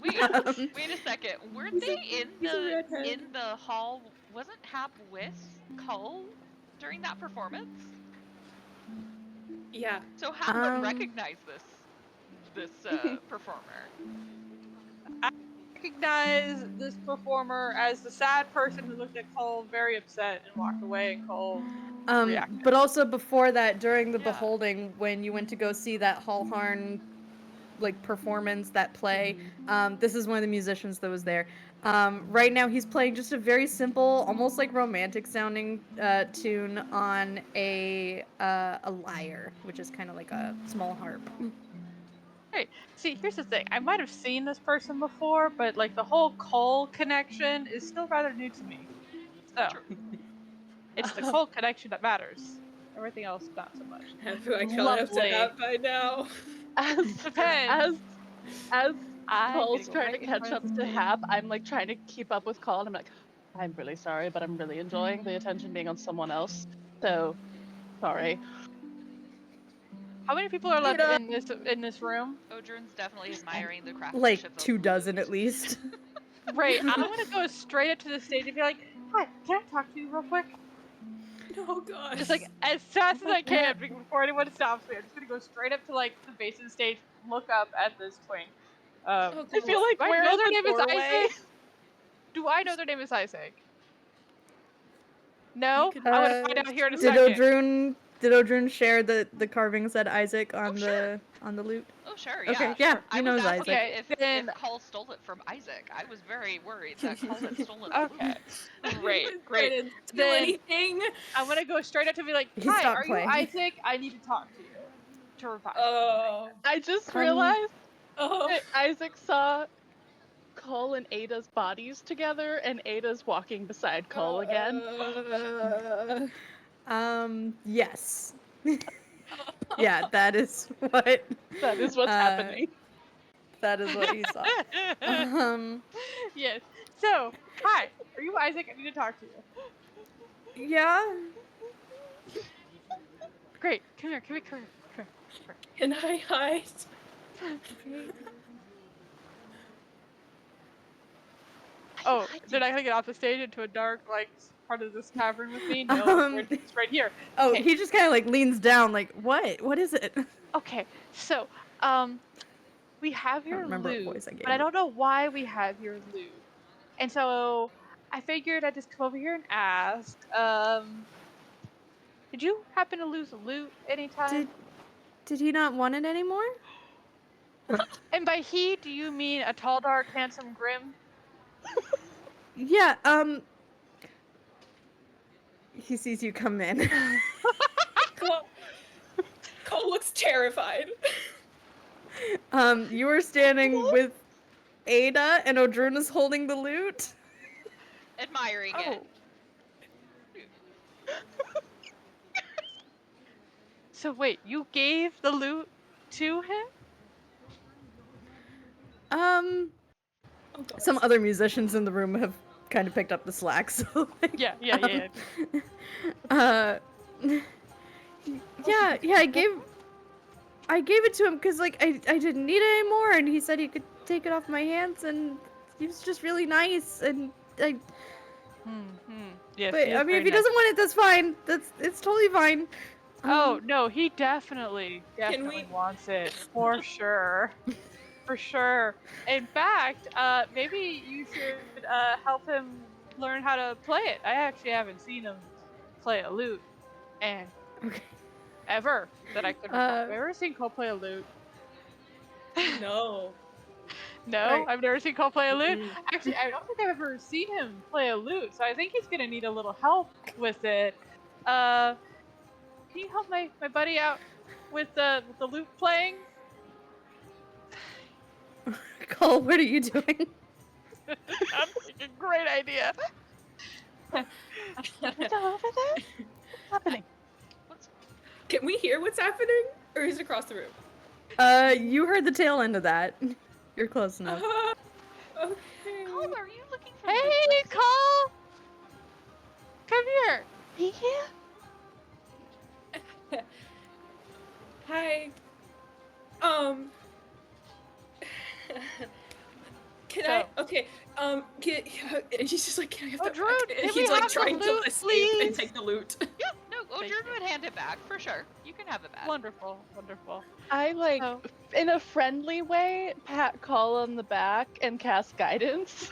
Wait, Um, wait a second. Weren't He's a- they he's a redhead. in the hall? Wasn't Hap with Cull during that performance? Yeah. So Hap would Um, recognize this performer. I recognize this performer as the sad person who looked at Cole very upset and walked away, and Cole reacted. but also before that, during the Yeah. beholding, when you went to go see that Hallharn performance, that play, this is one of the musicians that was there. Right now he's playing just a very simple, almost like romantic sounding tune on a lyre, which is kind of like a small harp. Hey, see, here's the thing. I might have seen this person before, but like the whole Cole connection is still rather new to me. So it's the Cole connection that matters. Everything else, not so much. Do I caught up to Lovely. that by now? Depends. As I'm Cole's gonna go trying right to in catch front up of to me. Hap, I'm trying to keep up with Cole, and I'm like, I'm really sorry, but I'm really enjoying the attention being on someone else. So, sorry. How many people are left in this room? Odrin's definitely admiring the craftsmanship of 24 the at least. Right. I want to go straight up to the stage and be like, "Hi, can I talk to you real quick?" Oh gosh. Just like as fast as I can before anyone stops me. I'm just gonna go straight up to like the base of the stage, look up at this twink. Oh, I feel like Do I where know is their the name is doorway? Isaac? Do I know their name is Isaac? No? could- I'm gonna find out here in a Did second. Odrun share the carving said Isaac on sure. the loot? Oh sure, Okay, yeah. yeah, Sure. he I knows was asking Isaac. if Then- Cull stole it from Isaac. I was very worried that Cull had stolen the Okay. loot. Great, I great. didn't do Then- anything. I'm gonna go straight up to be like, He "Hi, stopped are playing. you Isaac? I need to talk to you." To revive. Oh. I just realized Oh. that Isaac saw Cole and Ada's bodies together, and Ada's walking beside Cole again. Yes. Yeah, that is what. That is what's happening. That is what he saw. Yes. So, hi. Are you Isaac? I need to talk to you. Yeah. Great. Come here. Come here. Can I hide? Oh, then I gotta get off the stage into a dark, like, part of this cavern with me? No, it's right here. Oh, Okay. he just kind of like leans down, like, what? What is it? Okay, so, we have I don't your remember what loot, voice I gave but I it. don't know why we have your loot. And so I figured I'd just come over here and ask, did you happen to lose loot anytime? Did he not want it anymore? And by he, do you mean a tall, dark, handsome Grim? Yeah, he sees you come in. Cole looks terrified. You were standing with Ada and Odruna's holding the loot. Admiring it. So wait, you gave the loot to him? Oh, God. Some other musicians in the room have kind of picked up the slack, so like, Yeah. yeah, I gave it to him because like I didn't need it anymore, and he said he could take it off my hands, and he was just really nice, and I. Yes, But I mean, if he doesn't want it, that's fine. It's totally fine. Oh no, he definitely we- wants it for sure, for sure. In fact, maybe you should help him learn how to play it. I actually haven't seen him play a lute, and ever that I could recall. Have I ever seen Cole play a lute? No. No, Right. I've never seen Cole play a lute. Actually, I don't think I've ever seen him play a lute, so I think he's gonna need a little help with it. Can you help my buddy out with the lute playing? Cole, what are you doing? I'm thinking, great idea. What's over there? What's happening? Can we hear what's happening? Or is it across the room? You heard the tail end of that. You're close enough. Okay. Cole, are you looking for Hey, loot? Cole! Come here. He here? Hi. Can I? Okay. He's just like, can I have the? Drew, can we he's like have the trying to loot, escape please? and take the loot. Yeah, no, Thank Odrin you. would hand it back for sure. You can have it back. Wonderful. I like, So- in a friendly way, pat Call on the back and cast guidance.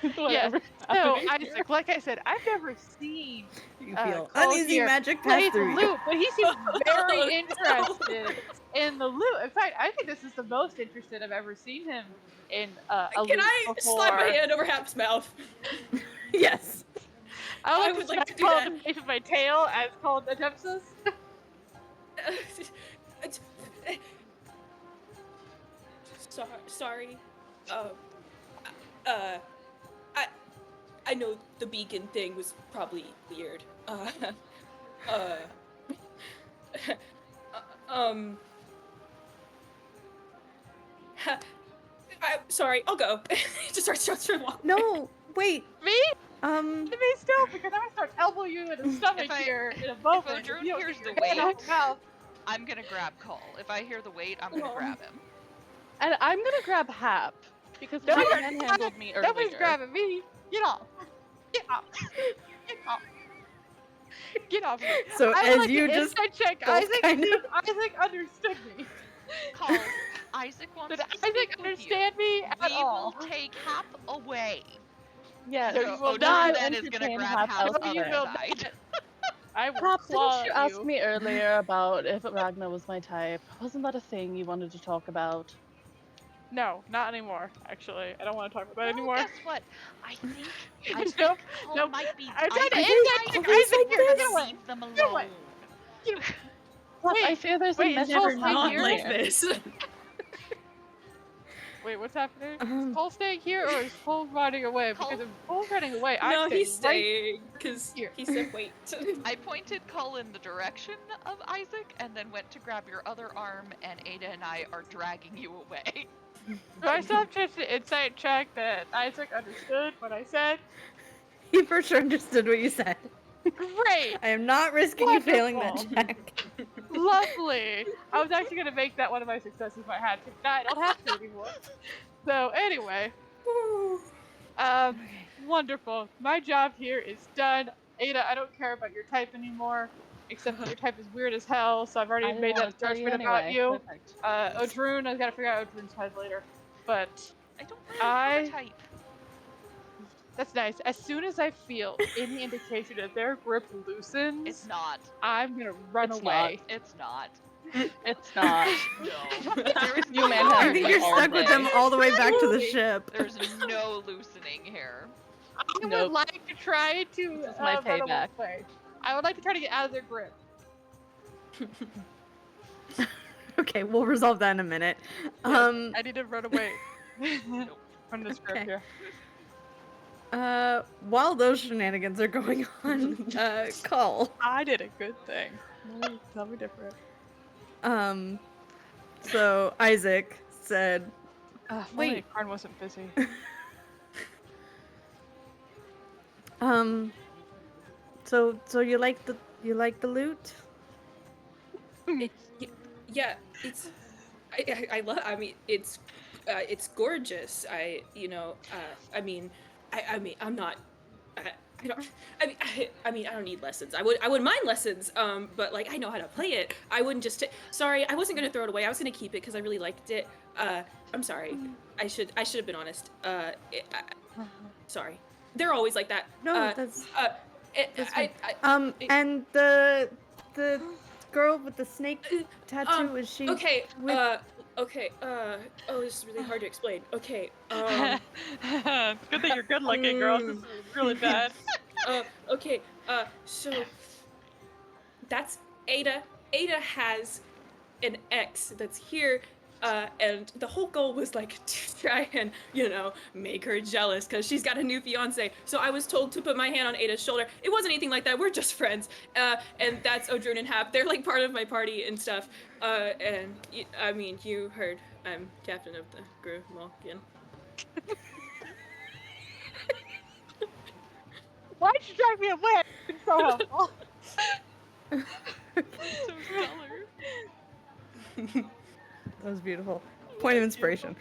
Yes. Whatever. So, Isaac, like I said, I've never seen You feel Cole uneasy here magic play pass the through you. lute, but he seems very Oh, no. interested in the lute. In fact, I think this is the most interested I've ever seen him in a Can lute I before. slap my hand over Hap's mouth? Yes. I would like to do call that. the shape of my tail as called attempts this. Sorry. I know the beacon thing was probably weird. Sorry, I'll go. Just starts to walk. No, wait. Me? Um, To me still, because I'm gonna start elbow you in the stomach here in a moment. Odrin If you don't hears get the your hand weight- out your mouth. I'm gonna grab Cole. If I hear the weight, I'm gonna Oh. grab him. And I'm gonna grab Hap, because No, he you're manhandled me earlier. Nobody's grabbing me. Get off. Get off. Get off. Get off me. So I would as like you to just insight check both Isaac, kind see of- if Isaac understood me. Cole, Isaac wants Did to Isaac speak with you. understand me at We all? will take Hap away. Yes. No, you will not Odrin then is gonna entertain grab Hap Hap's outside. No, you other will side. I will Hap, claw didn't you ask you. me earlier about if Ragna was my type? Wasn't that a thing you wanted to talk about? No, not anymore. Actually, I don't want to talk about that Well, anymore. guess what? I think Nope, Cole nope. might be. I'm trying to I inside think check Isaac Isaac here. will Get away. leave them Get away. alone. Hap, Wait, I fear there's wait, a is message Cole Never staying not here? like this. Wait, what's happening? Um, Is Cole staying here or is Cole running away? Cole- Because if Cole's running away, No, I'm he's staying staying because here. he said wait. I pointed Cole in the direction of Isaac and then went to grab your other arm, and Ada and I are dragging you away. Do I still have to change the insight check that Isaac understood what I said? He for sure understood what you said. Great! I am not risking you failing that Wonderful. check. Lovely! I was actually going to make that one of my successes if I had to. Now I don't have to anymore. So anyway, wonderful. My job here is done. Ada, I don't care about your type anymore, except that your type is weird as hell, so I've I already didn't made want that to tell you judgment about anyway. you. Perfect. Odrun, I've got to figure out Odrun's type later. But I don't really have a type. that's nice. As soon as I feel any indication that their grip loosens, It's not. I'm gonna run It's away. It's not. It's not. No. There is You no man have I to think be you're all stuck with day. them all the way back to the ship. There's no loosening here. I Nope. would like to try to This is my run payback. away. I would like to try to get out of their grip. Okay, we'll resolve that in a minute. I need to run away from this grip Okay. here. While those shenanigans are going on, Call. I did a good thing. Tell me different. So Isaac said, Wait, Karn wasn't busy. so you like the loot? Yeah, it's. I love. I mean, it's gorgeous. I mean, I'm not. I don't. I mean, I don't need lessons. I would mind lessons. But like, I know how to play it. I wouldn't just. Sorry, I wasn't gonna throw it away. I was gonna keep it because I really liked it. I'm sorry. I should have been honest. Sorry. They're always like that. No, that's fine. I And the girl with the snake tattoo, is she? Okay. with- Okay. Oh, this is really hard to explain. Okay. It's good that you're good looking, girl. This is really bad. Okay. So that's Ada. Ada has an ex that's here. And the whole goal was like to try and, make her jealous because she's got a new fiance. So I was told to put my hand on Ada's shoulder. It wasn't anything like that. We're just friends. And that's Odrun and Hap. They're like part of my party and stuff. And I mean, you heard I'm captain of the Grimalkin. Why'd you drive me away? It's so helpful. So stellar. That was beautiful. Point of inspiration.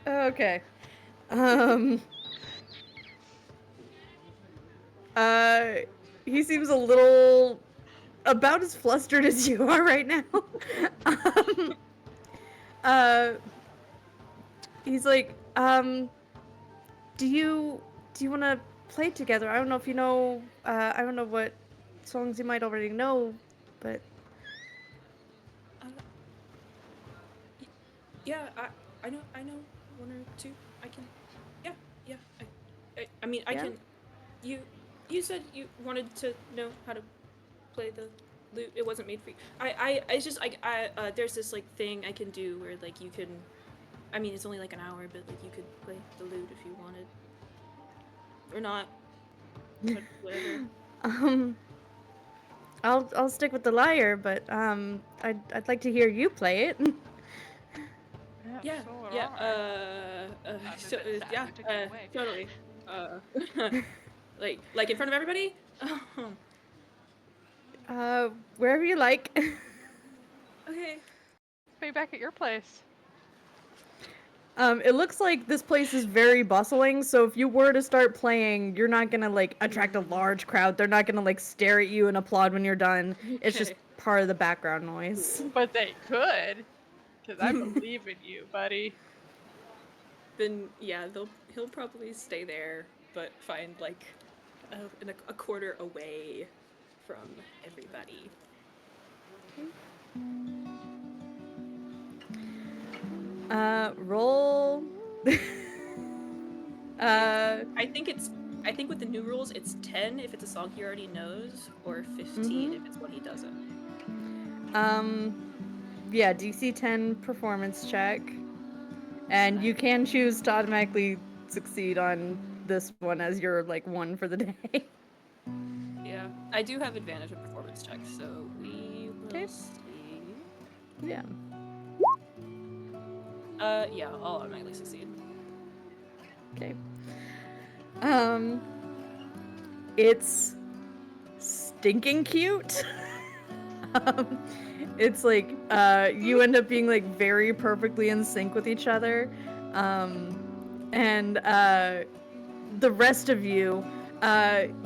Okay. He seems a little about as flustered as you are right now. He's like, do you want to play together? I don't know if you know, I don't know what songs you might already know, but Yeah, I know one or two. I can. Yeah. I mean, I Yeah? can. You said you wanted to know how to play the lute. It wasn't made for you. It's just there's this like thing I can do where like you can. I mean, it's only like an hour, but like you could play the lute if you wanted, or not. But whatever. I'll stick with the lyre, but I'd like to hear you play it. Yeah. so would Yeah. I'm a So, bit sad yeah. we took it away. Totally. Like in front of everybody. Wherever you like. Okay. Be back at your place. It looks like this place is very bustling, so if you were to start playing, you're not gonna like attract a large crowd. They're not gonna like stare at you and applaud when you're done. It's just Okay. part of the background noise. But they could. Because I believe in you, buddy. Then yeah, he'll probably stay there, but find like a quarter away from everybody. Roll. I think with the new rules, it's 10 if it's a song he already knows, or 15 if it's one he doesn't. Yeah, DC 10 performance check. And you can choose to automatically succeed on this one as your like 1 for the day. Yeah, I do have advantage of performance checks, so we Okay. See. Yeah. Yeah, I'll automatically succeed. Okay. It's stinking cute. um, it's like you end up being like very perfectly in sync with each other, and the rest of you,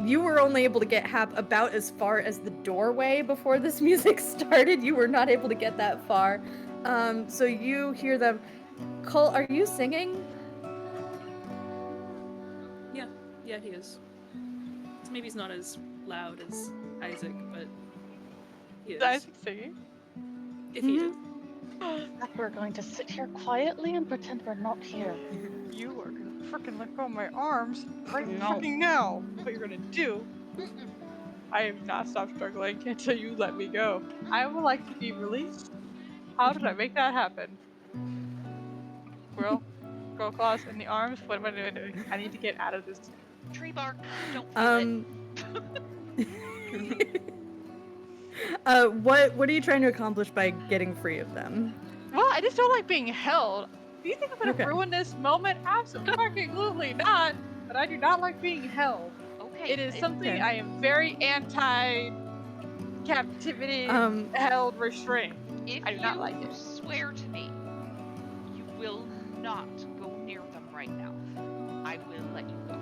you were only able to get Hap about as far as the doorway before this music started. You were not able to get that far, so you hear them. Cole, are you singing? Yeah, he is. So maybe he's not as loud as Isaac, but he Is is. Isaac singing? If he is. We're going to sit here quietly and pretend we're not here. You are gonna frickin' let go of my arms right No. fucking now. What you're gonna do? I have not stopped struggling until you let me go. I would like to be released. How did I make that happen? Squirrel claws in the arms. What am I doing? I need to get out of this. Tree bark. Don't feel What are you trying to accomplish by getting free of them? Well, I just don't like being held. Do you think I'm gonna Okay. ruin this moment? Absolutely not. But I do not like being held. it. Okay. It is something Okay. I am very anti-captivity, held, restrained. If I do not like you it. swear to me, you will not go near them right now. I will let you go.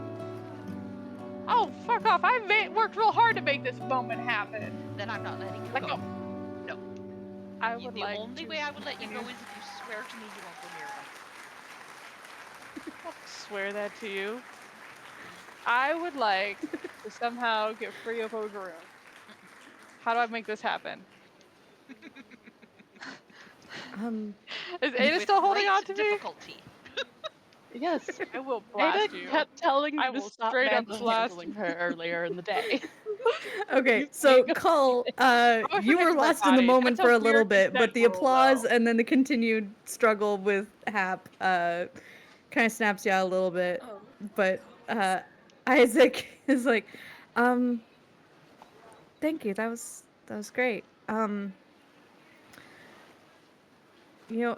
Oh, fuck off! I worked real hard to make this moment happen. Then I'm not letting you Let go. go. No. I would The like only to way I would let you go is continue- if you swear to me you won't go near them. I'll swear that to you. I would like to somehow get free of Ogaroon. How do I make this happen? Is Ada With still holding great on to me? difficulty. Yes. I will blast Ada you. kept telling me I to will stop straight up blast manhandling her earlier in the day. Okay, You so being Cull, Probably you were protecting my lost in the body. moment That's for a a little weird bit, but consent the rule, applause though. and then the continued struggle with Hap kind of snaps you out a little bit. Oh. But Isaac is like, thank you. That was great. You know,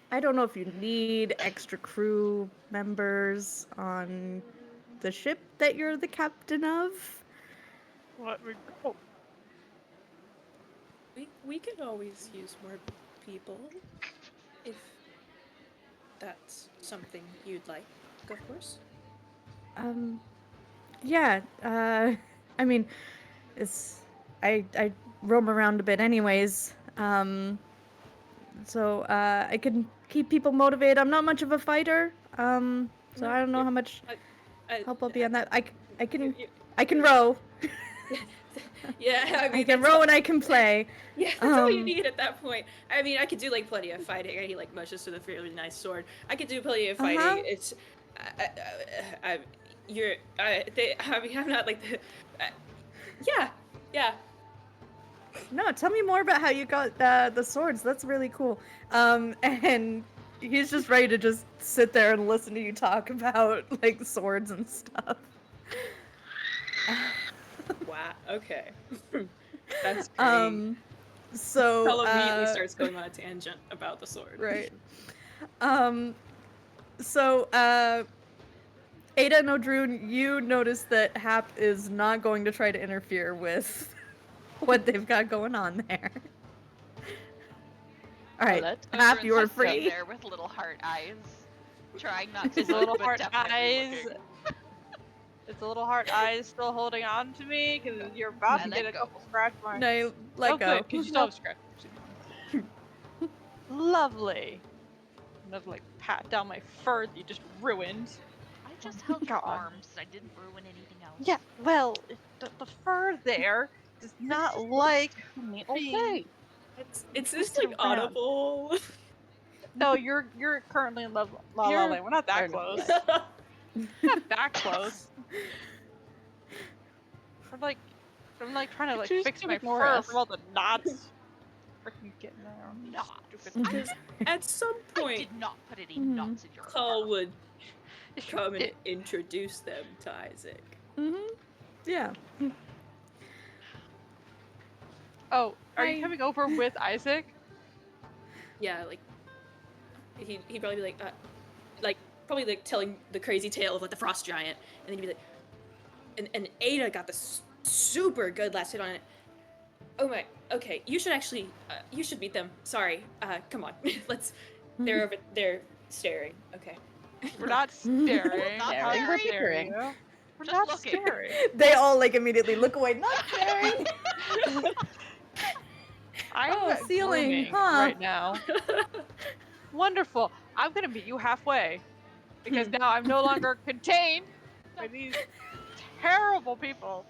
I don't know if you need extra crew members on the ship that you're the captain of. Let me go. We could always use more people if that's something you'd like, of course. Yeah, I mean, I roam around a bit anyways. So I can keep people motivated. I'm not much of a fighter. So No, I don't know how much I, help I'll be on that. I you- can row. yeah, I mean, I can that's row all- and I can play. Yeah, that's all you Um, need at that point. I mean, I could do like plenty of fighting. He like mushes with a fairly nice sword. I could do plenty of fighting. Uh-huh. It's, I mean, I'm not like the, yeah. No, tell me more about how you got the swords. That's really cool. And he's just ready to just sit there and listen to you talk about like swords and stuff. Wow. Okay. That's great. So Tell immediately starts going on a tangent about the sword. right. So Ada and Odrun, you notice that Hap is not going to try to interfere with what they've got going on there. All right, Hap, you are Odrin's sitting free. there with little heart eyes, trying not to His look, little but heart definitely eyes. looking. Is the little heart eyes still holding on to me? Because you're about I to let get a go. couple scratch marks. No, let go. Good, because you still have scratch marks. Lovely. Another like pat down my fur that you just ruined. I just held your God. arms. I didn't ruin anything else. Yeah, well, the fur there does not like Me being. okay. It's just Twist like around. audible. No, you're currently in love La La You're Land. We're not that kind of, close. yes. Not that close. I'm like trying to like Choose fix to my ignore fur us. from all the knots. Freaking getting there. Knots. Stupid. Because at some I point, did not put any Mhm. knots in your Call fur. would come and introduce them to Isaac. Mm-hmm. Yeah. Oh, are you Hi. coming over with Isaac? Yeah, like he'd probably be like probably like telling the crazy tale of like the frost giant, and then he'd be like, and Ada got this super good last hit on it. Oh my, okay, you should actually, you should meet them. Sorry, come on, let's. They're over there staring. Okay. We're not staring. Not How staring, we're staring. dare bickering. you? We're Just not looking. staring. They all like immediately look away, not staring. I'm Oh, ceiling, grooming huh? right now. Wonderful. I'm gonna meet you halfway because now I'm no longer contained by these terrible people.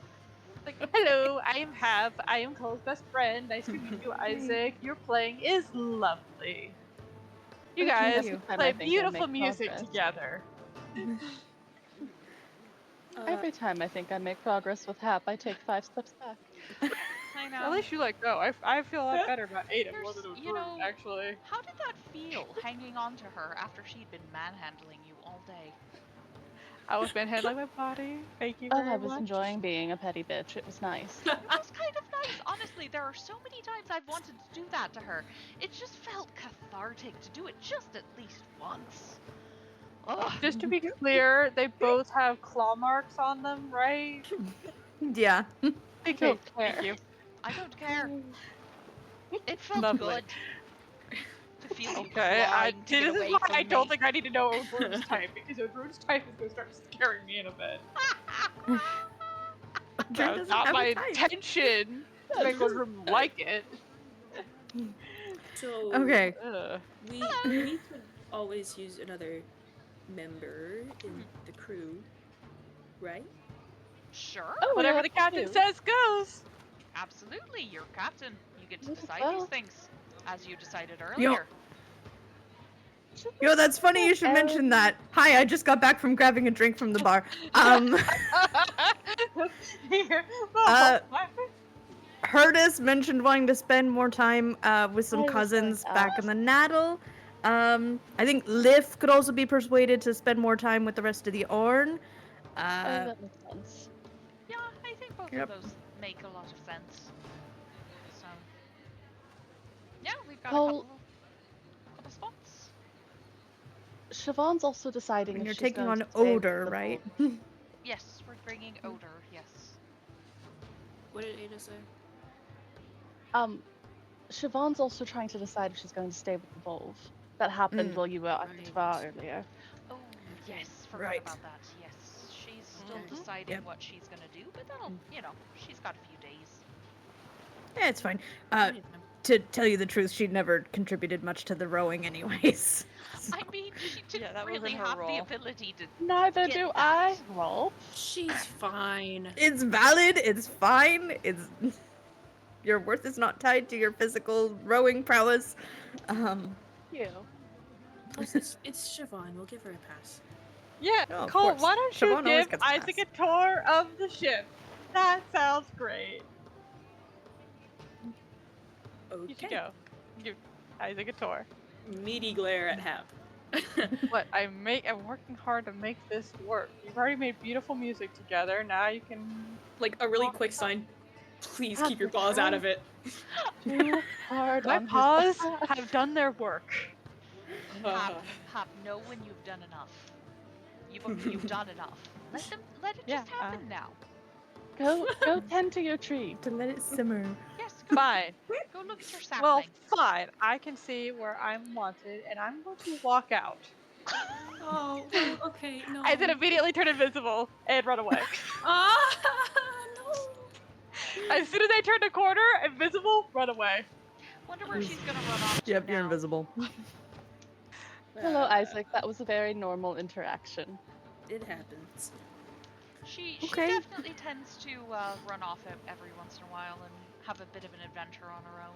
Like, hello, I am Hav. I am Cole's best friend. Nice to meet you, Isaac. Your playing is lovely. You Okay, guys every you. time play I think I beautiful make music progress. together. Every time I think I make progress with Hap, I take 5 steps back. I At know. least you let go. I feel a lot better about Ada more than Here's, with you Rude, know, actually. how did that feel, hanging on to her after she'd been manhandling you all day? I was manhandling my body. Thank you Oh, very I was much. enjoying being a petty bitch. It was nice. It was kind of nice, honestly. There are so many times I've wanted to do that to her. It just felt cathartic to do it just at least once. Ugh. Just to be clear, they both have claw marks on them, right? Yeah. I Okay, don't thank care. you. I don't care. It felt Lovely. good to feel you Okay, clawing to see, get this is away why from I don't me. think I need to know Rude's type, because Rude's type is going to start scaring me in a bit. Drew That was doesn't not have my a type. intention to make one room like it. So Okay. Ugh. we could always use another member in the crew, right? Sure, Oh, we Whatever have the captain two. says goes. absolutely. You're captain. You get to Might as decide these well. things, as you decided Yo. earlier. Yo, that's funny you should mention that. Hi, I just got back from grabbing a drink from the bar. Here. Uh, Oh, Hurtis mentioned wanting to spend more time with some I was going cousins to back in ask. the Naddle. I think Lif could also be persuaded to spend more time with the rest of the Orn. Oh, that makes sense. Yeah, I think both Yep. of those make a lot of sense. So, yeah, we've got Cole, a couple spots. Siobhan's also deciding And if you're she's taking going on to stay with Odor, the right? Wolf. Yes, we're bringing odor. Yes. What did Ada say? Siobhan's also trying to decide if she's going to stay with the Volve. That happened while you were at the Right. Tvar earlier. Oh, Okay. yes, forgot Right. about that. Yes, she's still Okay. deciding Yep. what she's gonna do, but that'll, she's got a few days. Yeah, it's fine. Plenty of time. To tell you the truth, she never contributed much to the rowing anyways. I mean, she didn't Yeah, that really wasn't her have the role. ability to. Neither Get do that. I. Roll. She's fine. It's valid, it's fine, it's... Your worth is not tied to your physical rowing prowess. You. Plus, it's Siobhan. We'll give her a pass. Yeah, Oh, of Cole, course. why don't you Siobhan always give gets a Isaac pass. a tour of the ship? That sounds great. You should Okay. go. Give Isaac a tour. Meaty glare at Hap. What I'm working hard to make this work. You've already made beautiful music together. Now you can Like a really Walk quick it sign. Please Hap, keep your you're paws out trying of it. too hard My on his paws behalf. have done their work. Hop, know when you've done enough. You've done enough. Let it Yeah, just happen now. Go tend to your tree. To let it simmer. Yes, Fine. go look at your Well, sapling. fine. I can see where I'm wanted, and I'm going to walk out. Oh, well, okay, no. I then immediately turn invisible and run away. Ah, no. As soon as I turn the corner, invisible, run away. Wonder where she's gonna run off to Yep, now. you're invisible. Hello, Isaac. That was a very normal interaction. It happens. She Okay. definitely tends to run off every once in a while and have a bit of an adventure on her own.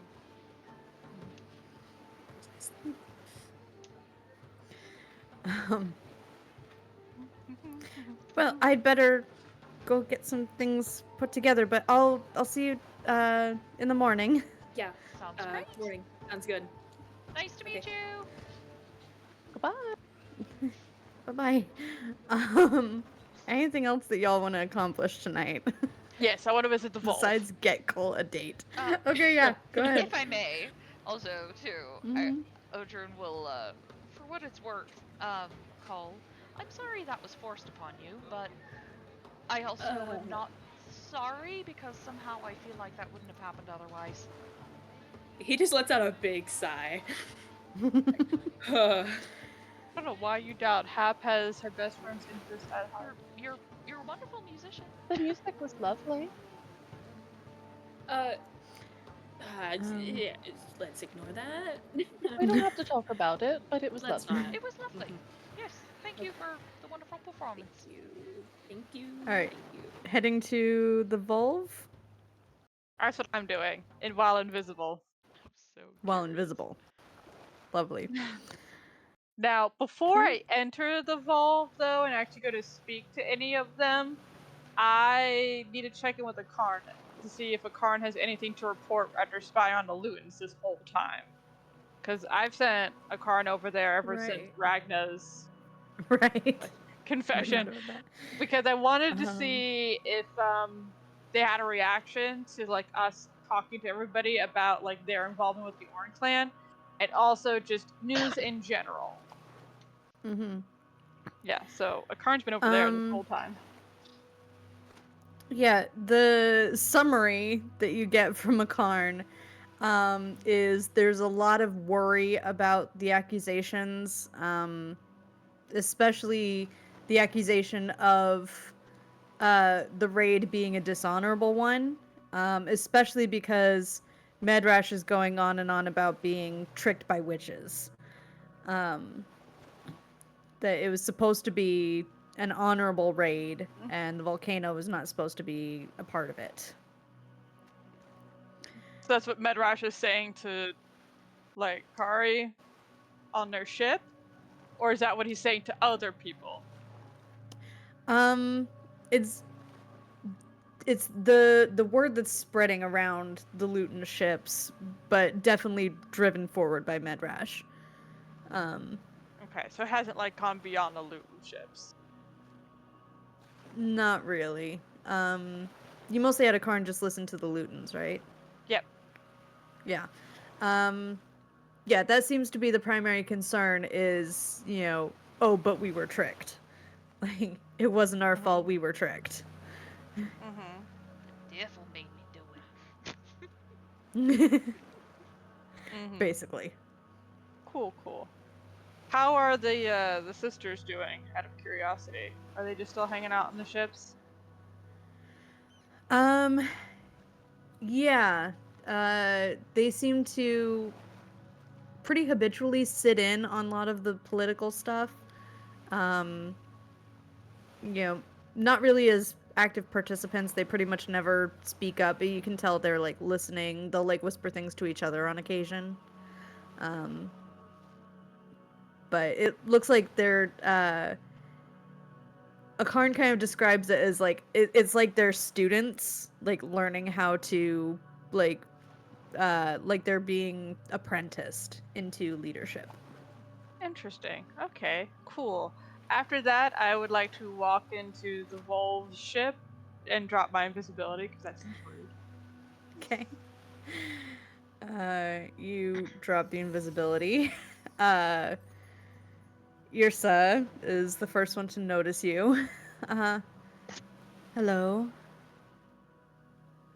Well, I'd better go get some things put together, but I'll see you in the morning. Yeah. Sounds great. Morning. Sounds good. Nice to meet Okay. you. Goodbye. Bye-bye. Anything else that y'all want to accomplish tonight? Yes, I want to visit the vault. Besides get Cole a date. Okay, yeah, go ahead. If I may, also too, Odrin will, for what it's worth, Cole, I'm sorry that was forced upon you, but I also am not sorry because somehow I feel like that wouldn't have happened otherwise. He just lets out a big sigh. I don't know why you doubt Hap has her best friend's interest at heart. You're a wonderful musician. The music was lovely. Yeah, let's ignore that. We don't have to talk about it, but it was Let's lovely. not. It was lovely. Yes, thank you for the wonderful performance. Thank you. All right. Thank you. Heading to the Volve That's what I'm doing, while invisible. I'm so while curious. invisible. Lovely. Now, before Okay. I enter the vault, though, and actually go to speak to any of them, I need to check in with a Karn to see if a Karn has anything to report under spy on the Lutans this whole time. Because I've sent a Karn over there ever since Ragna's Right. confession. Forgot about that. Because I wanted to see if they had a reaction to like us talking to everybody about like their involvement with the Orange Clan, and also just news in general. Yeah, so a Karn's been over there this whole time. Yeah, the summary that you get from a Karn is there's a lot of worry about the accusations, especially the accusation of the raid being a dishonorable one, especially because Medrash is going on and on about being tricked by witches. That it was supposed to be an honorable raid, and the volcano was not supposed to be a part of it. So that's what Medrash is saying to, like, Kari on their ship? Or is that what he's saying to other people? It's the word that's spreading around the Lutan ships, but definitely driven forward by Medrash. Okay, so it hasn't, like, gone beyond the Lutan ships. Not really. You mostly had a Karn just listen to the Lutans, right? Yep. Yeah. Yeah, that seems to be the primary concern is, oh, but we were tricked. Like, it wasn't our fault, we were tricked. The devil made me do it. Basically. Cool. How are the sisters doing, out of curiosity? Are they just still hanging out on the ships? Yeah. They seem to pretty habitually sit in on a lot of the political stuff. Not really as active participants. They pretty much never speak up, but you can tell they're like listening. They'll like whisper things to each other on occasion. But it looks like they're Akarn kind of describes it as like it's like they're students like learning how to like they're being apprenticed into leadership. Interesting. Okay, cool. After that, I would like to walk into the Volve's ship and drop my invisibility, because that seems rude. Okay. You drop the invisibility. Yrsa is the first one to notice you. Hello.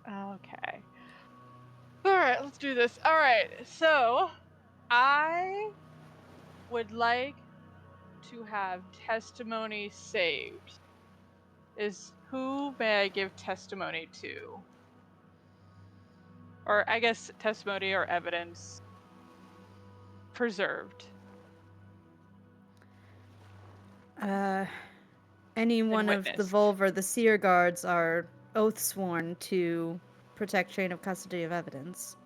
Okay. Alright, let's do this. Alright, so I would like to have testimony saved. Who may I give testimony to? Or I guess testimony or evidence preserved. Any one of the witnessed. Volve or the Seer Guards are oath sworn to protect chain of custody of evidence.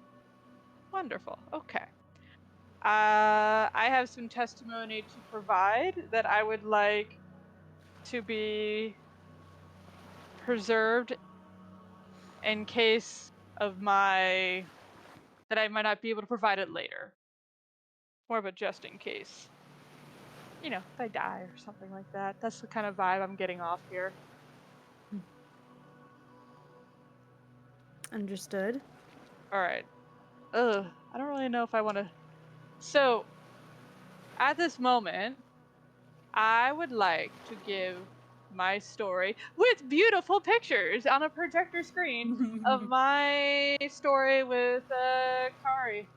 Wonderful. Okay. I have some testimony to provide that I would like to be preserved in case of that I might not be able to provide it later. More of a just in case. If I die or something like that. That's the kind of vibe I'm getting off here. Understood. All right. Ugh, I don't really know if I want to. So, at this moment, I would like to give my story with beautiful pictures on a projector screen of my story with Kari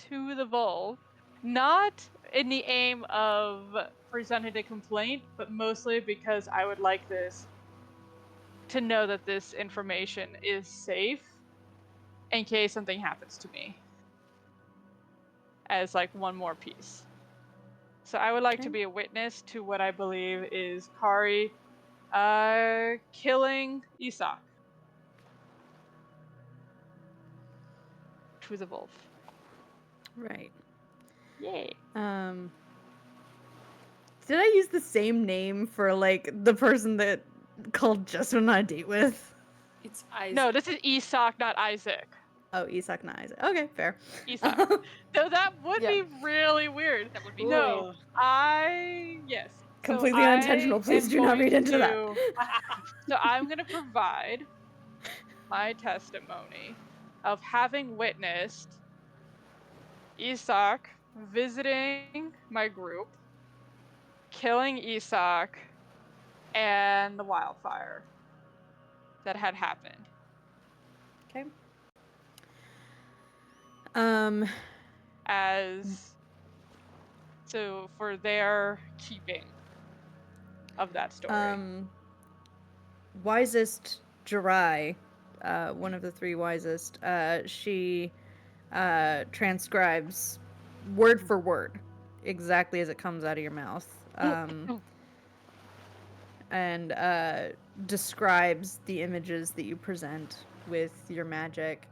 to the Volve. Not in the aim of presenting a complaint, but mostly because I would like this to know that this information is safe in case something happens to me. As like one more piece. So I would like to Okay. be a witness to what I believe is Kari killing Isak. To the wolf. Right. Yay. Did I use the same name for like the person that called Jess on a date with? It's Isaac. No, this is Isak, not Isaac. Oh, Isak, not Isaac. Okay, fair. Isak. So that would Yeah. be really weird. That would be No, weird. yes. Completely so unintentional. I Please am do not going read into to- that. So I'm going to provide my testimony of having witnessed Isak visiting my group, killing Isak, and the wildfire that had happened. Okay. As so for their keeping of that story. Wisest Jirai, one of the three wisest, she transcribes word for word exactly as it comes out of your mouth. And describes the images that you present with your magic.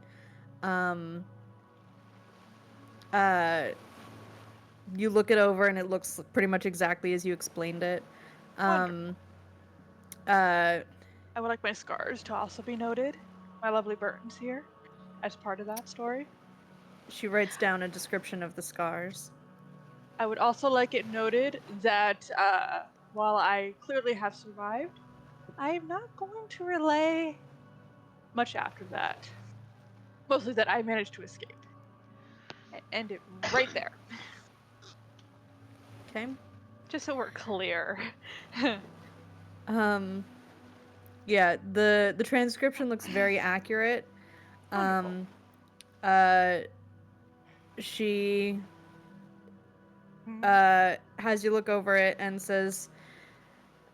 You look it over and it looks pretty much exactly as you explained it. I would like my scars to also be noted. My lovely burns here as part of that story. She writes down a description of the scars. I would also like it noted that while I clearly have survived, I am not going to relay much after that. Mostly that I managed to escape. And end it right there. Okay. Just so we're clear. Yeah, the transcription looks very accurate. Wonderful. She Mhm. has you look over it and says,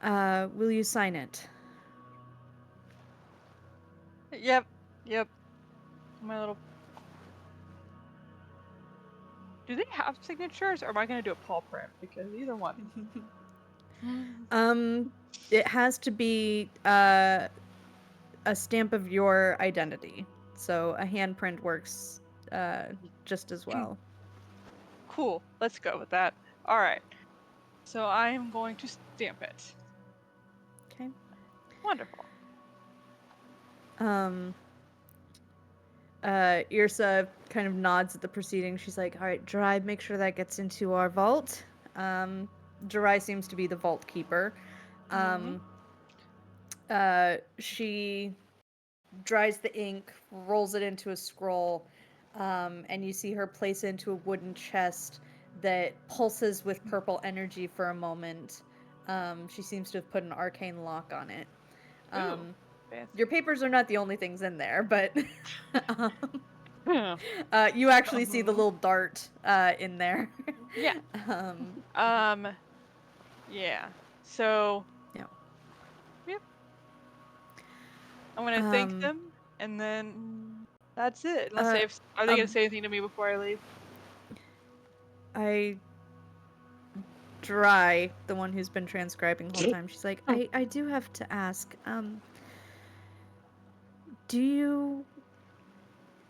will you sign it? Yep. My little. Do they have signatures, or am I going to do a paw print? Because either one. It has to be a stamp of your identity. So a handprint works just as well. Cool. Let's go with that. All right. So I am going to stamp it. Okay. Wonderful. Irsa kind of nods at the proceeding. She's like, all right, Jirai, make sure that gets into our vault. Jirai seems to be the vault keeper. She dries the ink, rolls it into a scroll, and you see her place it into a wooden chest that pulses with purple energy for a moment. She seems to have put an arcane lock on it. Ooh, fancy. Your papers are not the only things in there, but you actually see the little dart in there. Yeah. Yeah. So. Yeah. Yep. I'm gonna thank them, and then that's it. Unless are they gonna say anything to me before I leave? Dry, the one who's been transcribing the whole time, she's like, I do have to ask, do you...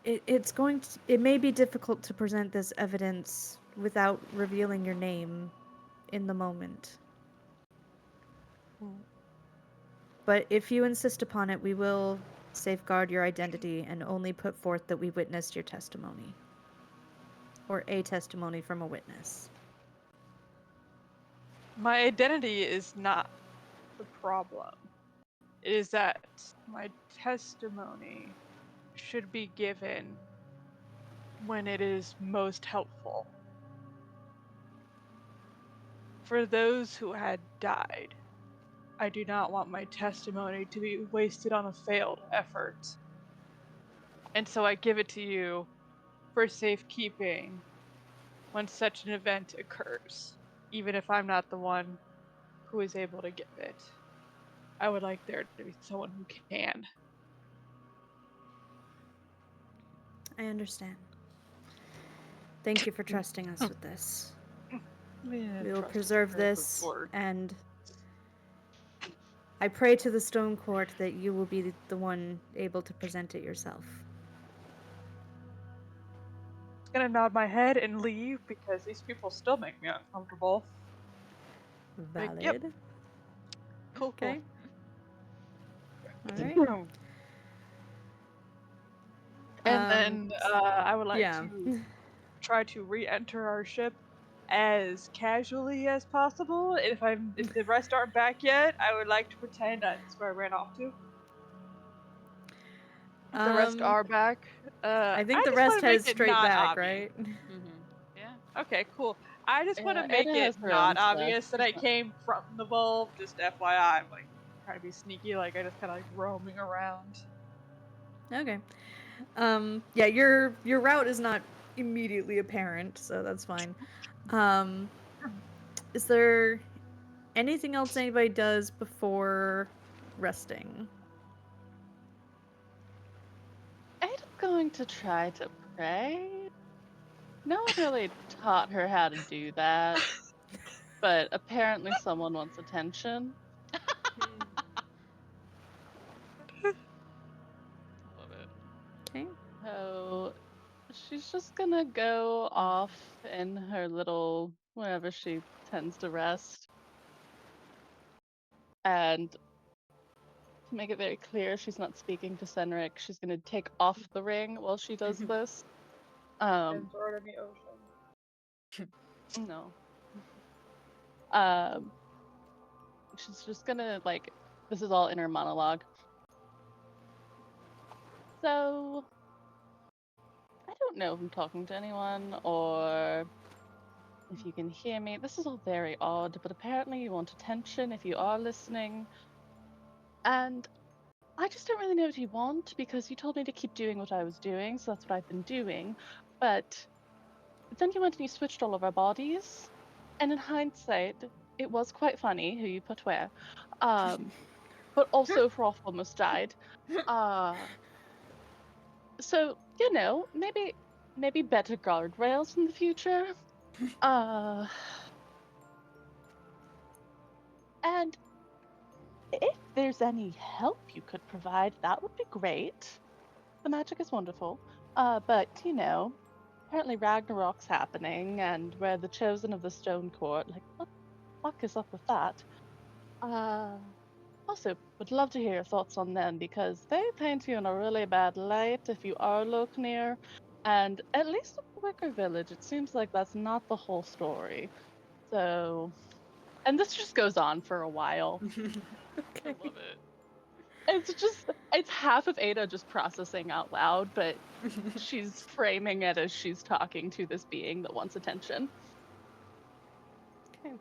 It may be difficult to present this evidence without revealing your name in the moment. But if you insist upon it, we will safeguard your identity and only put forth that we witnessed your testimony. Or a testimony from a witness. My identity is not the problem. is that my testimony should be given when it is most helpful. For those who had died, I do not want my testimony to be wasted on a failed effort. And so I give it to you for safekeeping when such an event occurs, even if I'm not the one who is able to give it. I would like there to be someone who can. I understand. Thank you for trusting us with this. We will preserve this, and I pray to the Stone Court that you will be the one able to present it yourself. I'm gonna nod my head and leave because these people still make me uncomfortable. Valid. Like, yep. Cool, okay. Cool. All right. And then I would like yeah. to try to re-enter our ship as casually as possible. If the rest aren't back yet, I would like to pretend that's where I ran off to. If the rest are back, I think the rest heads straight back, right? Yeah. Okay, cool. I just want to make Ada it has her not own obvious stuff. that I came from the Volve. Just FYI, I'm like trying to be sneaky, like I just kind of like roaming around. Okay. Yeah, your route is not immediately apparent, so that's fine. Is there anything else anybody does before resting? Ada's going to try to pray. No one really taught her how to do that, but apparently someone wants attention. Love it. Okay. So she's just gonna go off in her little wherever she tends to rest. And to make it very clear, she's not speaking to Senric. She's gonna take off the ring while she does this. And throw it in the ocean. No. She's just gonna this is all inner monologue. So I don't know if I'm talking to anyone or if you can hear me. This is all very odd, but apparently you want attention if you are listening. And I just don't really know what you want because you told me to keep doing what I was doing, so that's what I've been doing. But then you went and you switched all of our bodies. And in hindsight, it was quite funny who you put where. But also Froth almost died. So, maybe better guardrails in the future. And if there's any help you could provide, that would be great. The magic is wonderful. But apparently Ragnarok's happening, and we're the chosen of the Stone Court. Like, what the fuck is up with that? Also, would love to hear your thoughts on them because they paint you in a really bad light if you are Loknir. And at least at the Wicker Village, it seems like that's not the whole story. So, and this just goes on for a while. I love it. It's half of Ada just processing out loud, but she's framing it as she's talking to this being that wants attention. Okay.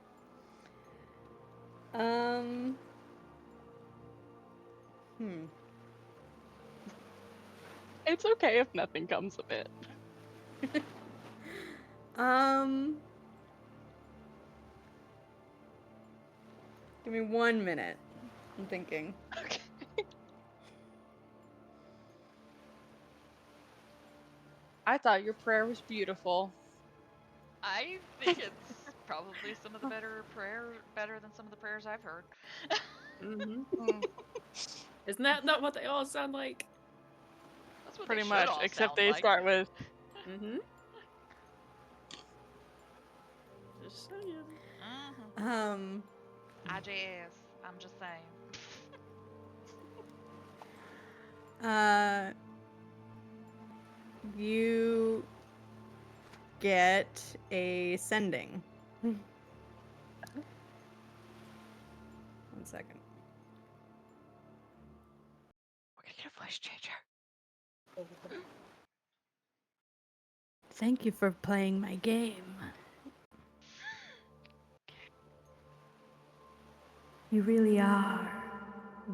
It's okay if nothing comes of it. Give me 1 minute. I'm thinking. Okay. I thought your prayer was beautiful. I think it's probably better than some of the prayers I've heard. Isn't that not what they all sound like? That's what Pretty they much, all except sound they like. start with. Just saying. IJS. I'm just saying. You get a sending. 1 second. need a voice changer. Thank you for playing my game. You really are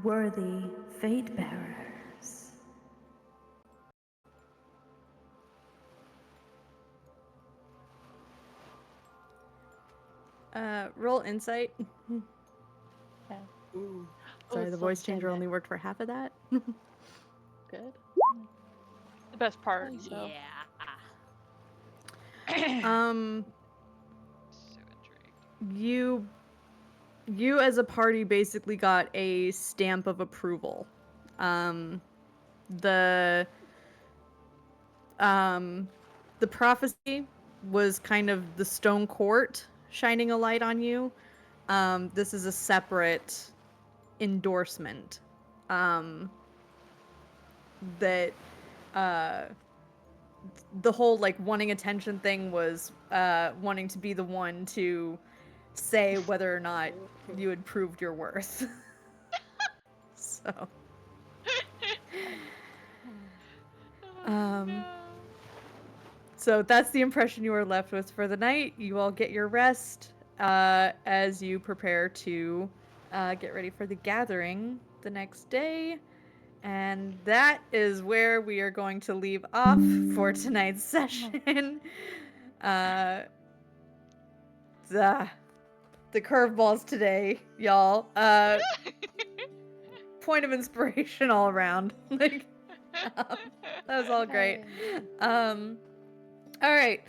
worthy fate bearers. Roll insight. Yeah. Ooh. Sorry, it's the still voice the same changer only thing. worked for half of that. Good. The best part. Oh, So. Um, So intrigued. you as a party basically got a stamp of approval. The the prophecy was kind of the stone court shining a light on you. This is a separate endorsement. That the whole like wanting attention thing was wanting to be the one to say whether or not you had proved your worth. So No. so that's the impression you are left with for the night. You all get your rest as you prepare to get ready for the gathering the next day. And that is where we are going to leave off for tonight's session. The curveballs today, y'all. Point of inspiration all around. Like, that was all great. All right.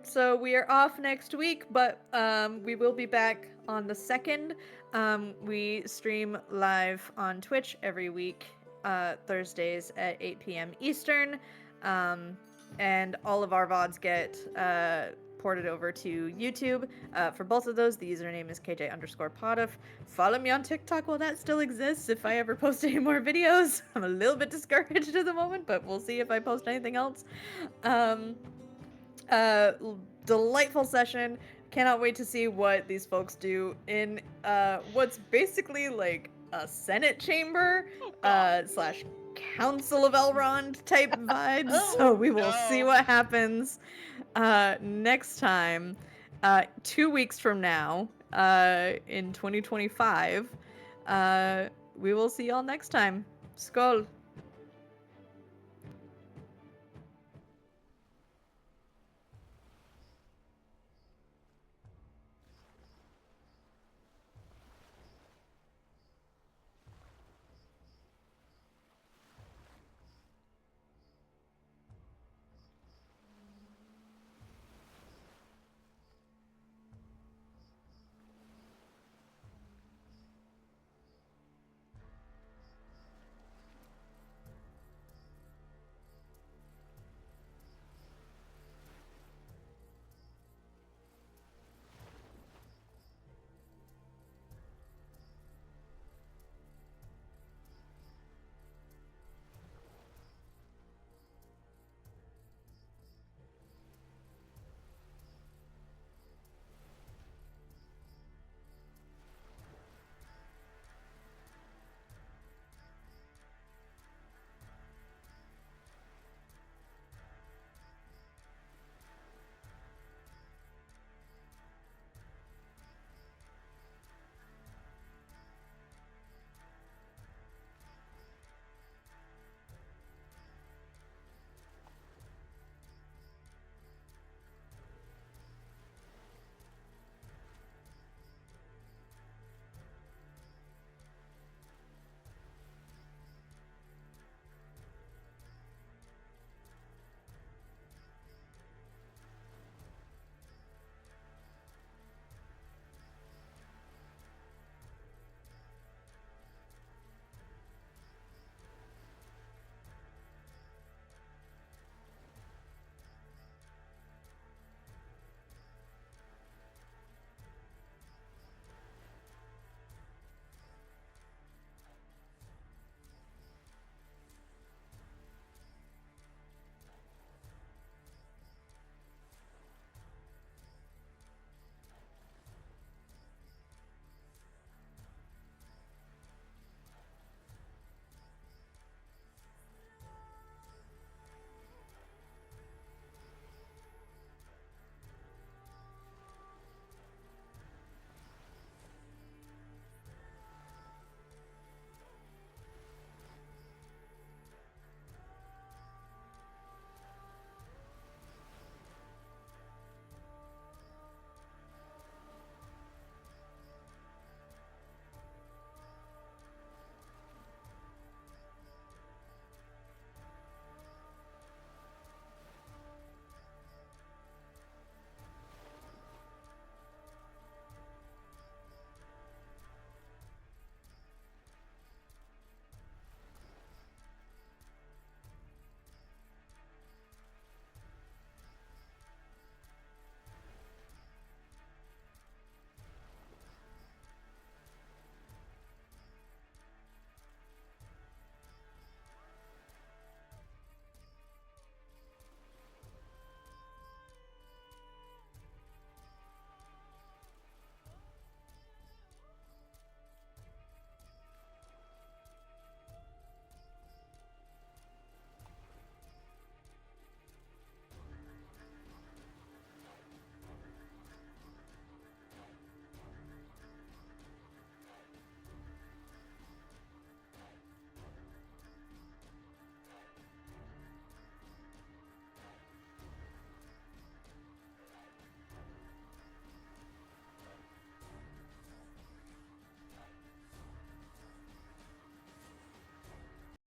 So we are off next week, but we will be back on the 2nd. We stream live on Twitch every week, Thursdays at 8 p.m. Eastern. And all of our VODs get ported over to YouTube. For both of those, the username is KJ_Potif. Follow me on TikTok while that still exists if I ever post any more videos. I'm a little bit discouraged at the moment, but we'll see if I post anything else. Delightful session. Cannot wait to see what these folks do in what's basically like a Senate chamber slash Council of Elrond type vibes. So we will see what happens next time, 2 weeks from now, in 2025. We will see y'all next time. Skål!